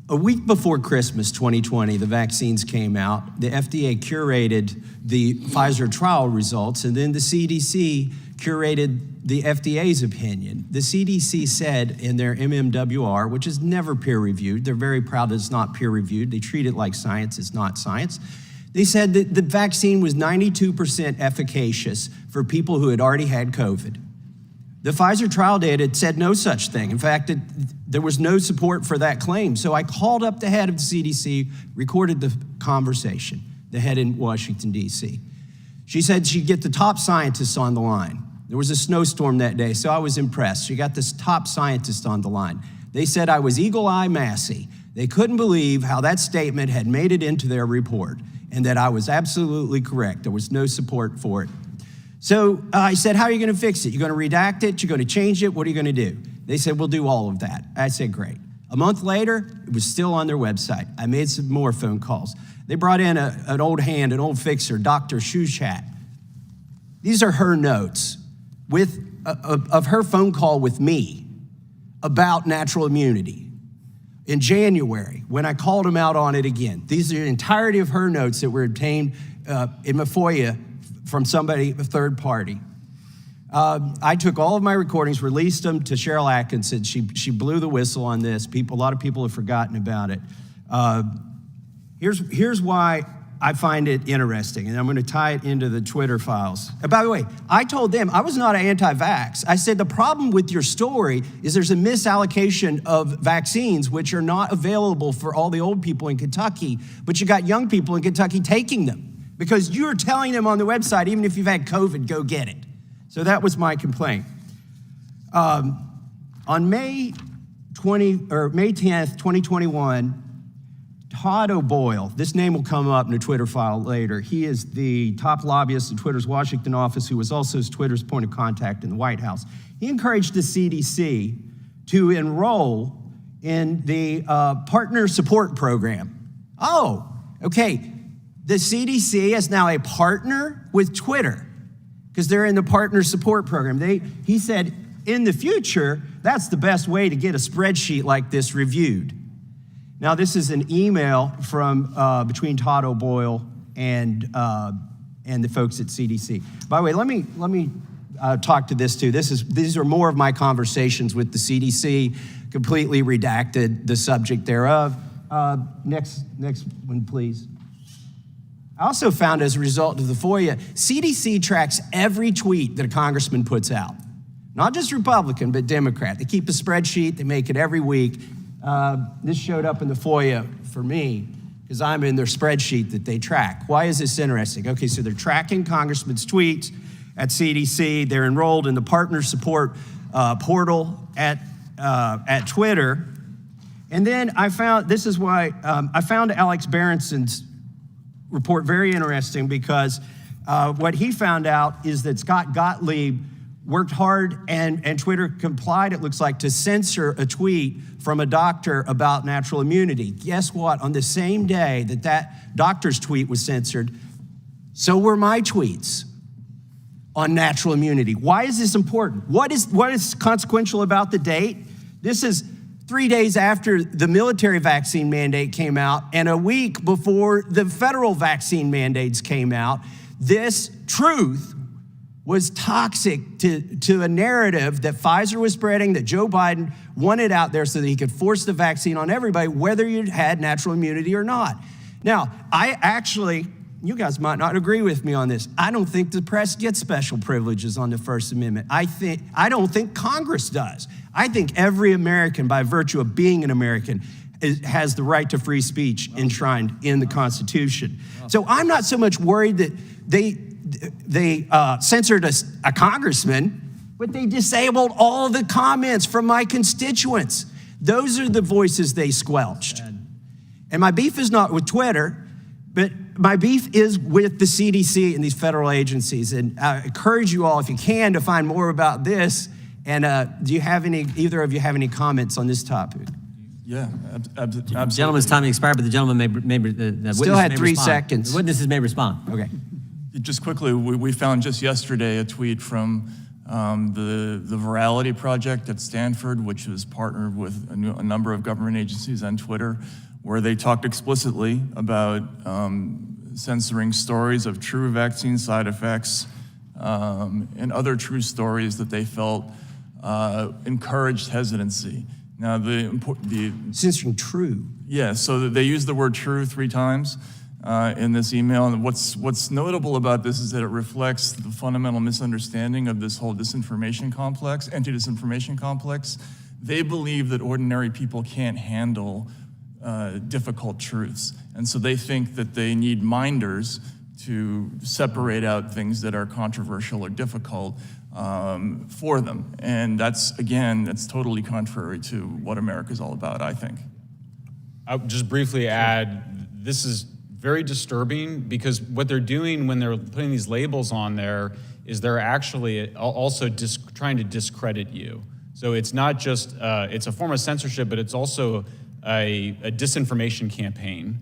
A week before Christmas 2020, the vaccines came out. The FDA curated the Pfizer trial results, and then the CDC curated the FDA's opinion. The CDC said in their MMWR, which is never peer-reviewed, they're very proud that it's not peer-reviewed, they treat it like science, it's not science. They said that the vaccine was 92% efficacious for people who had already had COVID. The Pfizer trial data said no such thing. In fact, there was no support for that claim. So I called up the head of the CDC, recorded the conversation, the head in Washington, D.C. She said she'd get the top scientists on the line. There was a snowstorm that day, so I was impressed. She got this top scientist on the line. They said I was eagle-eye Massey. They couldn't believe how that statement had made it into their report and that I was absolutely correct. There was no support for it. So I said, how are you going to fix it? You're going to redact it? You're going to change it? What are you going to do? They said, we'll do all of that. I said, great. A month later, it was still on their website. I made some more phone calls. They brought in an old hand, an old fixer, Dr. Shushat. These are her notes of her phone call with me about natural immunity in January when I called them out on it again. These are the entirety of her notes that were obtained in my FOIA from somebody, a third party. I took all of my recordings, released them to Cheryl Atkinson. She blew the whistle on this. A lot of people have forgotten about it. Here's why I find it interesting, and I'm going to tie it into the Twitter files. And by the way, I told them I was not anti-vax. I said the problem with your story is there's a misallocation of vaccines which are not available for all the old people in Kentucky, but you got young people in Kentucky taking them because you're telling them on the website, even if you've had COVID, go get it. So that was my complaint. On May 10th, 2021, Todd O'Boyle, this name will come up in a Twitter file later. He is the top lobbyist in Twitter's Washington office, who was also Twitter's point of contact in the White House. He encouraged the CDC to enroll in the partner support program. Oh, okay. The CDC is now a partner with Twitter because they're in the partner support program. He said, in the future, that's the best way to get a spreadsheet like this reviewed. Now, this is an email from between Todd O'Boyle and the folks at CDC. By the way, let me talk to this too. These are more of my conversations with the CDC. Completely redacted the subject thereof. Next one, please. I also found as a result of the FOIA, CDC tracks every tweet that a congressman puts out. Not just Republican, but Democrat. They keep a spreadsheet. They make it every week. This showed up in the FOIA for me because I'm in their spreadsheet that they track. Why is this interesting? Okay, so they're tracking congressmen's tweets at CDC. They're enrolled in the partner support portal at Twitter. And then I found, this is why, I found Alex Berenson's report very interesting because what he found out is that Scott Gottlieb worked hard and Twitter complied, it looks like, to censor a tweet from a doctor about natural immunity. Guess what? On the same day that doctor's tweet was censored, so were my tweets on natural immunity. Why is this important? What is consequential about the date? This is 3 days after the military vaccine mandate came out and a week before the federal vaccine mandates came out. This truth was toxic to a narrative that Pfizer was spreading, that Joe Biden wanted out there so that he could force the vaccine on everybody, whether you had natural immunity or not. Now, you guys might not agree with me on this. I don't think the press gets special privileges on the First Amendment. I don't think Congress does. I think every American, by virtue of being an American, has the right to free speech enshrined in the Constitution. So I'm not so much worried that they censored a congressman, but they disabled all the comments from my constituents. Those are the voices they squelched. And my beef is not with Twitter, but my beef is with the CDC and these federal agencies. And I encourage you all, if you can, to find more about this. And either of you have any comments on this topic?
Yeah, absolutely.
The gentleman's time expired, but the gentleman the
still had 3
respond.
seconds.
The witnesses may respond. Okay.
Just quickly, we found just yesterday a tweet from the Veracity Project at Stanford, which was partnered with a number of government agencies on Twitter, where they talked explicitly about censoring stories of true vaccine side effects and other true stories that they felt encouraged hesitancy. Now,
censoring true.
Yeah, so they used the word true 3 times in this email. And what's notable about this is that it reflects the fundamental misunderstanding of this whole disinformation complex, anti-disinformation complex. They believe that ordinary people can't handle difficult truths. And so they think that they need minders to separate out things that are controversial or difficult for them. And that's totally contrary to what America's all about, I think.
I'll just briefly add, this is very disturbing because what they're doing when they're putting these labels on there is they're actually also trying to discredit you. So it's not just, it's a form of censorship, but it's also a disinformation campaign.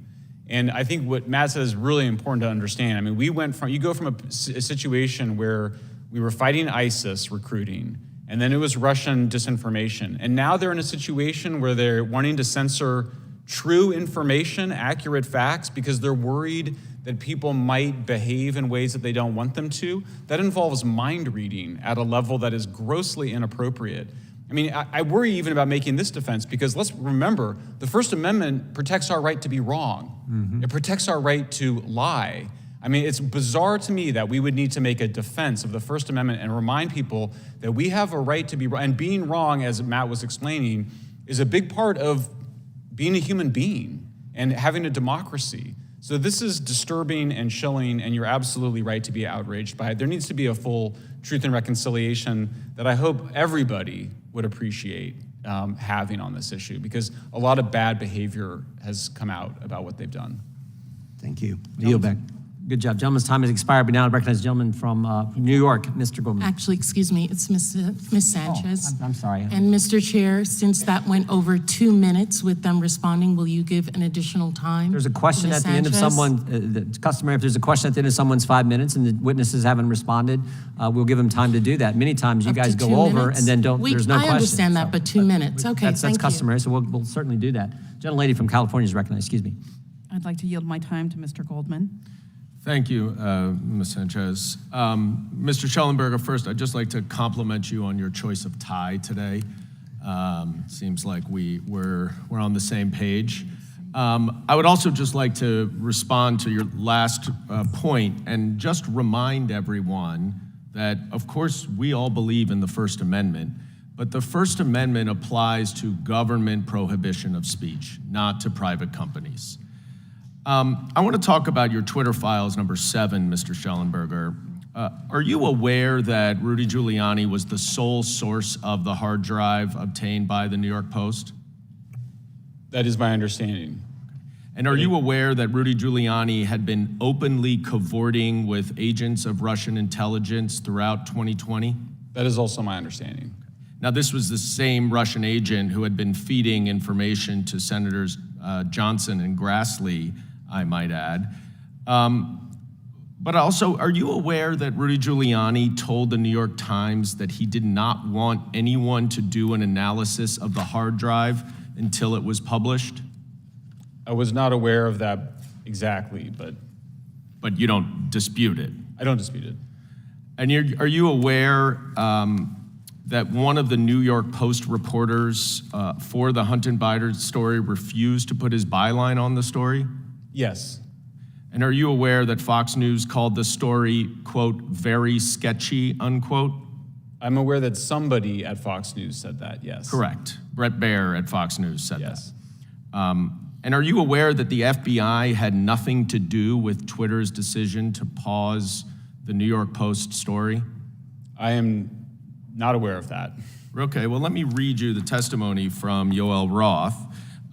And I think what Matt said is really important to understand. I mean, you go from a situation where we were fighting ISIS recruiting, and then it was Russian disinformation. And now they're in a situation where they're wanting to censor true information, accurate facts, because they're worried that people might behave in ways that they don't want them to. That involves mind reading at a level that is grossly inappropriate. I mean, I worry even about making this defense, because let's remember, the First Amendment protects our right to be wrong. It protects our right to lie. I mean, it's bizarre to me that we would need to make a defense of the First Amendment and remind people that we have a right to be wrong. And being wrong, as Matt was explaining, is a big part of being a human being and having a democracy. So this is disturbing and chilling, and you're absolutely right to be outraged by it. There needs to be a full truth and reconciliation that I hope everybody would appreciate having on this issue, because a lot of bad behavior has come out about what they've done.
Thank you. Yield back. Good job. Gentleman's time has expired, but now I recognize the gentleman from New York, Mr. Goldman.
Actually, excuse me, it's Ms. Sanchez.
I'm sorry.
And Mr. Chair, since that went over 2 minutes with them responding, will you give an additional time?
There's a question
to
at
Ms.
the end of
Sanchez?
someone, it's customary if there's a question at the end of someone's 5 minutes and the witnesses haven't responded, we'll give them time to do that. Many times you
Up to
guys
2
go over
minutes?
and then there's no
I
question.
understand that, but 2 minutes. Okay,
That's
thank you.
customary, so we'll certainly do that. Gentlelady from California is recognized. Excuse me.
I'd like to yield my time to Mr. Goldman.
Thank you, Ms. Sanchez. Mr. Shellenberger, first, I'd just like to compliment you on your choice of tie today. Seems like we're on the same page. I would also just like to respond to your last point and just remind everyone that, of course, we all believe in the First Amendment, but the First Amendment applies to government prohibition of speech, not to private companies. I want to talk about your Twitter files, number 7, Mr. Shellenberger. Are you aware that Rudy Giuliani was the sole source of the hard drive obtained by the New York Post?
That is my understanding.
And are you aware that Rudy Giuliani had been openly cavorting with agents of Russian intelligence throughout 2020?
That is also my understanding.
Now, this was the same Russian agent who had been feeding information to Senators Johnson and Grassley, I might add. But also, are you aware that Rudy Giuliani told the New York Times that he did not want anyone to do an analysis of the hard drive until it was published?
I was not aware of that exactly, but...
But you don't dispute it?
I don't dispute it.
And are you aware that one of the New York Post reporters for the Hunter Biden story refused to put his byline on the story?
Yes.
And are you aware that Fox News called the story, quote, very sketchy, unquote?
I'm aware that somebody at Fox News said that, yes.
Correct. Brett Baer at Fox News said
yes.
that. And are you aware that the FBI had nothing to do with Twitter's decision to pause the New York Post story?
I am not aware of that.
Okay, well, let me read you the testimony from Yoel Roth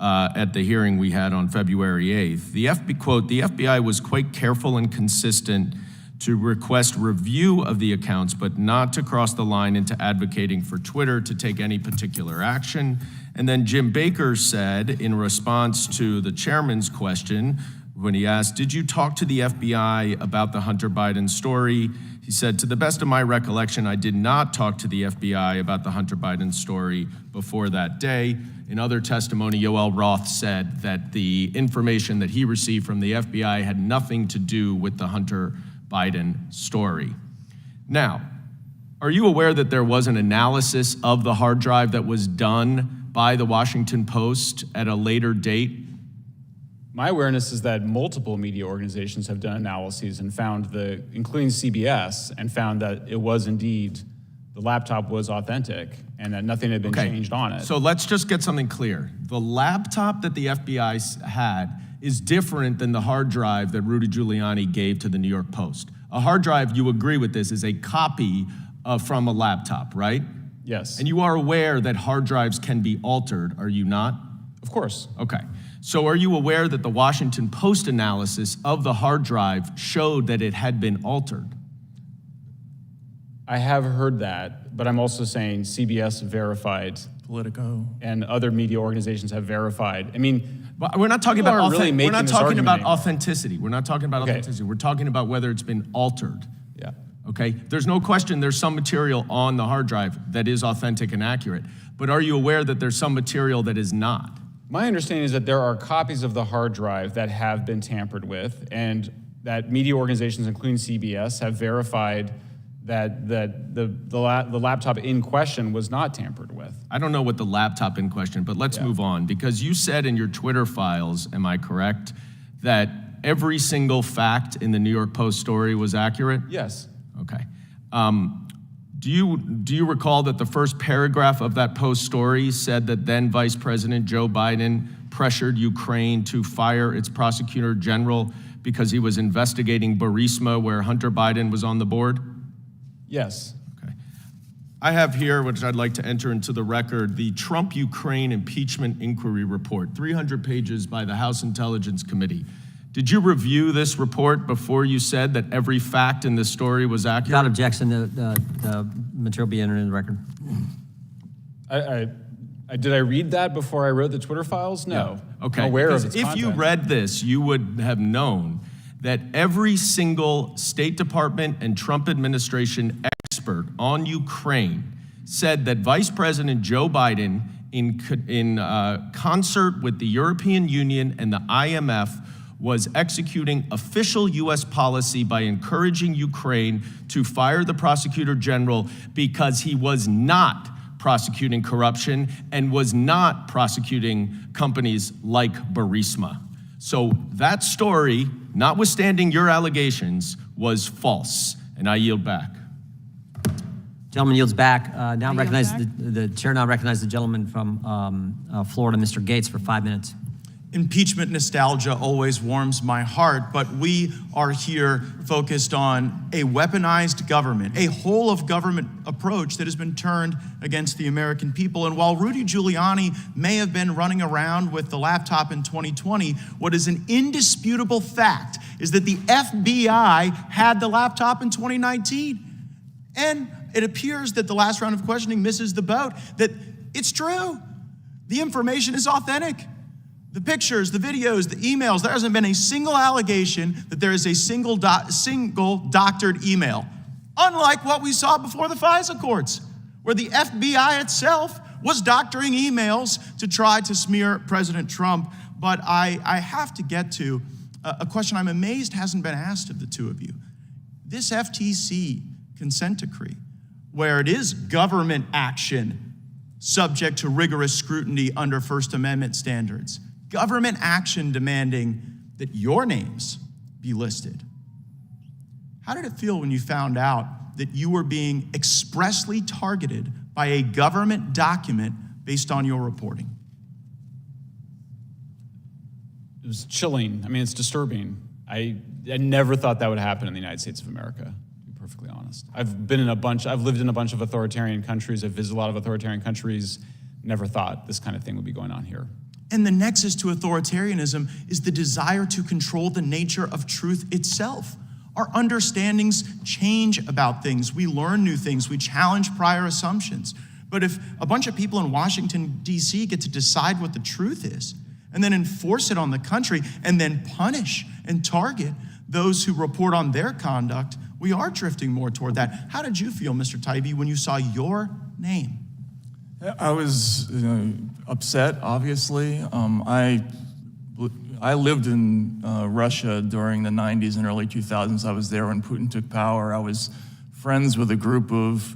at the hearing we had on February 8th. The quote, the FBI was quite careful and consistent to request review of the accounts, but not to cross the line into advocating for Twitter to take any particular action. And then Jim Baker said, in response to the chairman's question, when he asked, did you talk to the FBI about the Hunter Biden story? He said, to the best of my recollection, I did not talk to the FBI about the Hunter Biden story before that day. In other testimony, Yoel Roth said that the information that he received from the FBI had nothing to do with the Hunter Biden story. Now, are you aware that there was an analysis of the hard drive that was done by the Washington Post at a later date?
My awareness is that multiple media organizations have done analyses and found including CBS, and found that it was indeed, the laptop was authentic and that nothing had been changed on it.
So let's just get something clear. The laptop that the FBI had is different than the hard drive that Rudy Giuliani gave to the New York Post. A hard drive, you agree with this, is a copy from a laptop, right?
Yes.
And you are aware that hard drives can be altered, are you not?
Of course.
Okay. So are you aware that the Washington Post analysis of the hard drive showed that it had been altered?
I have heard that, but I'm also saying CBS verified.
Politico.
And other media organizations have verified. I mean,
but we're not talking about
really
we're not talking about
anymore.
authenticity. We're not talking about authenticity. We're talking about whether it's been altered.
Yeah.
Okay? There's no question there's some material on the hard drive that is authentic and accurate. But are you aware that there's some material that is not?
My understanding is that there are copies of the hard drive that have been tampered with, and that media organizations, including CBS, have verified that the laptop in question was not tampered with.
I don't know what the laptop in question, but let's move on, because you said in your Twitter files, am I correct, that every single fact in the New York Post story was accurate?
Yes.
Okay. Do you recall that the first paragraph of that Post story said that then Vice President Joe Biden pressured Ukraine to fire its prosecutor general because he was investigating Burisma, where Hunter Biden was on the board?
Yes.
Okay. I have here, which I'd like to enter into the record, the Trump-Ukraine Impeachment Inquiry Report, 300 pages by the House Intelligence Committee. Did you review this report before you said that every fact in this story was accurate?
Without objection, the material be entered in the record.
Did I read that before I wrote the Twitter files? No.
Yeah. Okay.
I'm aware of
Because
its
if you
content.
read this, you would have known that every single State Department and Trump administration expert on Ukraine said that Vice President Joe Biden, in concert with the European Union and the IMF, was executing official U.S. policy by encouraging Ukraine to fire the prosecutor general because he was not prosecuting corruption and was not prosecuting companies like Burisma. So that story, notwithstanding your allegations, was false, and I yield back.
Gentleman yields back. Now recognize the chair now recognizes the gentleman from Florida, Mr. Gates, for 5 minutes.
Impeachment nostalgia always warms my heart, but we are here focused on a weaponized government, a whole of government approach that has been turned against the American people. And while Rudy Giuliani may have been running around with the laptop in 2020, what is an indisputable fact is that the FBI had the laptop in 2019. And it appears that the last round of questioning misses the boat, that it's true. The information is authentic. The pictures, the videos, the emails, there hasn't been a single allegation that there is a single doctored email. Unlike what we saw before the FISA courts, where the FBI itself was doctoring emails to try to smear President Trump. But I have to get to a question I'm amazed hasn't been asked of the two of you. This FTC consent decree, where it is government action subject to rigorous scrutiny under First Amendment standards, government action demanding that your names be listed. How did it feel when you found out that you were being expressly targeted by a government document based on your reporting?
It was chilling. I mean, it's disturbing. I never thought that would happen in the United States of America, to be perfectly honest. I've lived in a bunch of authoritarian countries. I've visited a lot of authoritarian countries. Never thought this kind of thing would be going on here.
And the nexus to authoritarianism is the desire to control the nature of truth itself. Our understandings change about things. We learn new things. We challenge prior assumptions. But if a bunch of people in Washington, D.C. get to decide what the truth is and then enforce it on the country and then punish and target those who report on their conduct, we are drifting more toward that. How did you feel, Mr. Taibbi, when you saw your name?
I was upset, obviously. I lived in Russia during the 90s and early 2000s. I was there when Putin took power. I was friends with a group of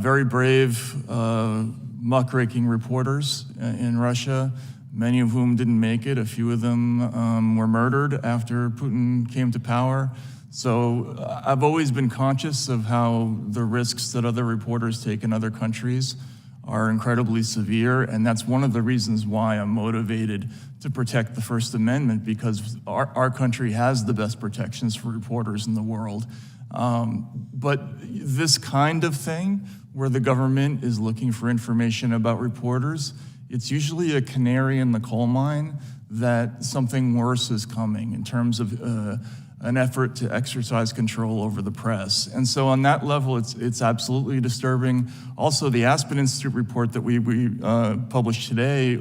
very brave, muckraking reporters in Russia, many of whom didn't make it. A few of them were murdered after Putin came to power. So I've always been conscious of how the risks that other reporters take in other countries are incredibly severe, and that's one of the reasons why I'm motivated to protect the First Amendment, because our country has the best protections for reporters in the world. But this kind of thing, where the government is looking for information about reporters, it's usually a canary in the coal mine that something worse is coming in terms of an effort to exercise control over the press. And so on that level, it's absolutely disturbing. Also, the Aspen Institute report that we published today,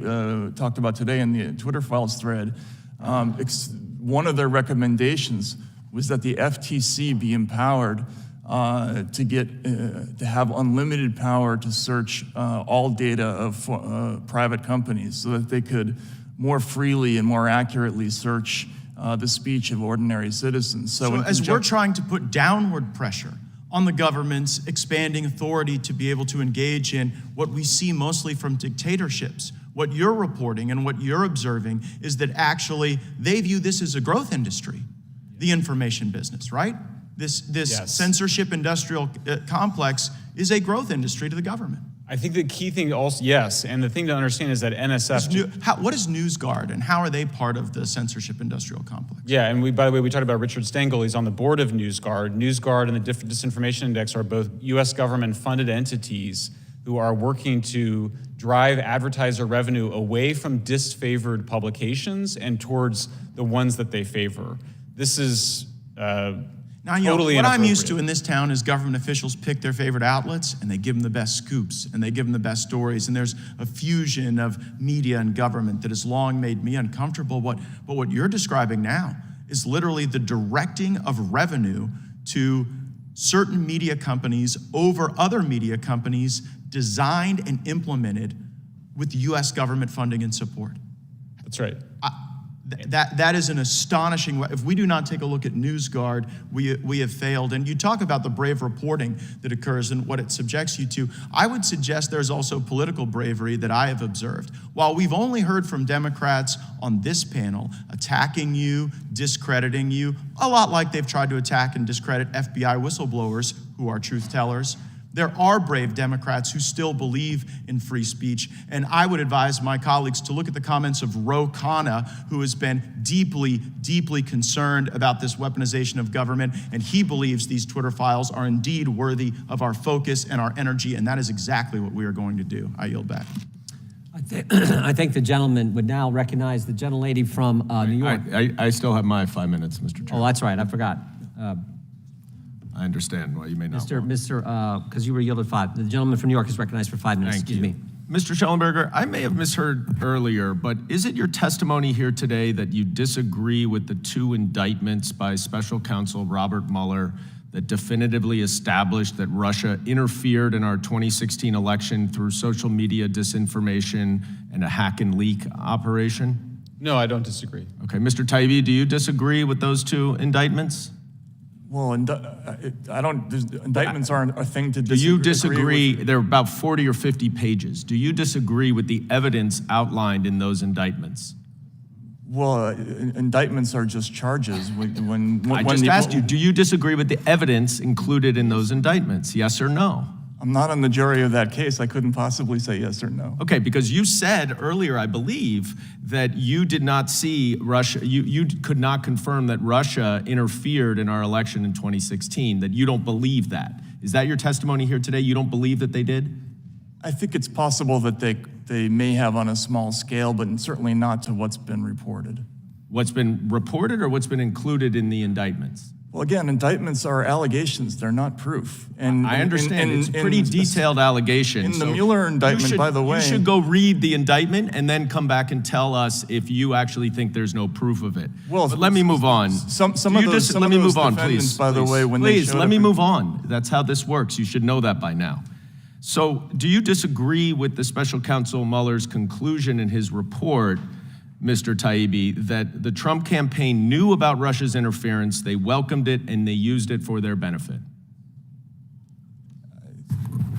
talked about today in the Twitter files thread, one of their recommendations was that the FTC be empowered to have unlimited power to search all data of private companies so that they could more freely and more accurately search the speech of ordinary citizens.
So as we're trying to put downward pressure on the government's expanding authority to be able to engage in what we see mostly from dictatorships, what you're reporting and what you're observing is that actually they view this as a growth industry, the information business, right? This
Yes.
censorship industrial complex is a growth industry to the government.
I think the key thing also, yes, and the thing to understand is that NSF...
What is NewsGuard and how are they part of the censorship industrial complex?
Yeah, and by the way, we talked about Richard Stengel. He's on the board of NewsGuard. NewsGuard and the Disinformation Index are both U.S. government-funded entities who are working to drive advertiser revenue away from disfavored publications and towards the ones that they favor. This is
Now, you
totally
know, what I'm used
inappropriate.
to in this town is government officials pick their favorite outlets and they give them the best scoops and they give them the best stories. And there's a fusion of media and government that has long made me uncomfortable. But what you're describing now is literally the directing of revenue to certain media companies over other media companies designed and implemented with U.S. government funding and support.
That's right.
That is an astonishing way. If we do not take a look at NewsGuard, we have failed. And you talk about the brave reporting that occurs and what it subjects you to. I would suggest there's also political bravery that I have observed. While we've only heard from Democrats on this panel attacking you, discrediting you, a lot like they've tried to attack and discredit FBI whistleblowers who are truth tellers, there are brave Democrats who still believe in free speech, and I would advise my colleagues to look at the comments of Ro Khanna, who has been deeply, deeply concerned about this weaponization of government, and he believes these Twitter files are indeed worthy of our focus and our energy, and that is exactly what we are going to do. I yield back.
I think the gentleman would now recognize the gentlelady from New York.
I still have my 5 minutes, Mr. Chair.
Oh, that's right, I forgot.
I understand why you may not.
Because you were yielded 5. The gentleman from New York is recognized for 5 minutes.
Thank
Excuse
you.
me.
Mr. Shellenberger, I may have misheard earlier, but is it your testimony here today that you disagree with the 2 indictments by Special Counsel Robert Mueller that definitively established that Russia interfered in our 2016 election through social media disinformation and a hack and leak operation?
No, I don't disagree.
Okay, Mr. Taibbi, do you disagree with those 2 indictments?
Well, indictments aren't a thing to disagree.
Do you disagree? They're about 40 or 50 pages. Do you disagree with the evidence outlined in those indictments?
Well, indictments are just charges.
I just asked you, do you disagree with the evidence included in those indictments? Yes or no?
I'm not on the jury of that case. I couldn't possibly say yes or no.
Okay, because you said earlier, I believe, that you did not see Russia, you could not confirm that Russia interfered in our election in 2016, that you don't believe that. Is that your testimony here today? You don't believe that they did?
I think it's possible that they may have on a small scale, but certainly not to what's been reported.
What's been reported or what's been included in the indictments?
Well, again, indictments are allegations. They're not proof. And
I understand. It's a pretty detailed allegation.
In the Mueller indictment, by the way.
You should go read the indictment and then come back and tell us if you actually think there's no proof of it.
Well,
but let me move on.
Let me move on, please. By the way, when they
let me move on. That's how this works. You should know that by now. So, do you disagree with the Special Counsel Mueller's conclusion in his report, Mr. Taibbi, that the Trump campaign knew about Russia's interference, they welcomed it, and they used it for their benefit?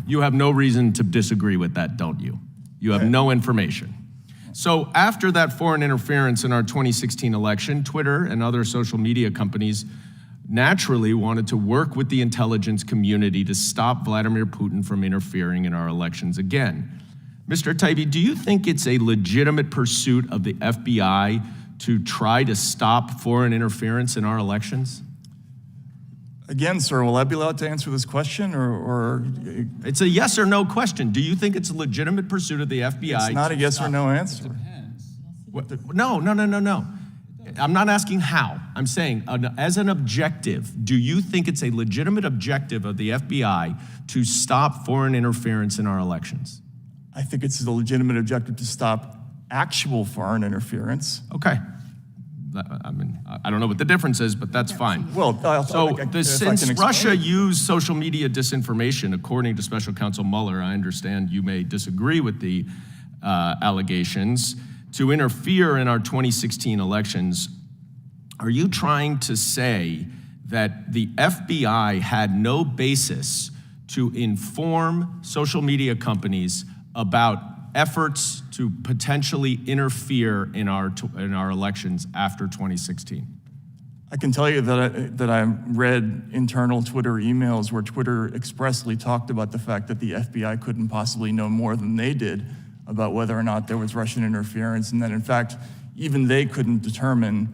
You have no reason to disagree with that, don't you? You have no information. So after that foreign interference in our 2016 election, Twitter and other social media companies naturally wanted to work with the intelligence community to stop Vladimir Putin from interfering in our elections again. Mr. Taibbi, do you think it's a legitimate pursuit of the FBI to try to stop foreign interference in our elections?
Again, sir, will I be allowed to answer this question, or?
It's a yes or no question. Do you think it's a legitimate pursuit of the FBI?
It's not a yes or no answer.
No. I'm not asking how. I'm saying, as an objective, do you think it's a legitimate objective of the FBI to stop foreign interference in our elections?
I think it's a legitimate objective to stop actual foreign interference.
Okay. I mean, I don't know what the difference is, but that's fine.
Well,
since Russia used social media disinformation, according to Special Counsel Mueller, I understand you may disagree with the allegations, to interfere in our 2016 elections, are you trying to say that the FBI had no basis to inform social media companies about efforts to potentially interfere in our elections after 2016?
I can tell you that I read internal Twitter emails where Twitter expressly talked about the fact that the FBI couldn't possibly know more than they did about whether or not there was Russian interference, and that in fact, even they couldn't determine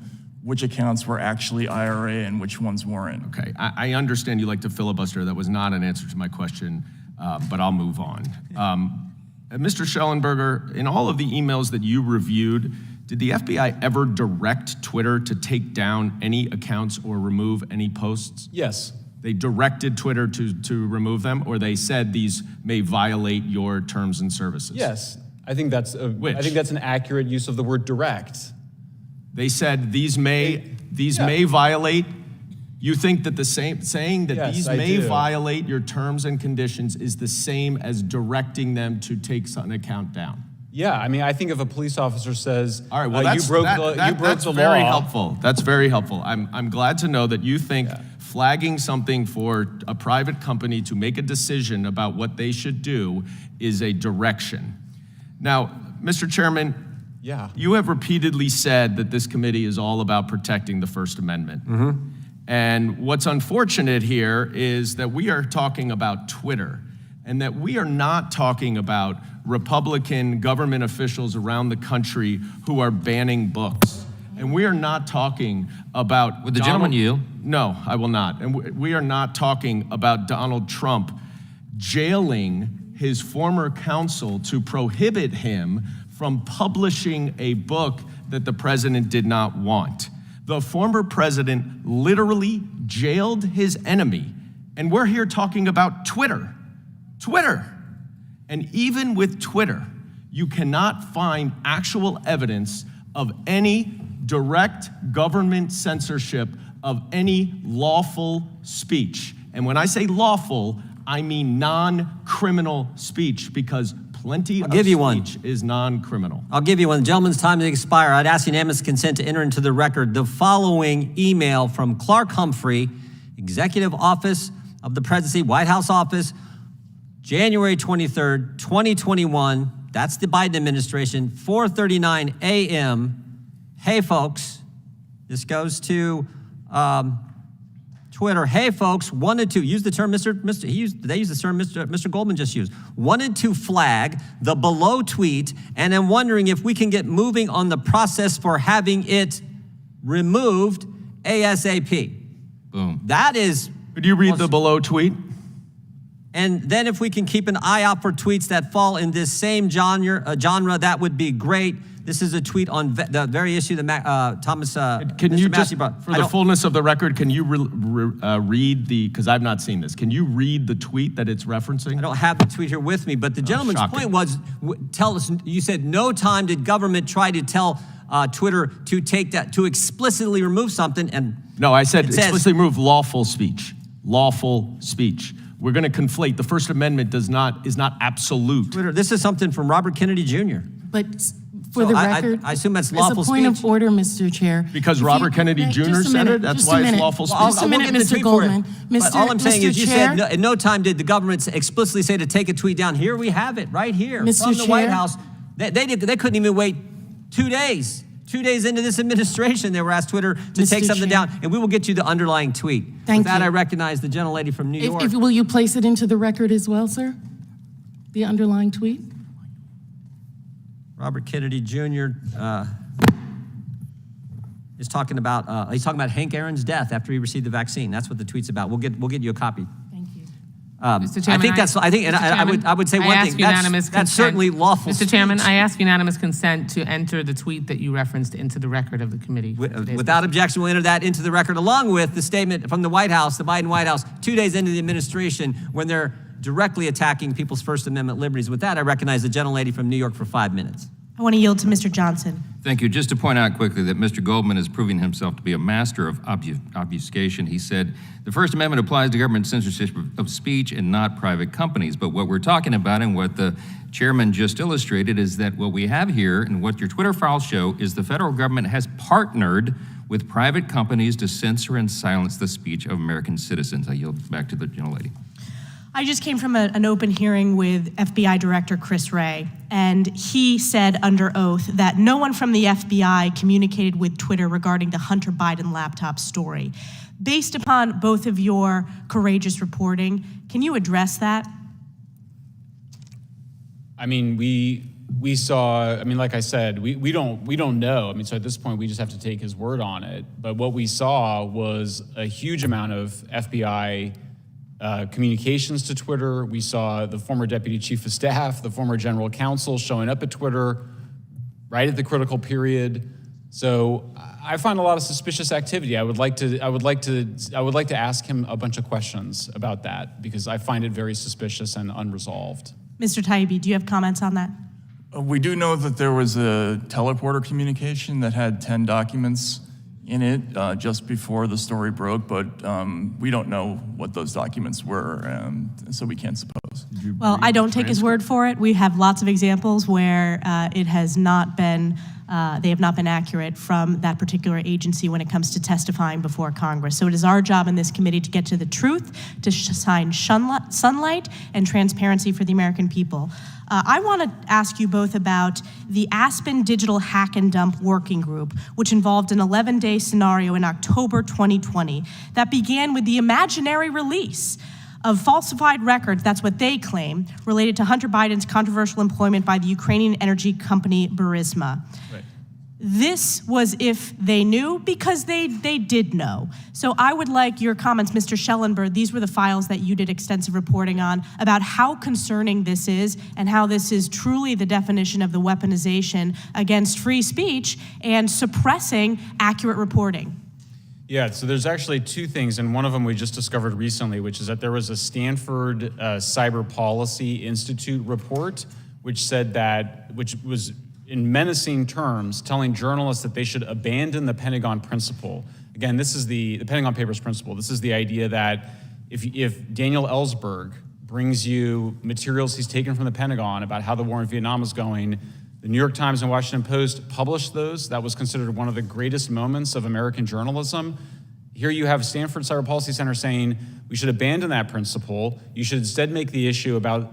which accounts were actually IRA and which ones weren't.
Okay, I understand you like to filibuster. That was not an answer to my question, but I'll move on. Mr. Shellenberger, in all of the emails that you reviewed, did the FBI ever direct Twitter to take down any accounts or remove any posts?
Yes.
They directed Twitter to remove them, or they said these may violate your terms and services?
Yes. I think that's an accurate use of the word direct.
They said these may violate. You think that saying that
Yes,
these
I
may
do.
violate your terms and conditions is the same as directing them to take an account down?
Yeah, I mean, I think if a police officer says,
all right, well,
you broke the law.
Very helpful. That's very helpful. I'm glad to know that you think flagging something for a private company to make a decision about what they should do is a direction. Now, Mr. Chairman, you have repeatedly said that this committee is all about protecting the First Amendment. And what's unfortunate here is that we are talking about Twitter, and that we are not talking about Republican government officials around the country who are banning books. And we are not talking about...
Would the gentleman yield?
No, I will not. And we are not talking about Donald Trump jailing his former counsel to prohibit him from publishing a book that the president did not want. The former president literally jailed his enemy. And we're here talking about Twitter. Twitter. And even with Twitter, you cannot find actual evidence of any direct government censorship of any lawful speech. And when I say lawful, I mean non-criminal speech, because plenty of speech is non-criminal.
I'll give you one. The gentleman's time to expire. I'd ask unanimous consent to enter into the record the following email from Clark Humphrey, Executive Office of the Presidency, White House Office, January 23rd, 2021. That's the Biden administration, 4:39 a.m. Hey, folks. This goes to Twitter. Hey, folks, wanted to use the term they used the term Mr. Goldman just used. Wanted to flag the below tweet, and I'm wondering if we can get moving on the process for having it removed ASAP.
Boom.
That is.
Could you read the below tweet?
And then if we can keep an eye out for tweets that fall in this same genre, that would be great. This is a tweet on the very issue that Thomas
Can you just, for the fullness of the record, can you read because I've not seen this, can you read the tweet that it's referencing?
I don't have the tweet here with me, but the gentleman's point was, tell us, you said no time did government try to tell Twitter to take that, to explicitly remove something, and
no, I said explicitly remove lawful speech. Lawful speech. We're going to conflate. The First Amendment is not absolute.
Twitter, this is something from Robert Kennedy Jr.
But for the record,
I assume that's lawful speech.
As a point of order, Mr. Chair.
Because Robert Kennedy Jr. said it? That's why it's lawful speech?
Just a minute, Mr. Goldman.
But all I'm saying is you said in no time did the government explicitly say to take a tweet down. Here we have it, right here. From the White House. They couldn't even wait 2 days. 2 days into this administration, they were asked Twitter to take something down, and we will get you the underlying tweet.
Thank
With that,
you.
I recognize the gentlelady from New York.
Will you place it into the record as well, sir? The underlying tweet?
Robert Kennedy Jr. Is talking about he's talking about Hank Aaron's death after he received the vaccine. That's what the tweet's about. We'll get you a copy.
Thank you.
Mr. Chairman,
I would say one thing. That's certainly lawful.
Mr. Chairman, I ask unanimous consent to enter the tweet that you referenced into the record of the committee.
Without objection, we'll enter that into the record, along with the statement from the White House, the Biden White House, 2 days into the administration, when they're directly attacking people's First Amendment liberties. With that, I recognize the gentlelady from New York for 5 minutes.
I want to yield to Mr. Johnson.
Thank you. Just to point out quickly that Mr. Goldman is proving himself to be a master of obfuscation. He said, the First Amendment applies to government censorship of speech and not private companies. But what we're talking about and what the chairman just illustrated is that what we have here and what your Twitter files show is the federal government has partnered with private companies to censor and silence the speech of American citizens. I yield back to the gentlelady.
I just came from an open hearing with FBI Director Chris Wray, and he said under oath that no one from the FBI communicated with Twitter regarding the Hunter Biden laptop story. Based upon both of your courageous reporting, can you address that?
I mean, we saw, I mean, like I said, we don't know. I mean, so at this point, we just have to take his word on it. But what we saw was a huge amount of FBI communications to Twitter. We saw the former deputy chief of staff, the former general counsel showing up at Twitter right at the critical period. So I find a lot of suspicious activity. I would like to ask him a bunch of questions about that because I find it very suspicious and unresolved.
Mr. Taibbi, do you have comments on that?
We do know that there was a teleporter communication that had 10 documents in it just before the story broke, but we don't know what those documents were, so we can't suppose.
Well, I don't take his word for it. We have lots of examples where it has not been, they have not been accurate from that particular agency when it comes to testifying before Congress. So it is our job in this committee to get to the truth, to shine sunlight and transparency for the American people. I want to ask you both about the Aspen Digital Hack and Dump Working Group, which involved an 11-day scenario in October 2020 that began with the imaginary release of falsified records, that's what they claim, related to Hunter Biden's controversial employment by the Ukrainian energy company Burisma. Right. This was if they knew, because they did know. So I would like your comments, Mr. Shellenberger. These were the files that you did extensive reporting on about how concerning this is and how this is truly the definition of the weaponization against free speech and suppressing accurate reporting.
Yeah, so there's actually two things, and one of them we just discovered recently, which is that there was a Stanford Cyber Policy Institute report, which said that, which was in menacing terms, telling journalists that they should abandon the Pentagon principle. Again, this is the Pentagon Papers principle. This is the idea that if Daniel Ellsberg brings you materials he's taken from the Pentagon about how the war in Vietnam is going, the New York Times and Washington Post published those. That was considered one of the greatest moments of American journalism. Here you have Stanford Cyber Policy Center saying we should abandon that principle. You should instead make the issue about,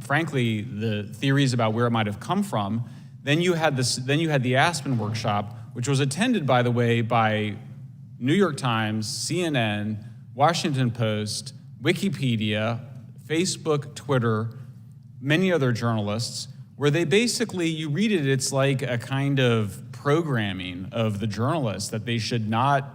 frankly, the theories about where it might have come from. Then you had the Aspen workshop, which was attended, by the way, by New York Times, CNN, Washington Post, Wikipedia, Facebook, Twitter, many other journalists, where they basically, you read it, it's like a kind of programming of the journalists that they should not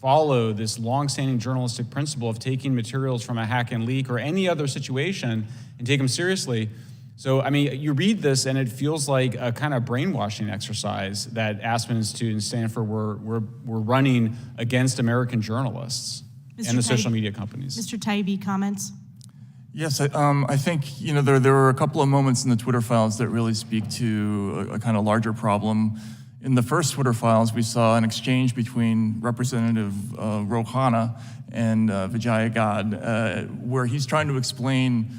follow this longstanding journalistic principle of taking materials from a hack and leak or any other situation and take them seriously. So, I mean, you read this and it feels like a kind of brainwashing exercise that Aspen Institute and Stanford were running against American journalists and the social media companies.
Mr. Taibbi, comments?
Yes, I think there were a couple of moments in the Twitter files that really speak to a kind of larger problem. In the first Twitter files, we saw an exchange between Representative Rouhana and Vijaya God, where he's trying to explain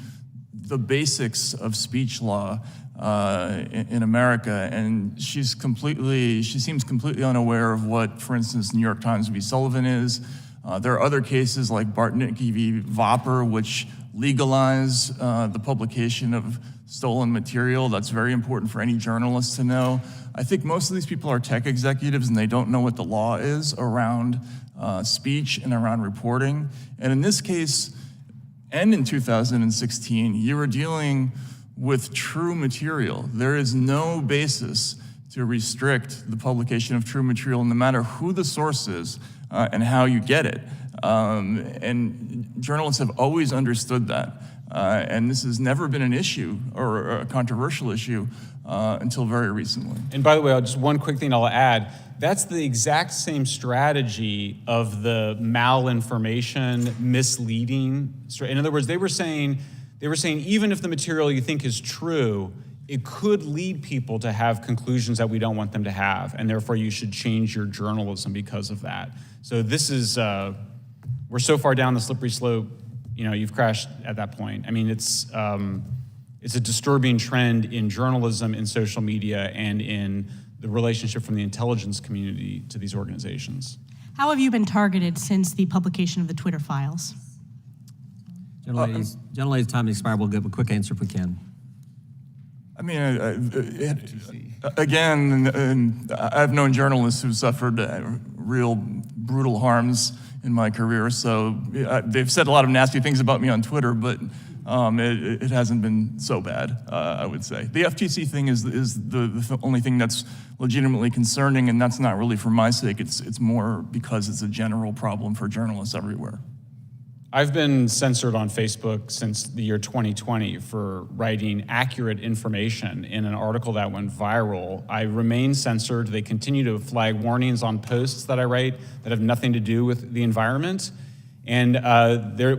the basics of speech law in America, and she seems completely unaware of what, for instance, New York Times v. Sullivan is. There are other cases like Bartnicki v. Vopper, which legalize the publication of stolen material. That's very important for any journalist to know. I think most of these people are tech executives and they don't know what the law is around speech and around reporting. And in this case, and in 2016, you were dealing with true material. There is no basis to restrict the publication of true material, no matter who the source is and how you get it. And journalists have always understood that. And this has never been an issue or a controversial issue until very recently.
And by the way, just one quick thing I'll add. That's the exact same strategy of the malinformation, misleading. In other words, they were saying even if the material you think is true, it could lead people to have conclusions that we don't want them to have, and therefore you should change your journalism because of that. So this is, we're so far down the slippery slope, you've crashed at that point. I mean, it's a disturbing trend in journalism, in social media, and in the relationship from the intelligence community to these organizations.
How have you been targeted since the publication of the Twitter files?
Gentlelady's time expired. We'll give a quick answer if we can.
I mean, again, I've known journalists who suffered real brutal harms in my career, so they've said a lot of nasty things about me on Twitter, but it hasn't been so bad, I would say. The FTC thing is the only thing that's legitimately concerning, and that's not really for my sake. It's more because it's a general problem for journalists everywhere.
I've been censored on Facebook since the year 2020 for writing accurate information in an article that went viral. I remain censored. They continue to flag warnings on posts that I write that have nothing to do with the environment. And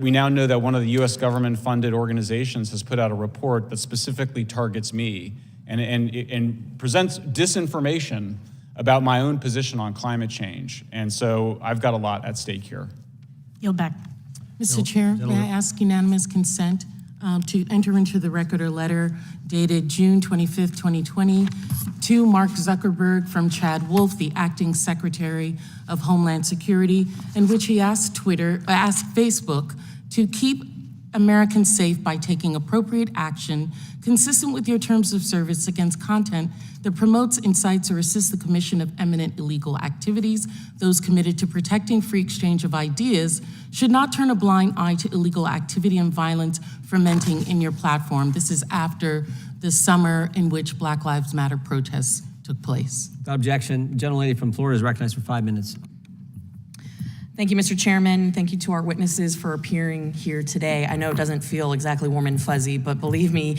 we now know that one of the US government-funded organizations has put out a report that specifically targets me and presents disinformation about my own position on climate change. And so I've got a lot at stake here.
Yield back.
Mr. Chair, may I ask unanimous consent to enter into the record a letter dated June 25th, 2020, to Mark Zuckerberg from Chad Wolf, the Acting Secretary of Homeland Security, in which he asked Facebook to keep Americans safe by taking appropriate action consistent with your terms of service against content that promotes, incites, or assists the commission of eminent illegal activities. Those committed to protecting free exchange of ideas should not turn a blind eye to illegal activity and violence fermenting in your platform. This is after the summer in which Black Lives Matter protests took place.
Without objection, gentlelady from Florida is recognized for 5 minutes.
Thank you, Mr. Chairman. Thank you to our witnesses for appearing here today. I know it doesn't feel exactly warm and fuzzy, but believe me,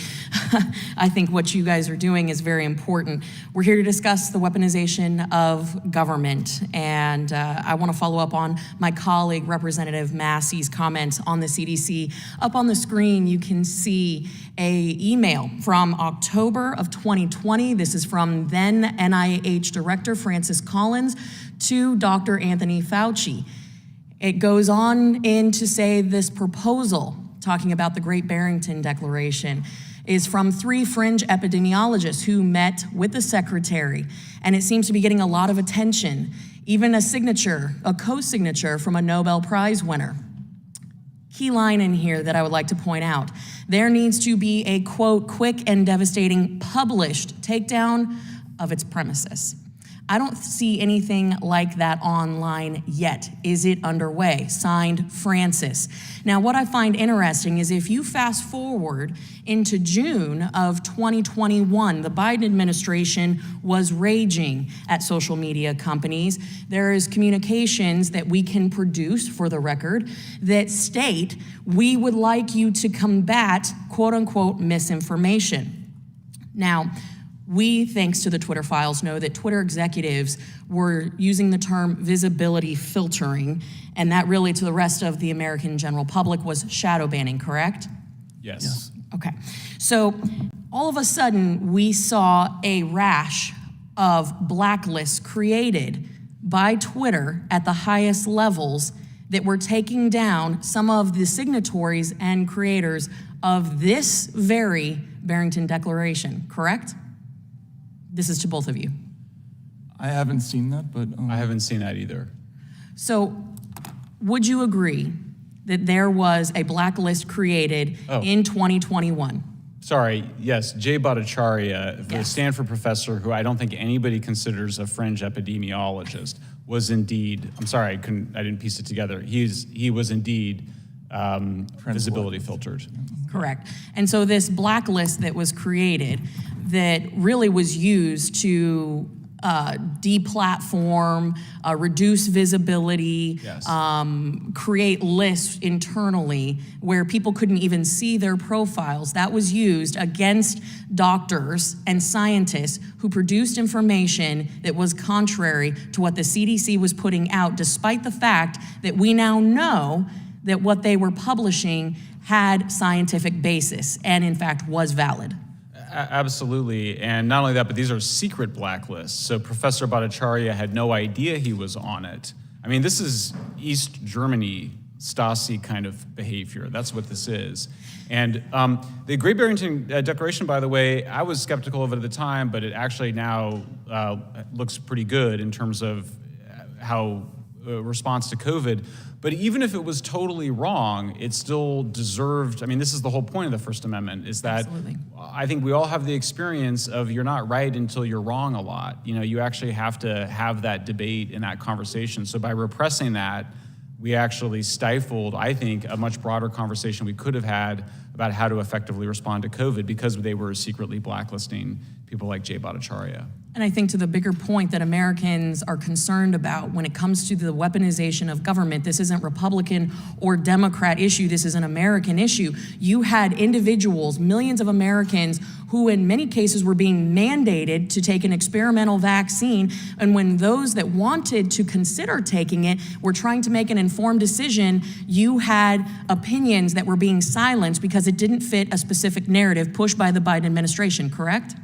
I think what you guys are doing is very important. We're here to discuss the weaponization of government, and I want to follow up on my colleague, Representative Massey's comments on the CDC. Up on the screen, you can see an email from October of 2020. This is from then NIH Director Francis Collins to Dr. Anthony Fauci. It goes on in to say this proposal, talking about the Great Barrington Declaration, is from 3 fringe epidemiologists who met with the secretary, and it seems to be getting a lot of attention, even a signature, a co-signature from a Nobel Prize winner. Key line in here that I would like to point out: there needs to be a, quote, quick and devastating published takedown of its premises. I don't see anything like that online yet. Is it underway? Signed, Francis. Now, what I find interesting is if you fast forward into June of 2021, the Biden administration was raging at social media companies. There is communications that we can produce, for the record, that state we would like you to combat, quote unquote, misinformation. Now, we, thanks to the Twitter files, know that Twitter executives were using the term visibility filtering, and that really, to the rest of the American general public, was shadow banning, correct?
Yes.
Okay. So all of a sudden, we saw a rash of blacklists created by Twitter at the highest levels that were taking down some of the signatories and creators of this very Barrington Declaration, correct? This is to both of you.
I haven't seen that, but...
I haven't seen that either.
So would you agree that there was a blacklist created in 2021?
Sorry, yes, Jay Bhattacharya, the Stanford professor who I don't think anybody considers a fringe epidemiologist, was indeed, I'm sorry, I didn't piece it together. He was indeed visibility filtered.
Correct. And so this blacklist that was created that really was used to deplatform, reduce visibility,
Yes.
create lists internally where people couldn't even see their profiles. That was used against doctors and scientists who produced information that was contrary to what the CDC was putting out, despite the fact that we now know that what they were publishing had scientific basis and in fact was valid.
Absolutely, and not only that, but these are secret blacklists. So Professor Bhattacharya had no idea he was on it. I mean, this is East Germany Stasi kind of behavior. That's what this is. And the Great Barrington Declaration, by the way, I was skeptical of it at the time, but it actually now looks pretty good in terms of how response to COVID. But even if it was totally wrong, it still deserved, I mean, this is the whole point of the First Amendment, is that I think we all have the experience of you're not right until you're wrong a lot. You know, you actually have to have that debate and that conversation. So by repressing that, we actually stifled, I think, a much broader conversation we could have had about how to effectively respond to COVID because they were secretly blacklisting people like Jay Bhattacharya.
And I think to the bigger point that Americans are concerned about when it comes to the weaponization of government, this isn't Republican or Democrat issue, this is an American issue. You had individuals, millions of Americans, who in many cases were being mandated to take an experimental vaccine, and when those that wanted to consider taking it were trying to make an informed decision, you had opinions that were being silenced because it didn't fit a specific narrative pushed by the Biden administration, correct?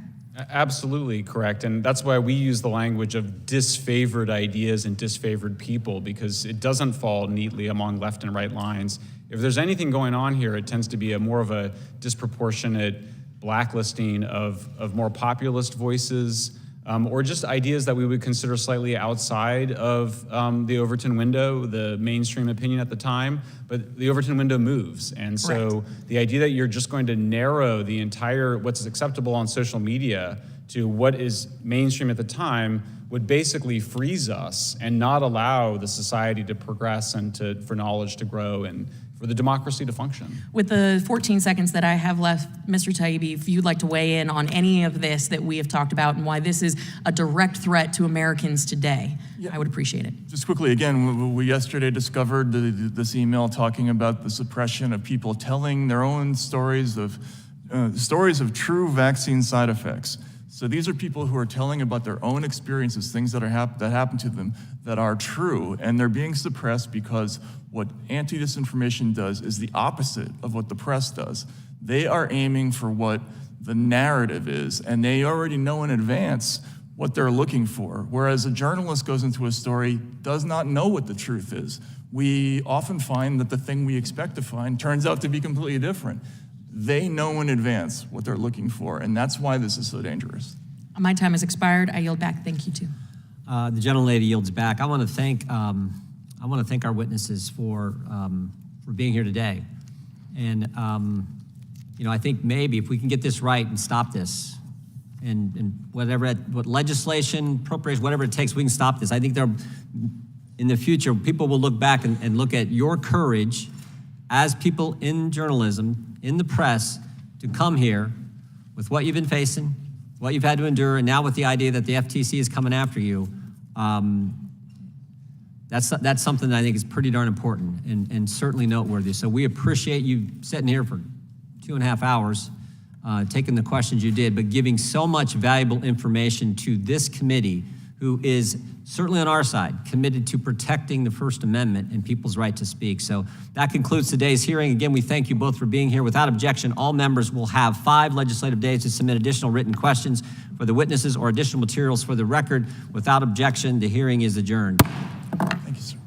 Absolutely correct, and that's why we use the language of disfavored ideas and disfavored people, because it doesn't fall neatly among left and right lines. If there's anything going on here, it tends to be more of a disproportionate blacklisting of more populist voices, or just ideas that we would consider slightly outside of the Overton window, the mainstream opinion at the time, but the Overton window moves. And so the idea that you're just going to narrow the entire, what's acceptable on social media to what is mainstream at the time would basically freeze us and not allow the society to progress and for knowledge to grow and for the democracy to function.
With the 14 seconds that I have left, Mr. Taibbi, if you'd like to weigh in on any of this that we have talked about and why this is a direct threat to Americans today, I would appreciate it.
Just quickly, again, we yesterday discovered this email talking about the suppression of people telling their own stories of true vaccine side effects. So these are people who are telling about their own experiences, things that happen to them that are true, and they're being suppressed because what anti-disinformation does is the opposite of what the press does. They are aiming for what the narrative is, and they already know in advance what they're looking for, whereas a journalist goes into a story, does not know what the truth is. We often find that the thing we expect to find turns out to be completely different. They know in advance what they're looking for, and that's why this is so dangerous.
My time has expired. I yield back. Thank you, too.
The gentlelady yields back. I want to thank our witnesses for being here today, and I think maybe if we can get this right and stop this, and what legislation, appropriation, whatever it takes, we can stop this. I think in the future, people will look back and look at your courage as people in journalism, in the press, to come here with what you've been facing, what you've had to endure, and now with the idea that the FTC is coming after you. That's something that I think is pretty darn important and certainly noteworthy. So we appreciate you sitting here for 2.5 hours, taking the questions you did, but giving so much valuable information to this committee, who is certainly on our side, committed to protecting the First Amendment and people's right to speak. So that concludes today's hearing. Again, we thank you both for being here. Without objection, all members will have 5 legislative days to submit additional written questions for the witnesses or additional materials for the record. Without objection, the hearing is adjourned.
Thank you, sir.